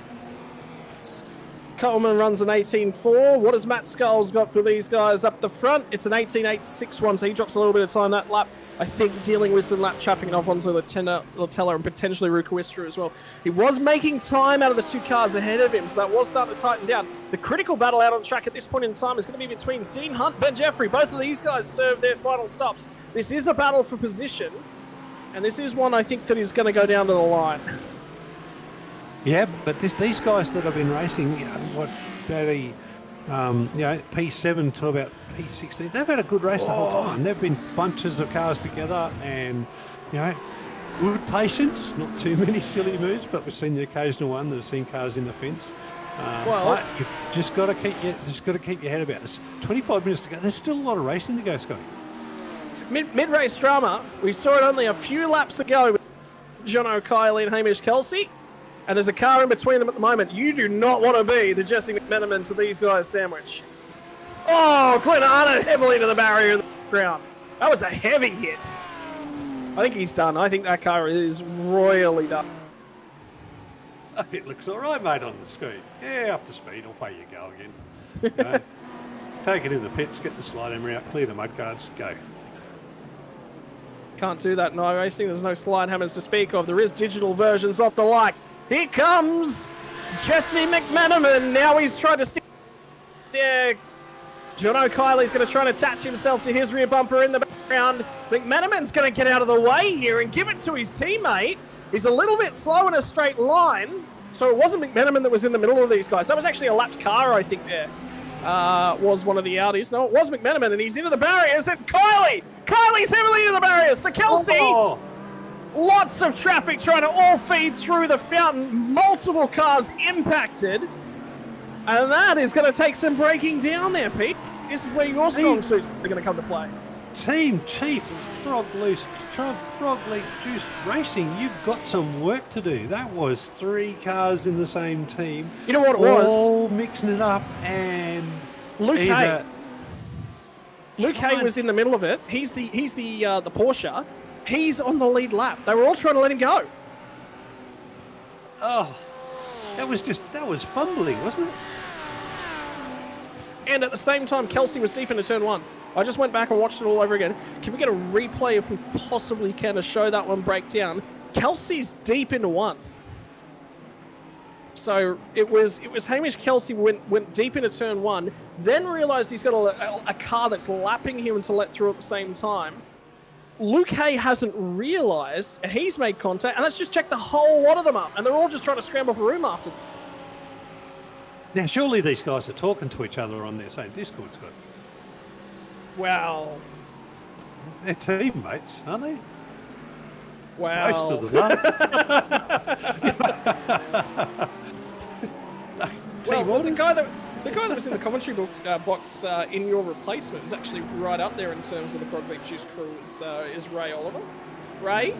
Coleman runs an 18.4. What has Matt Skulls got for these guys up the front? It's an 18.861, so he drops a little bit of time that lap. I think dealing with some lap traffic and Alfonso Latella and potentially Ruquistra as well. He was making time out of the 2 cars ahead of him, so that was starting to tighten down. The critical battle out on track at this point in time is going to be between Dean Hunt, Ben Jeffrey. Both of these guys served their final stops. This is a battle for position, and this is one I think that is going to go down to the line. Yeah, but these guys that have been racing, P7 to about P16, they've had a good race the whole time. They've been bunches of cars together and, good patience, not too many silly moves, but we've seen the occasional one that have seen cars in the fence. But you've just got to keep your head about this. 25 minutes to go. There's still a lot of racing to go, Scotty. Mid-race drama. We saw it only a few laps ago with John O'Kiley and Hamish Kelsey. And there's a car in between them at the moment. You do not want to be the Jesse McMenamin to these guys' sandwich. Oh, Clint Arnott heavily to the barrier in the ground. That was a heavy hit. I think he's done. I think that car is royally done. It looks all right, mate, on the screen. Yeah, up to speed. Off you go again. No. Take it in the pits, get the slide hammer out, clear the mudguards, go. Can't do that in iRacing. There's no slide hammers to speak of. There is digital versions of the like. Here comes Jesse McManaman. Now he's trying to stick there. John O'Kiley's going to try and attach himself to his rear bumper in the background. McManaman's going to get out of the way here and give it to his teammate. He's a little bit slow in a straight line. So it wasn't McManaman that was in the middle of these guys. That was actually a lapped car, I think, there. Was one of the Audis. No, it was McManaman, and he's into the barriers, and Kylie's heavily into the barriers. So Kelsey, lots of traffic trying to all feed through the fountain. Multiple cars impacted, and that is going to take some breaking down there, Pete. This is where your strong suits are going to come to play. Team Chief Frog League Juiced Racing, you've got some work to do. That was 3 cars in the same team. You know what it was? All mixing it up, and Luke Hay was in the middle of it. He's the Porsche. He's on the lead lap. They were all trying to let him go. Oh, that was fumbling, wasn't it? And at the same time, Kelsey was deep into turn 1. I just went back and watched it all over again. Can we get a replay if we possibly can to show that one break down? Kelsey's deep into 1. So it was Hamish Kelsey went deep into turn 1, then realized he's got a car that's lapping him to let through at the same time. Luke Hay hasn't realized, and he's made contact, and let's just check the whole lot of them up, and they're all just trying to scramble for room after. Now, surely these guys are talking to each other on their same Discord, Scott. Wow. They're teammates, aren't they? Wow. Most of them are. Well, the guy that was in the commentary box in your replacement was actually right up there in terms of the Frog League Juice crew is Ray Oliver. Ray,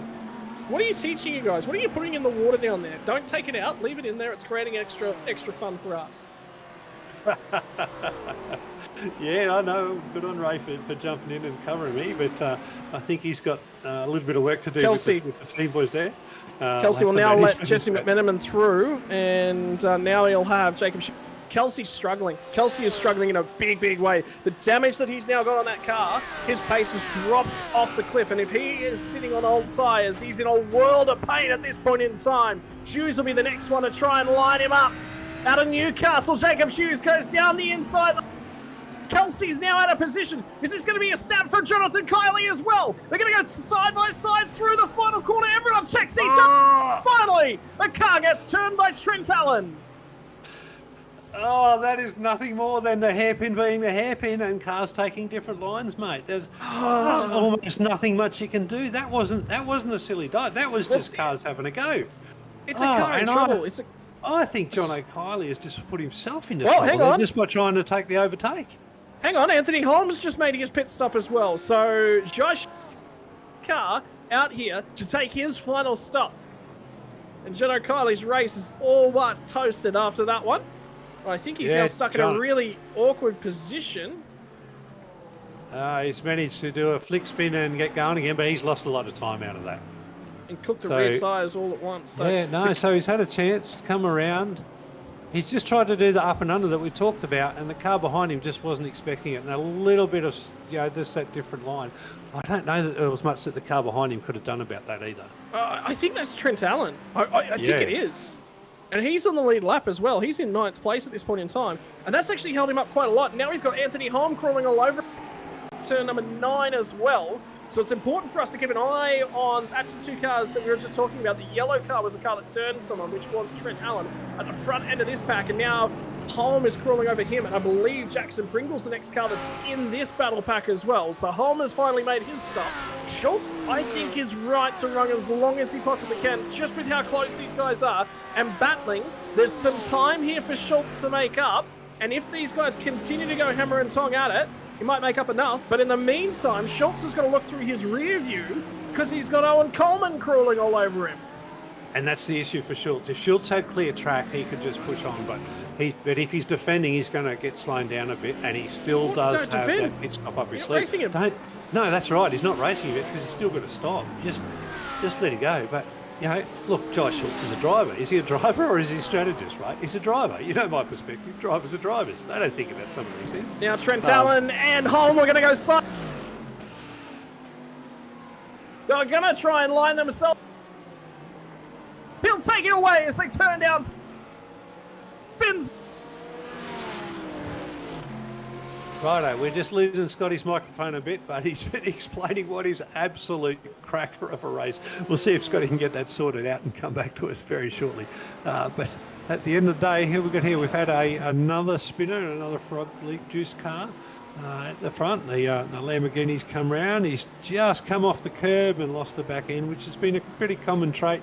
what are you teaching you guys? What are you putting in the water down there? Don't take it out. Leave it in there. It's creating extra fun for us. Yeah, I know. Good on Ray for jumping in and covering me, but I think he's got a little bit of work to do with the team boys there. Kelsey will now let Jesse McManaman through, and now he'll have Jacob. Kelsey's struggling. Kelsey is struggling in a big way. The damage that he's now got on that car, his pace has dropped off the cliff, and if he is sitting on old tyres, he's in a world of pain at this point in time. Hughes will be the next one to try and line him up. Out of Newcastle, Jacob Hughes goes down the inside. Kelsey's now out of position. Is this going to be a stab from Jonathan Kiley as well? They're going to go side by side through the final corner. Everyone checks each other. Finally, the car gets turned by Trent Allen. Oh, that is nothing more than the hairpin being the hairpin and cars taking different lines, mate. There's almost nothing much you can do. That wasn't a silly dive. That was just cars having a go. It's a car in trouble. I think John O'Kiley has just put himself into trouble. Hang on. Just by trying to take the overtake. Hang on, Anthony Holmes just made his pit stop as well. So Josh car out here to take his final stop. And John O'Kiley's race is all but toasted after that one. I think he's now stuck in a really awkward position. He's managed to do a flick spin and get going again, but he's lost a lot of time out of that. And cooked the rear tyres all at once. So he's had a chance to come around. He's just tried to do the up and under that we talked about, and the car behind him just wasn't expecting it. And a little bit of, just that different line. I don't know that there was much that the car behind him could have done about that either. I think that's Trent Allen. I think it is. And he's on the lead lap as well. He's in 9th place at this point in time. And that's actually held him up quite a lot. Now he's got Anthony Holm crawling all over turn number 9 as well. So it's important for us to keep an eye on, that's the 2 cars that we were just talking about. The yellow car was the car that turned someone, which was Trent Allen at the front end of this pack. And now Holm is crawling over him. And I believe Jackson Pringle's the next car that's in this battle pack as well. So Holm has finally made his stop. Schultz, I think, is right to run as long as he possibly can, just with how close these guys are and battling. There's some time here for Schultz to make up. And if these guys continue to go hammer and tong at it, he might make up enough. But in the meantime, Schultz has got to look through his rear view because he's got Owen Coleman crawling all over him. And that's the issue for Schultz. If Schultz had clear track, he could just push on. But if he's defending, he's going to get slowed down a bit. And he still does have that pit stop up his sleeve. Racing him. No, that's right. He's not racing him because he's still got to stop. Just let it go. But You know, look, Josh Schultz is a driver. Is he a driver or is he a strategist, right? He's a driver. You know my perspective. Drivers are drivers. They don't think about some of these things. Now Trent Allen and Holm are going to go side. They're going to try and line themselves. He'll take it away as they turn down. Fins. Righto, we're just losing Scotty's microphone a bit, but he's been explaining what is absolute cracker of a race. We'll see if Scotty can get that sorted out and come back to us very shortly. But at the end of the day, we've had another spinner and another Frog League Juice car at the front. The Lamborghini's come round. He's just come off the curb and lost the back end, which has been a pretty common trait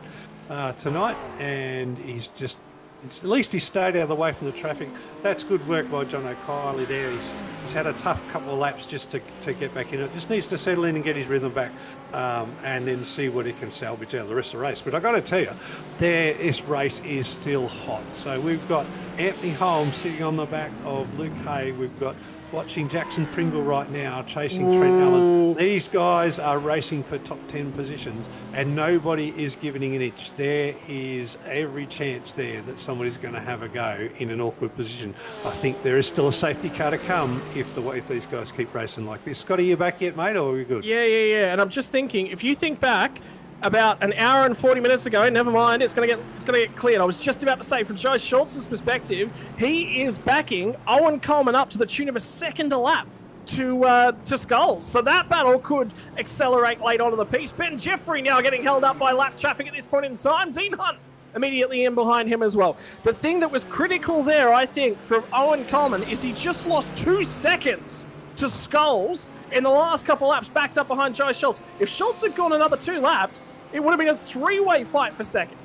tonight. And at least he stayed out of the way from the traffic. That's good work by John O'Kiley there. He's had a tough couple of laps just to get back in it. Just needs to settle in and get his rhythm back and then see what he can salvage out of the rest of the race. But I've got to tell you, this race is still hot. So we've got Anthony Holmes sitting on the back of Luke Hay. We've got watching Jackson Pringle right now chasing Trent Allen. These guys are racing for top 10 positions and nobody is giving an inch. There is every chance there that somebody's going to have a go in an awkward position. I think there is still a safety car to come if these guys keep racing like this. Scotty, you back yet, mate, or are we good? Yeah. And I'm just thinking, if you think back about an hour and 40 minutes ago, never mind, it's gonna get cleared. I was just about to say, from Joe Schultz's perspective, he is backing Owen Coleman up to the tune of a second a lap to Skulls. So that battle could accelerate late on in the piece. Ben Jeffrey now getting held up by lap traffic at this point in time. Dean Hunt immediately in behind him as well. The thing that was critical there, I think, from Owen Coleman is he just lost 2 seconds to Skulls in the last couple laps, backed up behind Joe Schultz. If Schultz had gone another 2 laps, it would have been a 3-way fight for second.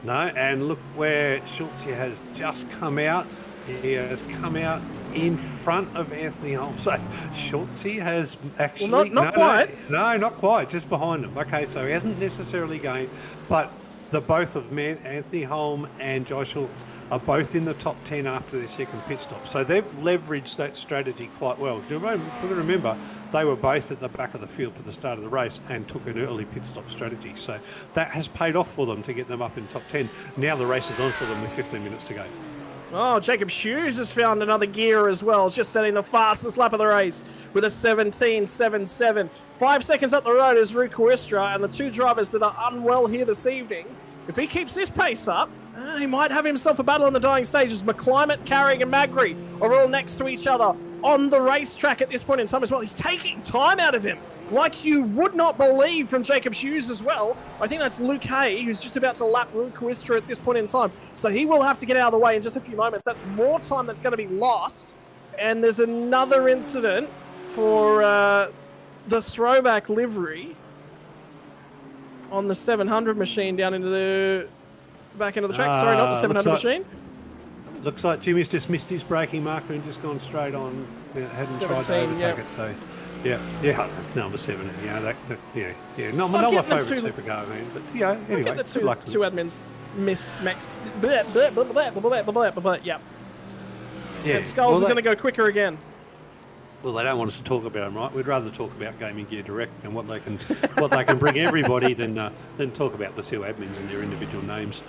No, and look where Schultz has just come out. He has come out in front of Anthony Holmes. So Schultz has actually... Well, not quite. No, not quite, just behind him. Okay, so he hasn't necessarily gained, but the both of men, Anthony Holm and Josh Schultz, are both in the top 10 after their second pit stop. So they've leveraged that strategy quite well. You remember, they were both at the back of the field for the start of the race and took an early pit stop strategy. So that has paid off for them to get them up in top 10. Now the race is on for them with 15 minutes to go. Oh, Jacob Hughes has found another gear as well, just setting the fastest lap of the race with a 17.77. 5 seconds up the road is Rukuistra, and the 2 drivers that are unwell here this evening. If he keeps this pace up, he might have himself a battle on the dying stages. McClimate, Carrick and Magri are all next to each other on the racetrack at this point in time as well. He's taking time out of him like you would not believe from Jacob Hughes as well. I think that's Luke Hay, who's just about to lap Rukuistra at this point in time. So he will have to get out of the way in just a few moments. That's more time that's going to be lost. And there's another incident for the throwback livery on the 700 machine down into the back end of the track. Sorry, not the 700 machine. Looks like Jimmy's just missed his braking marker and just gone straight on. Hadn't tried to overtake it, so... Yeah, that's number 17. Yeah, not my favourite supercar, man. But yeah, anyway, the two admins max. Yeah. And Skulls is going to go quicker again. Well, they don't want us to talk about them, right? We'd rather talk about Gaming Gear Direct and what they can bring everybody than talk about the 2 admins and their individual names.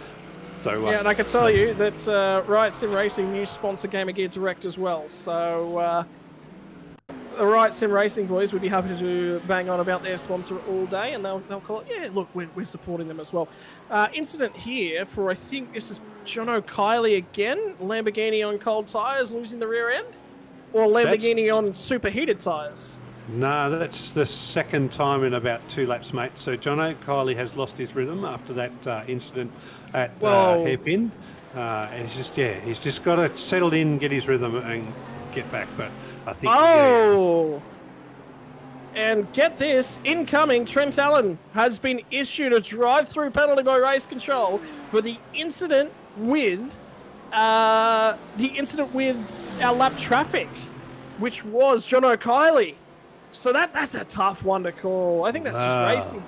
So yeah, and I can tell you that Riot Sim Racing new sponsor Gamer Gear Direct as well. So. The Riot Sim Racing boys would be happy to bang on about their sponsor all day, and they'll call it, yeah, look, we're supporting them as well. Incident here for, I think this is John O'Kiley again. Lamborghini on cold tyres, losing the rear end? Or Lamborghini on superheated tyres? No, that's the second time in about 2 laps, mate. So John O'Kiley has lost his rhythm after that incident at Hairpin. He's just got to settle in, get his rhythm and get back, but I think... And get this, incoming, Trent Allen has been issued a drive-through penalty by race control for the incident with our lap traffic, which was John O'Kiley. So that's a tough one to call. I think that's just racing.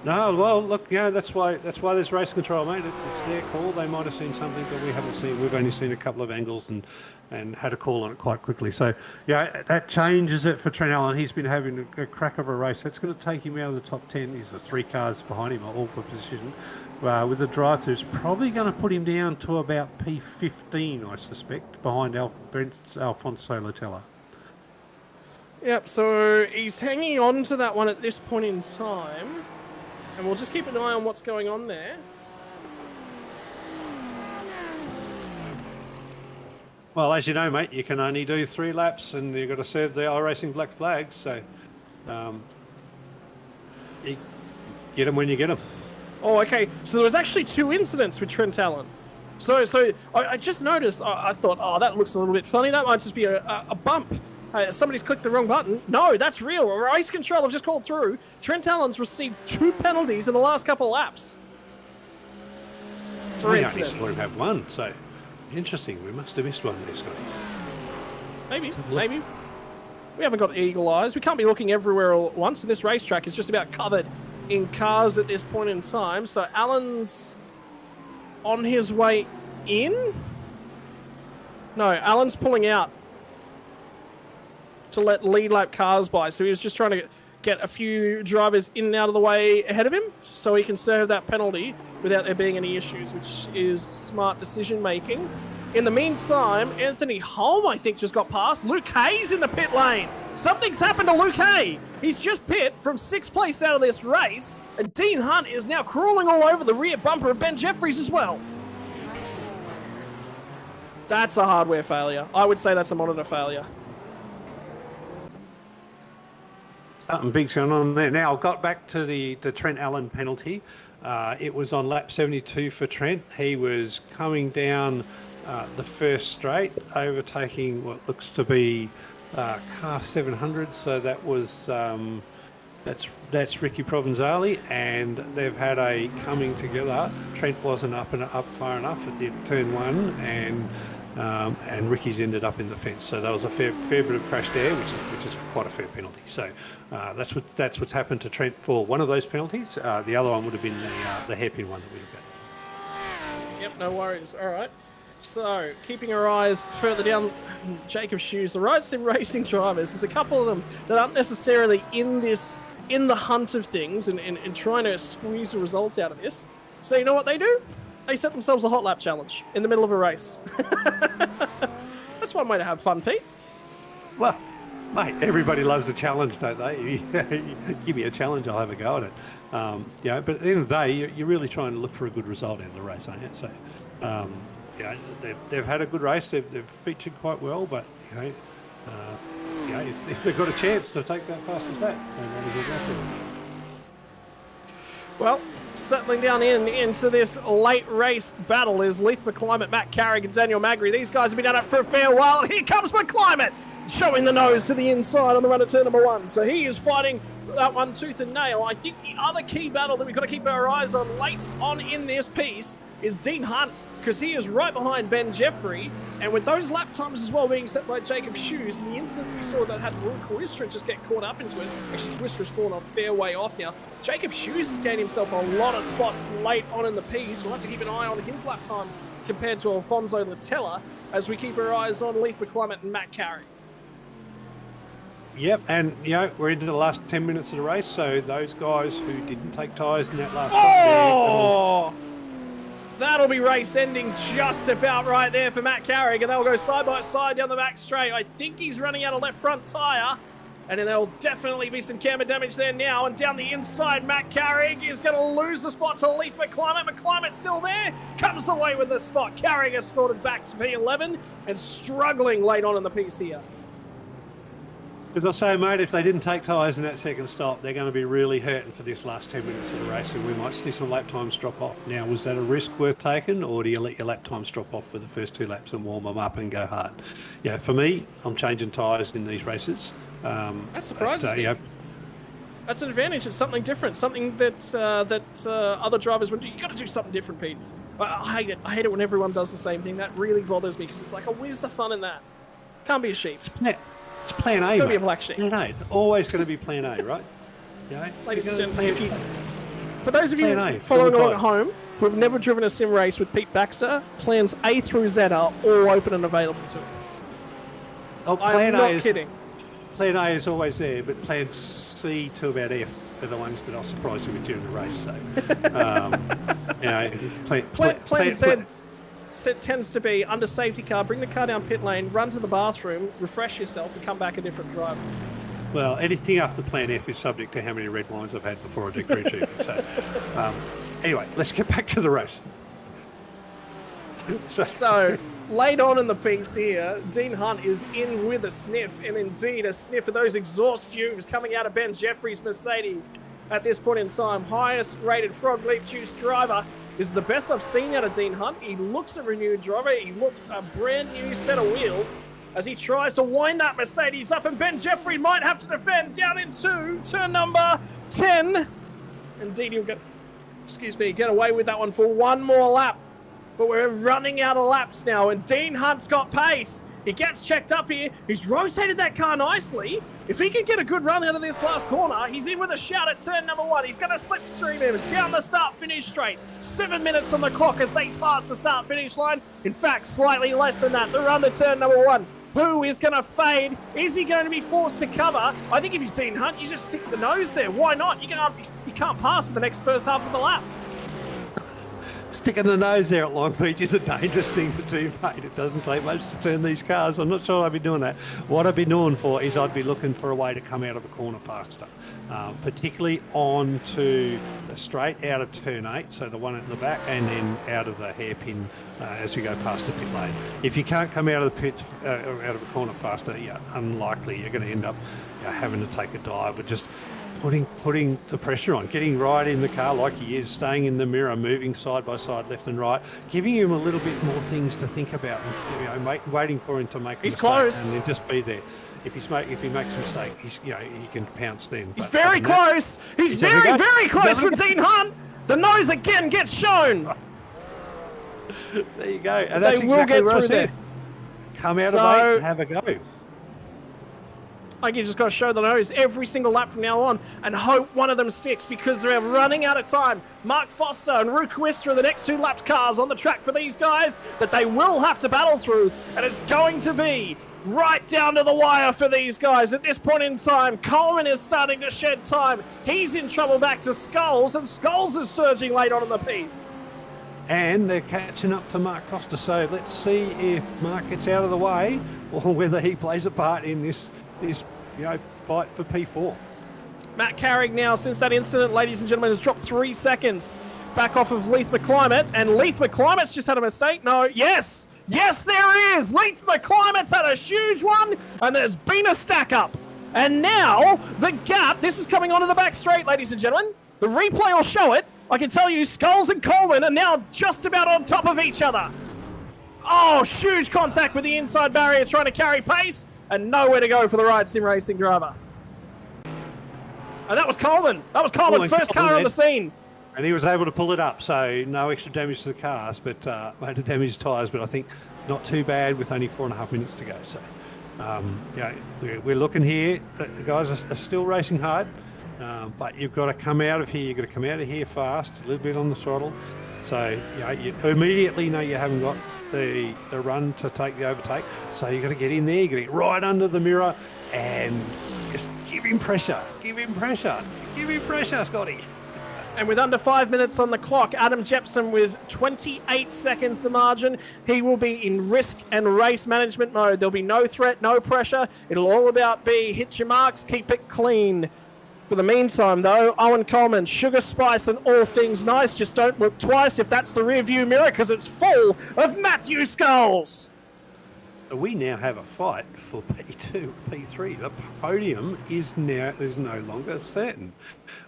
No, well, look, that's why there's race control, mate. It's their call. They might have seen something that we haven't seen. We've only seen a couple of angles and had a call on it quite quickly. So, that changes it for Trent Allen. He's been having a crack of a race. That's going to take him out of the top 10. He's 3 cars behind him, all for position. With the drive-through, it's probably going to put him down to about P15, I suspect, behind Alfonso Latella. Yep, so he's hanging on to that one at this point in time. And we'll just keep an eye on what's going on there. Well, as you know, mate, you can only do 3 laps and you've got to serve the iRacing black flags. So you get them when you get them. Oh, okay. So there was actually 2 incidents with Trent Allen. So I just noticed, I thought, oh, that looks a little bit funny. That might just be a bump. Somebody's clicked the wrong button. No, that's real. Race control have just called through. Trent Allen's received 2 penalties in the last couple of laps. We only saw him have 1, so interesting. We must have missed one there, Scotty. Maybe. We haven't got eagle eyes. We can't be looking everywhere all at once, and this racetrack is just about covered in cars at this point in time. So Allen's on his way in? No, Allen's pulling out to let lead lap cars by. So he was just trying to get a few drivers in and out of the way ahead of him so he can serve that penalty without there being any issues, which is smart decision making. In the meantime, Anthony Holm, I think, just got past. Luke Hay's in the pit lane. Something's happened to Luke Hay. He's just pit from 6th place out of this race, and Dean Hunt is now crawling all over the rear bumper of Ben Jeffries as well. That's a hardware failure. I would say that's a monitor failure. Something big's going on there. Now, I got back to the Trent Allen penalty. It was on lap 72 for Trent. He was coming down the first straight, overtaking what looks to be car 700. So that was that's Ricky Provenzali, and they've had a coming together. Trent wasn't up far enough at the turn 1, and Ricky's ended up in the fence. So there was a fair bit of crash there, which is quite a fair penalty. So that's what's happened to Trent for one of those penalties. The other one would have been the hairpin one that we'd have got. Yep, no worries. All right. So, keeping our eyes further down Jacob's shoes, the Ride Sim Racing drivers, there's a couple of them that aren't necessarily in the hunt of things and trying to squeeze a result out of this. So you know what they do? They set themselves a hot lap challenge in the middle of a race. That's one way to have fun, Pete. Well, mate, everybody loves a challenge, don't they? Give me a challenge, I'll have a go at it. But at the end of the day, you're really trying to look for a good result in the race, aren't you? So, they've had a good race. They've featured quite well, but if they've got a chance to take that fastest lap, they want to get that. Well, settling down into this late race battle is Leith McClimate, Matt Carrick, and Daniel Magri. These guys have been at it for a fair while, and here comes McClimate, showing the nose to the inside on the run at turn number 1. So he is fighting that one tooth and nail. I think the other key battle that we've got to keep our eyes on late on in this piece is Dean Hunt, because he is right behind Ben Jeffrey, and with those lap times as well being set by Jacob Shoes, in the instant we saw that had Will Quistra just get caught up into it. Actually, Quistra's fallen a fair way off now. Jacob Shoes has gained himself a lot of spots late on in the piece. We'll have to keep an eye on his lap times compared to Alfonso Latella as we keep our eyes on Leith McClimate and Matt Carrick. Yep, and we're into the last 10 minutes of the race, so those guys who didn't take tyres in that last stop there, that'll be race ending just about right there for Matt Carrick, and they'll go side by side down the back straight. I think he's running out of left front tyre, and then there'll definitely be some camber damage there now, and down the inside, Matt Carrick is going to lose the spot to Leith McClimate. McClimate's still there, comes away with the spot. Carrick has scored it back to P11, and struggling late on in the piece here. As I say, mate, if they didn't take tyres in that second stop, they're going to be really hurting for this last 10 minutes of the race, and we might see some lap times drop off. Now, was that a risk worth taking, or do you let your lap times drop off for the first 2 laps and warm them up and go hard? For me, I'm changing tyres in these races. That surprises me. That's an advantage. It's something different, something that other drivers would do. You got to do something different, Pete. I hate it. I hate it when everyone does the same thing. That really bothers me because it's like, where's the fun in that? Can't be a sheep. It's plan A, mate. Be a black sheep. No, it's always going to be plan A, right? Ladies and gentlemen, For those of you following along at home who have never driven a sim race with Pete Baxter, plans A through Z are all open and available to him. Oh, I'm not kidding. Plan A is always there, but plan C to about F are the ones that I'll surprise you with during the race. So, plan Z tends to be under safety car, bring the car down pit lane, run to the bathroom, refresh yourself, and come back a different driver. Well, anything after plan F is subject to how many red wines I've had before I do crew chiefing. So, anyway, let's get back to the race. So, late on in the piece here, Dean Hunt is in with a sniff, and indeed a sniff of those exhaust fumes coming out of Ben Jeffrey's Mercedes. At this point in time, highest rated frog leap juice driver is the best I've seen out of Dean Hunt. He looks a renewed driver. He looks a brand new set of wheels as he tries to wind that Mercedes up, and Ben Jeffrey might have to defend down into turn number 10. Indeed, he'll get away with that one for one more lap. But we're running out of laps now, and Dean Hunt's got pace. He gets checked up here. He's rotated that car nicely. If he can get a good run out of this last corner, he's in with a shout at turn number 1. He's going to slipstream him down the start-finish straight. 7 minutes on the clock as they pass the start-finish line. In fact, slightly less than that. The run to turn number 1. Who is going to fade? Is he going to be forced to cover? I think if you're Dean Hunt, you just stick the nose there. Why not? You can't pass in the next first half of the lap. Sticking the nose there at Long Beach is a dangerous thing to do, mate. It doesn't take much to turn these cars. I'm not sure I'd be doing that. What I'd be doing for is I'd be looking for a way to come out of the corner faster, particularly onto the straight out of turn 8, so the one at the back, and then out of the hairpin as you go past the pit lane. If you can't come out of the pit, out of the corner faster, you're unlikely. You're going to end up having to take a dive, but just putting the pressure on, getting right in the car like he is, staying in the mirror, moving side by side, left and right, giving him a little bit more things to think about, and, waiting for him to make a mistake. Close. And then just be there. If he makes a mistake, he can pounce then. He's very close. He's very, very close for Dean Hunt. The nose again gets shown. There you go. And that's exactly what I said. Come out of 8 and have a go. Like, you just got to show the nose every single lap from now on and hope one of them sticks, because they're running out of time. Mark Foster and Rukwist are the next 2 lapped cars on the track for these guys that they will have to battle through, and it's going to be right down to the wire for these guys. At this point in time, Coleman is starting to shed time. He's in trouble back to Skulls, and Skulls is surging late on in the piece. And they're catching up to Mark Foster, so let's see if Mark gets out of the way or whether he plays a part in this fight for P4. Matt Carrick now, since that incident, ladies and gentlemen, has dropped 3 seconds back off of Leith McClimate, and Leith McClimate's just had a mistake. No, yes, there is. Leith McClimate's had a huge one, and there's been a stack up. And now the gap, this is coming onto the back straight, ladies and gentlemen. The replay will show it. I can tell you, Skulls and Coleman are now just about on top of each other. Oh, huge contact with the inside barrier, trying to carry pace, and nowhere to go for the right sim racing driver. And that was Coleman. First car on the scene. And he was able to pull it up, so no extra damage to the cars, but had to damage tyres, but I think not too bad with only 4.5 minutes to go. So, we're looking here. The guys are still racing hard, but you've got to come out of here. You've got to come out of here fast, a little bit on the throttle. So, you immediately know you haven't got the run to take the overtake. So you've got to get in there, you got to get right under the mirror and just give him pressure, Scotty. And with under 5 minutes on the clock, Adam Jepson with 28 seconds the margin. He will be in risk and race management mode. There'll be no threat, no pressure. It'll all about be hit your marks, keep it clean. For the meantime, though, Owen Coleman, sugar, spice, and all things nice. Just don't look twice if that's the rear view mirror, because it's full of Matthew Skulls. We now have a fight for P2, P3. The podium is no longer certain.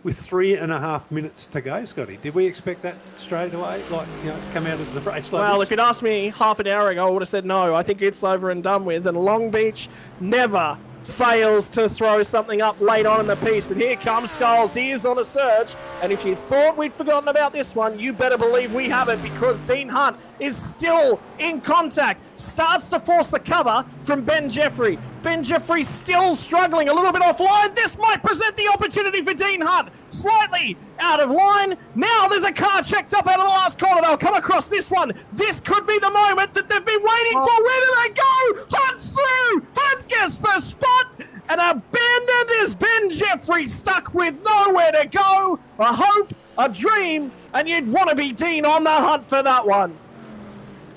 With 3.5 minutes to go, Scotty. Did we expect that straight away? To come out of the race like Well, this? if you'd asked me half an hour ago, I would have said no. I think it's over and done with. And Long Beach never fails to throw something up late on in the piece. And here comes Skulls. He is on a surge. And if you thought we'd forgotten about this one, you better believe we haven't, because Dean Hunt is still in contact. Starts to force the cover from Ben Jeffrey. Ben Jeffrey still struggling a little bit offline. This might present the opportunity. opportunity for Dean Hunt. Slightly out of line. Now there's a car checked up out of the last corner. They'll come across this one. This could be the moment that they've been waiting for. Where do they go? Hunt's through. Hunt gets the spot. And abandoned is Ben Jeffrey, stuck with nowhere to go. A hope, a dream, and you'd want to be Dean on the hunt for that one.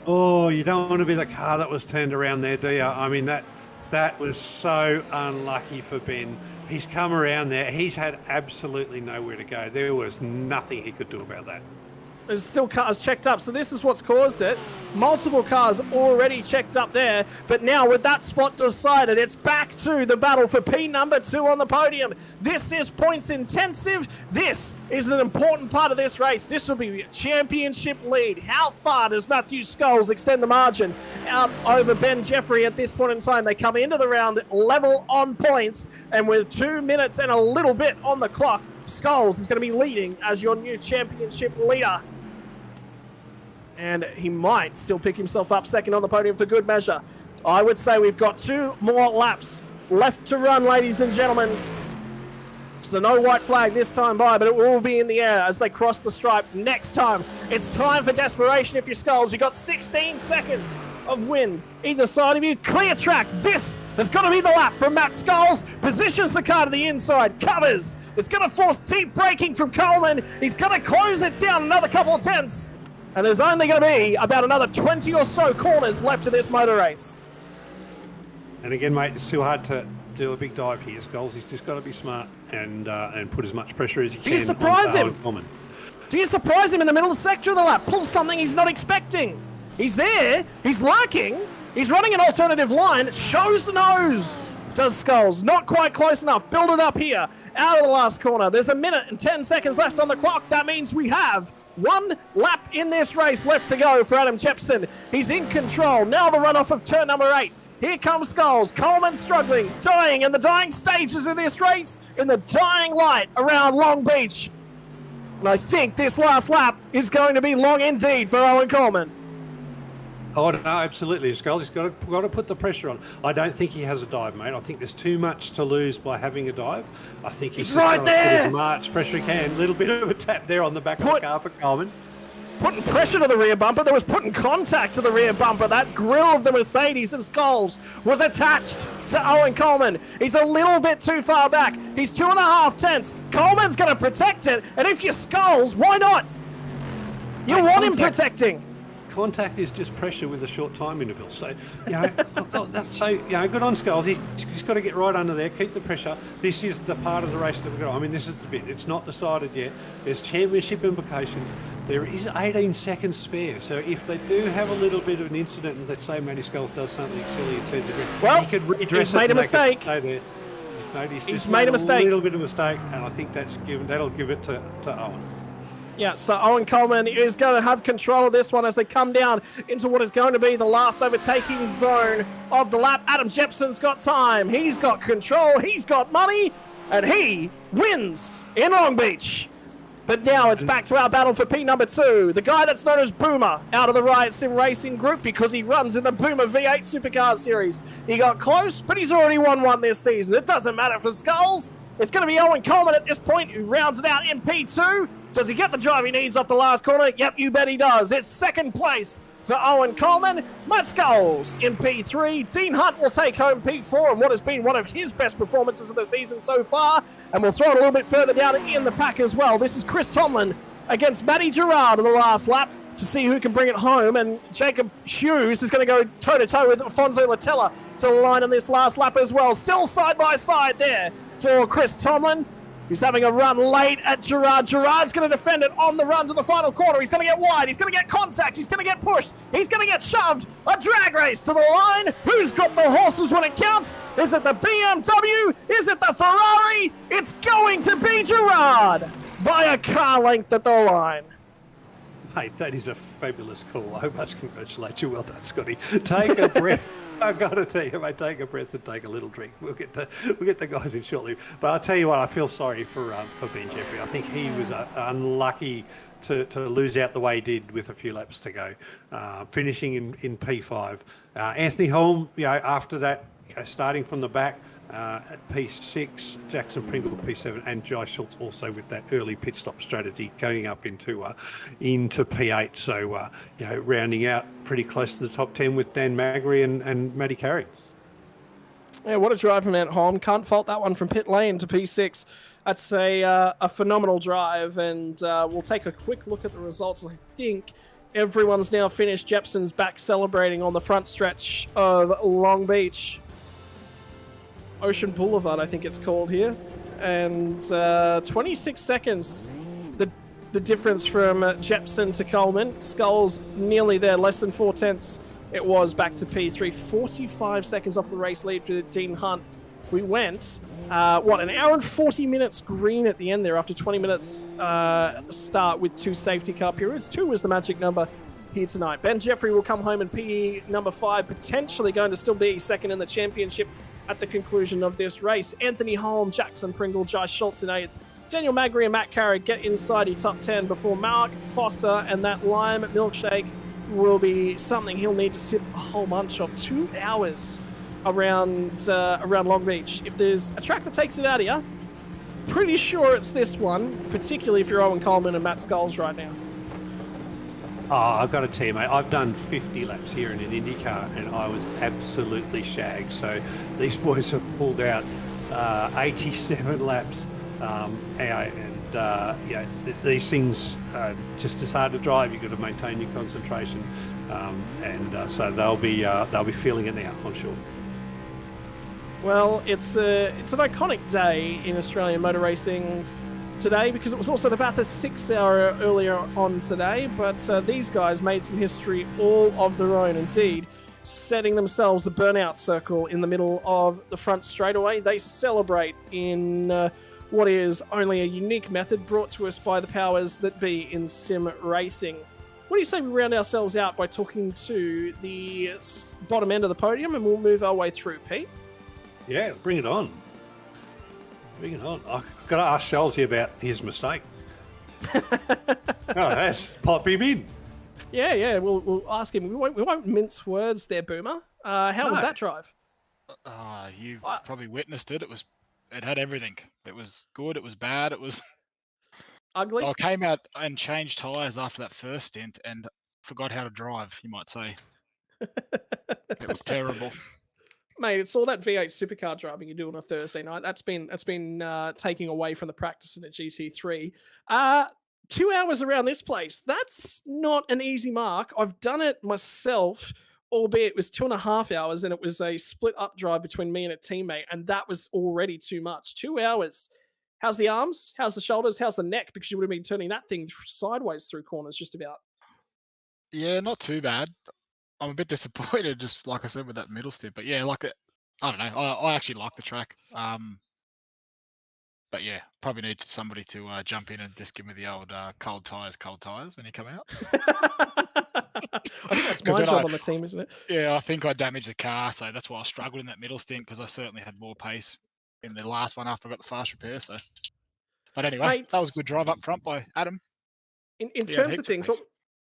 Oh, you don't want to be the car that was turned around there, do you? I mean, that was so unlucky for Ben. He's come around there. He's had absolutely nowhere to go. There was nothing he could do about that. There's still cars checked up, so this is what's caused it. Multiple cars already checked up there, but now with that spot decided, it's back to the battle for P number 2 on the podium. This is points intensive. This is an important part of this race. This will be a championship lead. How far does Matthew Scholes extend the margin out over Ben Jeffrey at this point in time? They come into the round level on points, and with 2 minutes and a little bit on the clock, Scholes is going to be leading as your new championship leader. And he might still pick himself up second on the podium for good measure. I would say we've got 2 more laps left to run, ladies and gentlemen. So no white flag this time by, but it will be in the air as they cross the stripe next time. It's time for desperation if you're Scholes. You've got 16 seconds of wind either side of you. Clear track. This has got to be the lap from Matt Scholes. Positions the car to the inside. Covers. It's going to force deep braking from Coleman. He's going to close it down another couple of tenths. And there's only going to be about another 20 or so corners left to this motor race. And again, mate, it's too hard to do a big dive here, Scholes. He's just got to be smart and put as much pressure as he can. Do you surprise him? Coleman. Do you surprise him in the middle of the sector of the lap? Pull something he's not expecting. He's there. He's lurking. He's running an alternative line. It shows the nose. Does Scholes. Not quite close enough. Build it up here. Out of the last corner. There's 1 minute and 10 seconds left on the clock. That means we have 1 lap in this race left to go for Adam Jepson. He's in control. Now the runoff of turn number 8. Here comes Scholes. Coleman struggling, dying in the dying stages of this race, in the dying light around Long Beach. And I think this last lap is going to be long indeed for Owen Coleman. Oh, no, absolutely. Scholes, he's got to put the pressure on. I don't think he has a dive, mate. I think there's too much to lose by having a dive. I think he's right just there. put as much pressure he can. A little bit of a tap there on the back of the car for Coleman. Putting pressure to the rear bumper. There was putting contact to the rear bumper. That grille of the Mercedes of Scholes was attached to Owen Coleman. He's a little bit too far back. He's 2.5 tenths. Coleman's going to protect it. And if you're Scholes, why not? You want him protecting. Contact is just pressure with a short time interval. So, that's so, good on Scholes. He's got to get right under there, keep the pressure. This is the part of the race that we've got. I mean, this is the bit. It's not decided yet. There's championship implications. There is 18 seconds spare. So if they do have a little bit of an incident and let's say Matty Scholes does something silly in terms of well, he could redress he's made a mistake. He's made a mistake. A little bit of a mistake, and I think that'll give it to Owen. Yeah, so Owen Coleman is going to have control of this one as they come down into what is going to be the last overtaking zone of the lap. Adam Jepson's got time. He's got control. He's got money. And he wins in Long Beach. But now it's back to our battle for P number 2. The guy that's known as Boomer out of the Riot Sim Racing Group because he runs in the Boomer V8 Supercar Series. He got close, but he's already won one this season. It doesn't matter for Scholes. It's going to be Owen Coleman at this point who rounds it out in P2. Does he get the drive he needs off the last corner? Yep, you bet he does. It's second place for Owen Coleman. Matt Scholes in P3. Dean Hunt will take home P4 and what has been one of his best performances of the season so far. And we'll throw it a little bit further down in the pack as well. This is Chris Tomlin against Matty Gerard in the last lap to see who can bring it home. And Jacob Hughes is going to go toe-to-toe with Alfonso Latella to the line in this last lap as well. Still side by side there for Chris Tomlin. He's having a run late at Gerard. Gerard's going to defend it on the run to the final corner. He's going to get wide. He's going to get contact. He's going to get pushed. He's going to get shoved. A drag race to the line. Who's got the horses when it counts? Is it the BMW? Is it the Ferrari? It's going to be Gerard by a car length at the line. Mate, that is a fabulous call. I must congratulate you. Well done, Scotty. Take a breath. I've got to tell you, mate, take a breath and take a little drink. We'll get the guys in shortly. But I'll tell you what, I feel sorry for Ben Jeffrey. I think he was unlucky to lose out the way he did with a few laps to go, finishing in P5. Anthony Holm, after that, starting from the back, at P6, Jackson Pringle P7, and Jai Schultz also with that early pit stop strategy going up into P8. So, rounding out pretty close to the top 10 with Dan Magri and Matty Carey. Yeah, what a drive from Ant Holm. Can't fault that one from pit lane to P6. That's a phenomenal drive, and we'll take a quick look at the results. I think everyone's now finished. Jepson's back celebrating on the front stretch of Long Beach. Ocean Boulevard, I think it's called here. And 26 seconds, the difference from Jepson to Coleman. Skulls nearly there, less than 4/10. It was back to P3, 45 seconds off the race lead for Dean Hunt. We went, an hour and 40 minutes green at the end there after 20 minutes at the start with 2 safety car periods. 2 was the magic number here tonight. Ben Jeffrey will come home in PE number 5, potentially going to still be second in the championship at the conclusion of this race. Anthony Holm, Jackson Pringle, Jai Schultz in 8th. Daniel Magri and Matt Carey get inside your top 10 before Mark Foster and that lime milkshake will be something he'll need to sip a whole bunch of. 2 hours around Long Beach. If there's a track that takes it out of you, pretty sure it's this one, particularly if you're Owen Coleman and Matt Skulls right now. Oh, I've got to tell you, mate, I've done 50 laps here in an IndyCar and I was absolutely shagged. So these boys have pulled out 87 laps these things are just as hard to drive. You've got to maintain your concentration, so they'll be feeling it now, I'm sure. Well, it's an iconic day in Australian motor racing today because it was also the Bathurst 6 hour earlier on today, but these guys made some history all of their own indeed, setting themselves a burnout circle in the middle of the front straightaway. They celebrate in what is only a unique method brought to us by the powers that be in sim racing. What do you say we round ourselves out by talking to the bottom end of the podium and we'll move our way through, Pete? Yeah, bring it on. Bring it on. I've got to ask Shelzy about his mistake. That's pop him in. Yeah, we'll ask him. We won't mince words there, Boomer. How was that drive? You've probably witnessed it. It had everything. It was good. It was bad. It was ugly. I came out and changed tyres after that first stint and forgot how to drive, you might say. It was terrible. Mate, it's all that V8 supercar driving you do on a Thursday night. That's been taking away from the practice in a GT3. 2 hours around this place. That's not an easy mark. I've done it myself, albeit it was 2.5 hours, and it was a split up drive between me and a teammate, and that was already too much. 2 hours. How's the arms? How's the shoulders? How's the neck? Because you would have been turning that thing sideways through corners just about. Yeah, not too bad. I'm a bit disappointed, just like I said, with that middle stint. But yeah, I don't know. I actually like the track. But yeah, probably need somebody to jump in and just give me the old cold tires when you come out. I think that's my job on the team, isn't it? Yeah, I think I damaged the car, so that's why I struggled in that middle stint, because I certainly had more pace in the last one after I got the fast repair. So, but anyway, Mate, that was a good drive up front by Adam. In terms of things,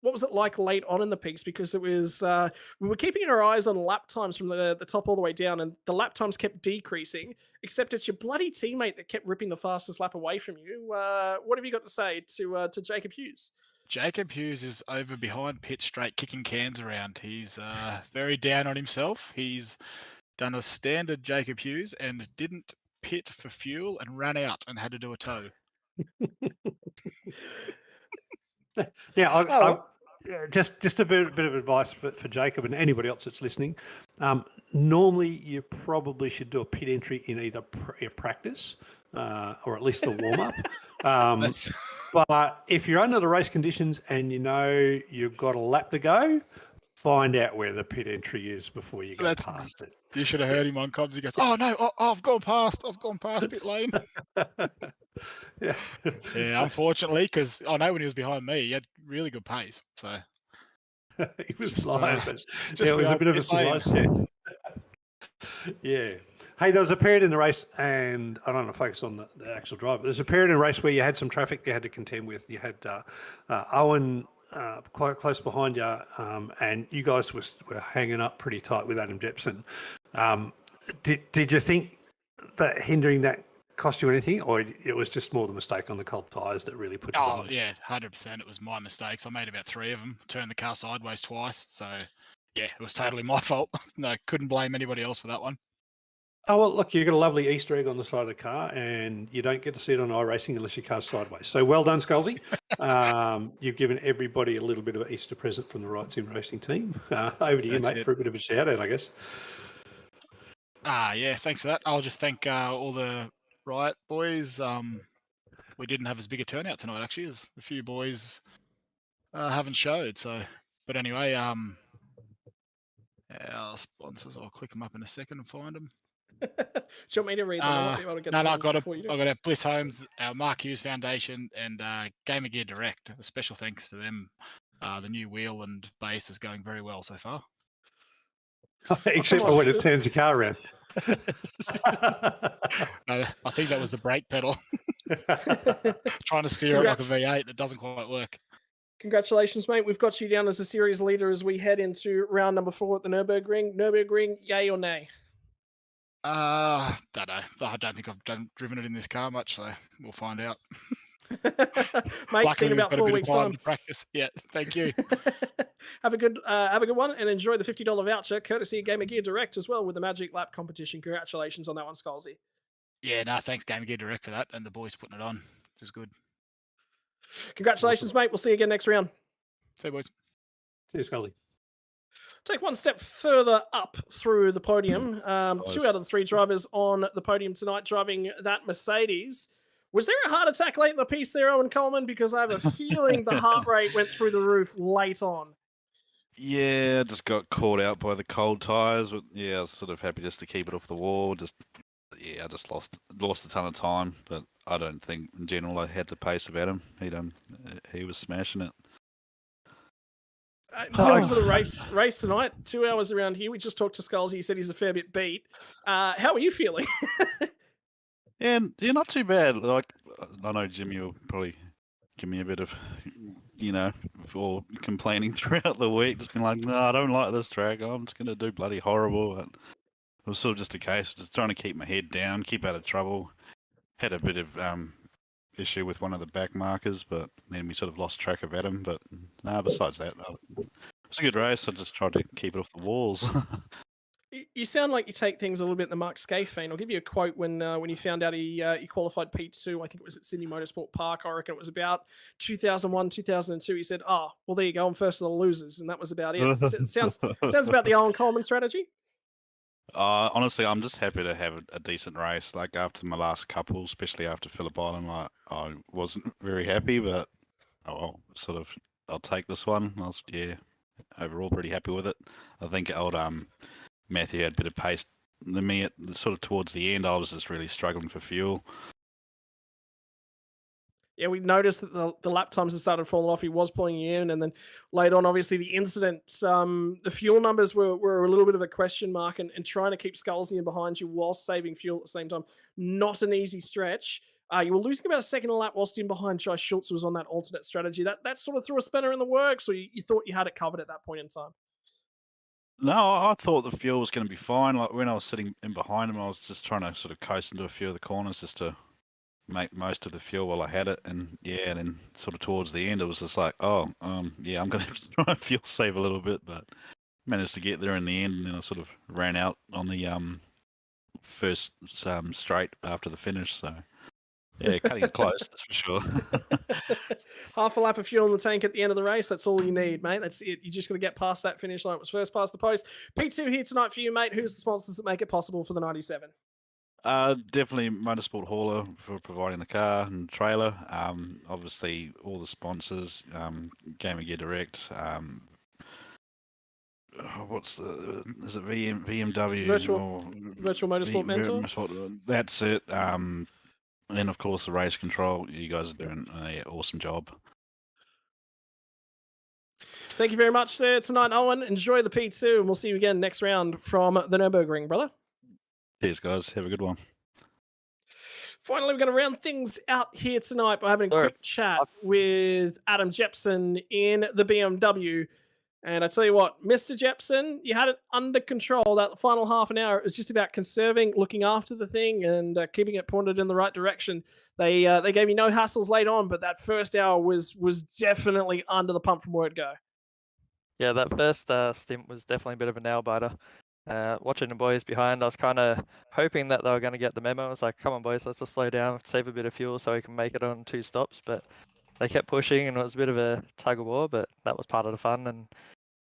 what was it like late on in the peaks? Because it was we were keeping our eyes on lap times from the top all the way down, and the lap times kept decreasing. Except it's your bloody teammate that kept ripping the fastest lap away from you. What have you got to say to Jacob Hughes? Jacob Hughes is over behind pit straight, kicking cans around. He's very down on himself. He's done a standard Jacob Hughes and didn't pit for fuel and ran out and had to do a tow. Yeah, just a bit of advice for Jacob and anybody else that's listening. Normally, you probably should do a pit entry in either practice or at least a warm-up. But if you're under the race conditions and you know you've got a lap to go, find out where the pit entry is before you go past it. You should have heard him on comms. He goes, "Oh no, I've gone past pit lane." Yeah, unfortunately, because I know when he was behind me, he had really good pace. So he was flying, but it was a bit of a surprise. Yeah. Hey, there was a period in the race, and I don't want to focus on the actual drive, but there's a period in the race where you had some traffic you had to contend with. You had Owen quite close behind you, and you guys were hanging up pretty tight with Adam Jepson. Did you think that hindering that cost you anything, or it was just more the mistake on the cold tyres that really put you Oh behind? yeah, 100%. It was my mistakes. I made about 3 of them. Turned the car sideways twice. So yeah, it was totally my fault. No, couldn't blame anybody else for that one. Oh, well, look, you've got a lovely Easter egg on the side of the car, and you don't get to see it on iRacing unless your car's sideways. So well done, Scalzi. You've given everybody a little bit of an Easter present from the Right Sim Racing team. Over to you, That's mate, it. for a bit of a shout-out, I guess. Yeah, thanks for that. I'll just thank all the Riot boys. We didn't have as big a turnout tonight, actually, as a few boys haven't showed. So, but anyway, our sponsors, I'll click them up in a second and find them. Do you want me to read them? I might be able to get No, them I got before you do. I got a Bliss Homes, our Mark Hughes Foundation, and Gamer Gear Direct. A special thanks to them. The new wheel and base is going very well so far. Except for when it turns the car around. I think that was the brake pedal. Trying to steer it like a V8 that doesn't quite work. Congratulations, mate. We've got you down as a series leader as we head into round number 4 at the Nürburgring. Nürburgring, yay or nay? Don't know. I don't think I've driven it in this car much, so we'll find out. Mate, see you in about 4 weeks' time to practice. Yeah, thank you. have a good one and enjoy the $50 voucher, courtesy of Gamer Gear Direct as well with the Magic Lap competition. Congratulations on that one, Scalzi. Yeah, no, thanks Gamer Gear Direct for that, and the boys putting it on. It was good. Congratulations, mate. We'll see you again next round. See you, boys. See you, Scully. Take one step further up through the podium. 2 out of the 3 drivers on the podium tonight driving that Mercedes. Was there a heart attack late in the piece there, Owen Coleman? Because I have a feeling the heart rate went through the roof late on. Yeah, just got caught out by the cold tyres. But yeah, I was sort of happy just to keep it off the wall. I just lost a ton of time. But I don't think in general I had the pace of Adam. He was smashing it. In terms of the race tonight, 2 hours around here. We just talked to Skulls. He said he's a fair bit beat. How are you feeling? Yeah, not too bad. Like I know Jimmy will probably give me a bit of, for complaining throughout the week. Just being like, no, I don't like this track. I'm just gonna do bloody horrible. And it was sort of just a case of just trying to keep my head down, keep out of trouble. Had a bit of issue with one of the back markers, but then we sort of lost track of Adam. But besides that, it was a good race. I just tried to keep it off the walls. You sound like you take things a little bit in the Mark Skaife vein. I'll give you a quote when you found out he qualified P2. I think it was at Sydney Motorsport Park. I reckon it was about 2001, 2002. He said, well, there you go. I'm first of the losers. And that was about it. It sounds about the Owen Coleman strategy. Honestly, I'm just happy to have a decent race. Like after my last couple, especially after Phillip Island, I wasn't very happy, but I'll take this one. I was overall pretty happy with it. I think old Matthew had a bit of pace than me towards the end. I was just really struggling for fuel. Yeah, we noticed that the lap times had started falling off. He was pulling you in, and then later on, obviously, the incident, the fuel numbers were a little bit of a question mark, and trying to keep Scalzi in behind you while saving fuel at the same time, not an easy stretch. You were losing about a second a lap whilst in behind. Jai Schultz was on that alternate strategy. That sort of threw a spanner in the works, or you thought you had it covered at that point in time? No, I thought the fuel was going to be fine. Like when I was sitting in behind him, I was just trying to sort of coast into a few of the corners just to make most of the fuel while I had it. And then sort of towards the end, it was just like, I'm going to have to try and fuel save a little bit, but managed to get there in the end. And then I sort of ran out on the first straight after the finish. So yeah, cutting it close, that's for sure. Half a lap of fuel in the tank at the end of the race. That's all you need, mate. That's it. You just got to get past that finish line. It was first past the post. P2 here tonight for you, mate. Who's the sponsors that make it possible for the 97? Definitely Motorsport Hauler for providing the car and trailer. Obviously, all the sponsors, Gamer Gear Direct. Is it VMW? Virtual Motorsport Mentor? That's it. And of course, the race control. You guys are doing an awesome job. Thank you very much there tonight, Owen. Enjoy the P2, and we'll see you again next round from the Nürburgring, brother. Cheers, guys. Have a good one. Finally, we're going to round things out here tonight by having a quick chat with Adam Jepson in the BMW. And I tell you what, Mr. Jepson, you had it under control. That final half an hour, it was just about conserving, looking after the thing, and keeping it pointed in the right direction. They gave you no hassles late on, but that first hour was definitely under the pump from word go. Yeah, that first stint was definitely a bit of a nail biter. Watching the boys behind, I was kind of hoping that they were going to get the memo. I was like, come on, boys, let's just slow down, save a bit of fuel so we can make it on 2 stops. But they kept pushing, and it was a bit of a tug of war, but that was part of the fun. And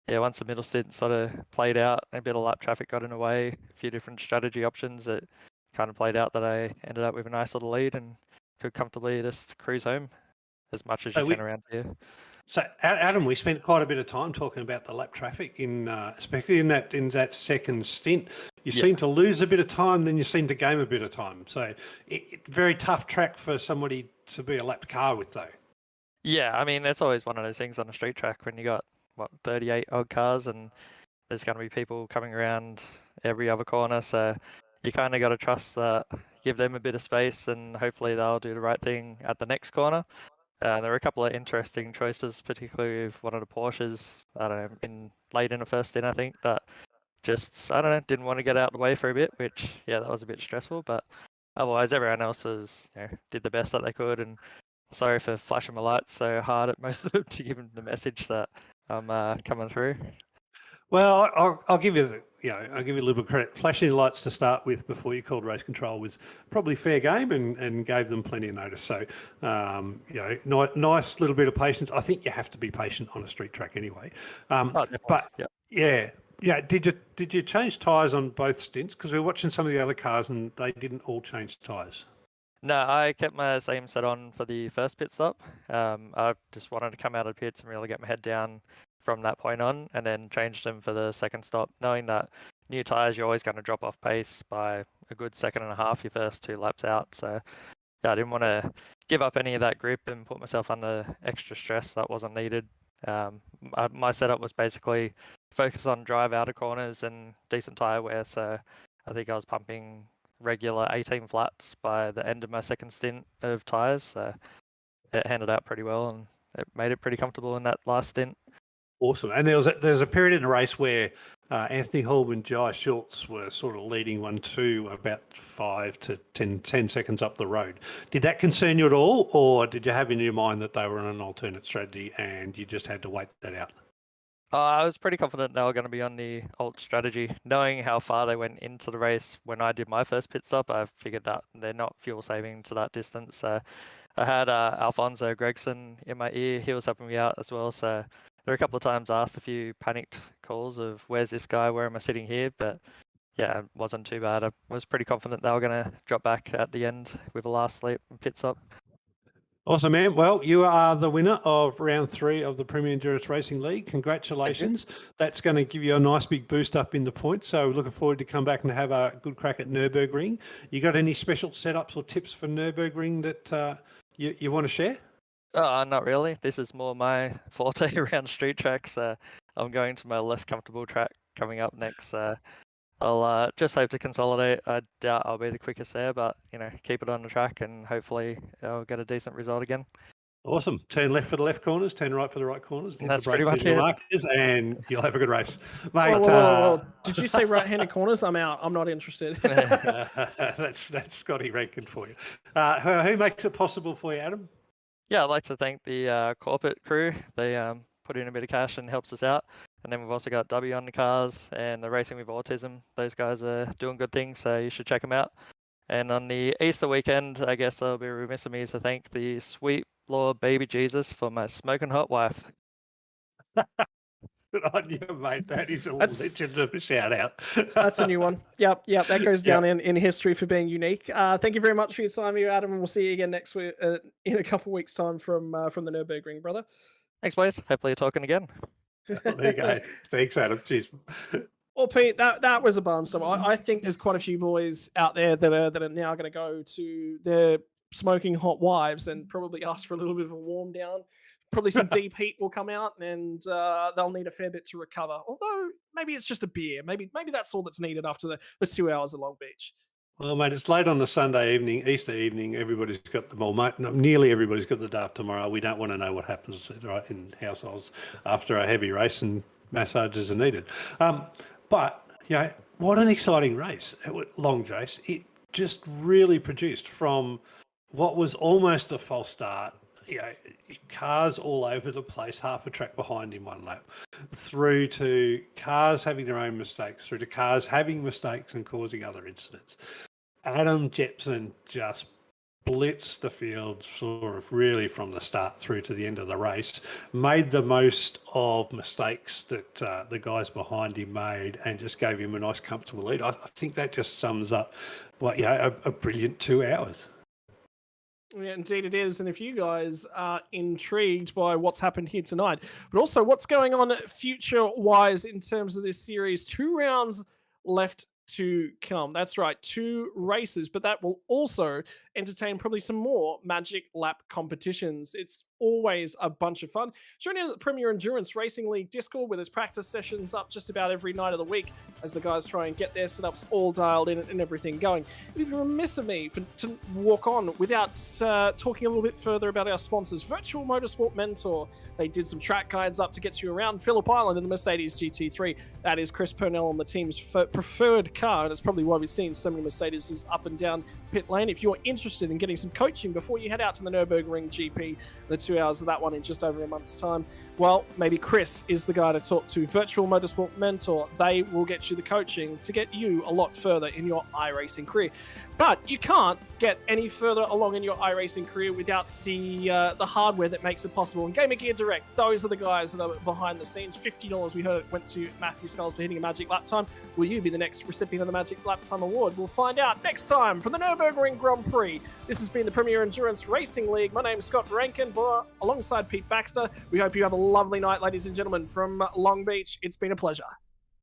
yeah, once the middle stint sort of played out, a bit of lap traffic got in the way, a few different strategy options, it kind of played out that I ended up with a nice little lead and could comfortably just cruise home as much as you can around here. So, Adam, we spent quite a bit of time talking about the lap traffic, especially in that second stint. You seem to lose a bit of time, then you seem to gain a bit of time. So, very tough track for somebody to be a lapped car with, though. Yeah, I mean, it's always one of those things on a street track when you got 38 odd cars, and there's going to be people coming around every other corner. So you kind of got to trust that, give them a bit of space, and hopefully they'll do the right thing at the next corner. There were a couple of interesting choices, particularly with one of the Porsches, I don't know, late in the first stint, I think, that just, I don't know, didn't want to get out of the way for a bit, which, yeah, that was a bit stressful. But otherwise, everyone else was, did the best that they could. And sorry for flashing my lights so hard at most of them to give them the message that I'm coming through. Well, I'll give you, I'll give you a little bit of credit. Flashing lights to start with before you called race control was probably fair game and gave them plenty of notice. So, nice little bit of patience. I think you have to be patient on a street track anyway. But yeah. Did you change tyres on both stints? Because we were watching some of the other cars and they didn't all change tyres. No, I kept my same set on for the first pit stop. I just wanted to come out of the pits and really get my head down from that point on, and then changed them for the second stop, knowing that new tyres, you're always going to drop off pace by a good second and a half your first 2 laps out. So yeah, I didn't want to give up any of that grip and put myself under extra stress that wasn't needed. My setup was basically focus on drive out of corners and decent tyre wear. So I think I was pumping regular 18 flats by the end of my second stint of tyres. So it handed out pretty well, and it made it pretty comfortable in that last stint. Awesome. And there's a period in the race where Anthony Hall and Jai Schultz were sort of leading 1-2 about 5 to 10 seconds up the road. Did that concern you at all, or did you have in your mind that they were on an alternate strategy and you just had to wait that out? I was pretty confident they were going to be on the alt strategy. Knowing how far they went into the race when I did my first pit stop, I figured that they're not fuel saving to that distance. So I had Alfonso Gregson in my ear. He was helping me out as well. So there were a couple of times I asked a few panicked calls of where's this guy, where am I sitting here? But yeah, it wasn't too bad. I was pretty confident they were going to drop back at the end with a last lap pit stop. Awesome, man. Well, you are the winner of round 3 of the Premier Endurance Racing League. Congratulations. That's going to give you a nice big boost up in the points. So looking forward to come back and have a good crack at Nürburgring. You got any special setups or tips for Nürburgring that you want to share? Not really. This is more my forte around street tracks. I'm going to my less comfortable track coming up next. I'll just hope to consolidate. I doubt I'll be the quickest there, but keep it on the track and hopefully I'll get a decent result again. Awesome. Turn left for the left corners, turn right for the right corners. That's pretty much it. Markers, and you'll have a good race. Mate, whoa. Did you say right-handed corners? I'm out. I'm not interested. That's Scotty Rankin for you. Who makes it possible for you, Adam? Yeah, I'd like to thank the corporate crew. They put in a bit of cash and helps us out. And then we've also got W on the cars and the Racing with Autism. Those guys are doing good things, so you should check them out. And on the Easter weekend, I guess I'll be remiss of me to thank the sweet Lord Baby Jesus for my smoking hot wife. Good on you, mate. That is a legend of a shout out. That's a new one. Yep. That goes down in history for being unique. Thank you very much for your time here, Adam, and we'll see you again next week in a couple of weeks' time from the Nürburgring, brother. Thanks, boys. Hopefully you're talking again. There you go. Thanks, Adam. Cheers. Well, Pete, that was a barnstorm. I think there's quite a few boys out there that are now going to go to their smoking hot wives and probably ask for a little bit of a warm down. Probably some deep heat will come out, and they'll need a fair bit to recover. Although maybe it's just a beer. Maybe that's all that's needed after the 2 hours of Long Beach. Well, mate, it's late on a Sunday evening, Easter evening. Everybody's got nearly everybody's got the day after tomorrow. We don't want to know what happens in households after a heavy race, and massages are needed. But, you know, what an exciting race, Long Jace. It just really produced from what was almost a false start, you know, cars all over the place, half a track behind in one lap, through to cars having their own mistakes, through to cars having mistakes and causing other incidents. Adam Jepson just blitzed the field sort of really from the start through to the end of the race, made the most of mistakes that the guys behind him made, and just gave him a nice comfortable lead. I think that just sums up what, you know, a brilliant 2 hours. Yeah, indeed it is. And if you guys are intrigued by what's happened here tonight, but also what's going on future-wise in terms of this series, 2 rounds left to come. That's right, 2 races, but that will also entertain probably some more Magic Lap competitions. It's always a bunch of fun. Join in at the Premier Endurance Racing League Discord, where there's practice sessions up just about every night of the week as the guys try and get their setups all dialed in and everything going. It'd be remiss of me to walk on without talking a little bit further about our sponsors. Virtual Motorsport Mentor. They did some track guides up to get you around Phillip Island in the Mercedes GT3. That is Chris Purnell on the team's preferred car, and it's probably why we've seen so many Mercedes up and down pit lane. If you're interested in getting some coaching before you head out to the Nürburgring GP, the 2 hours of that one in just over a month's time, well, maybe Chris is the guy to talk to. Virtual Motorsport Mentor. They will get you the coaching to get you a lot further in your iRacing career. But you can't get any further along in your iRacing career without the hardware that makes it possible. And Gamer Gear Direct, those are the guys that are behind the scenes. $50 we heard went to Matthew Skulls for hitting a Magic Lap Time. Will you be the next recipient of the Magic Lap Time Award? We'll find out next time from the Nürburgring Grand Prix. This has been the Premier Endurance Racing League. My name's Scott Rankin, alongside Pete Baxter. We hope you have a lovely night, ladies and gentlemen, from Long Beach. It's been a pleasure.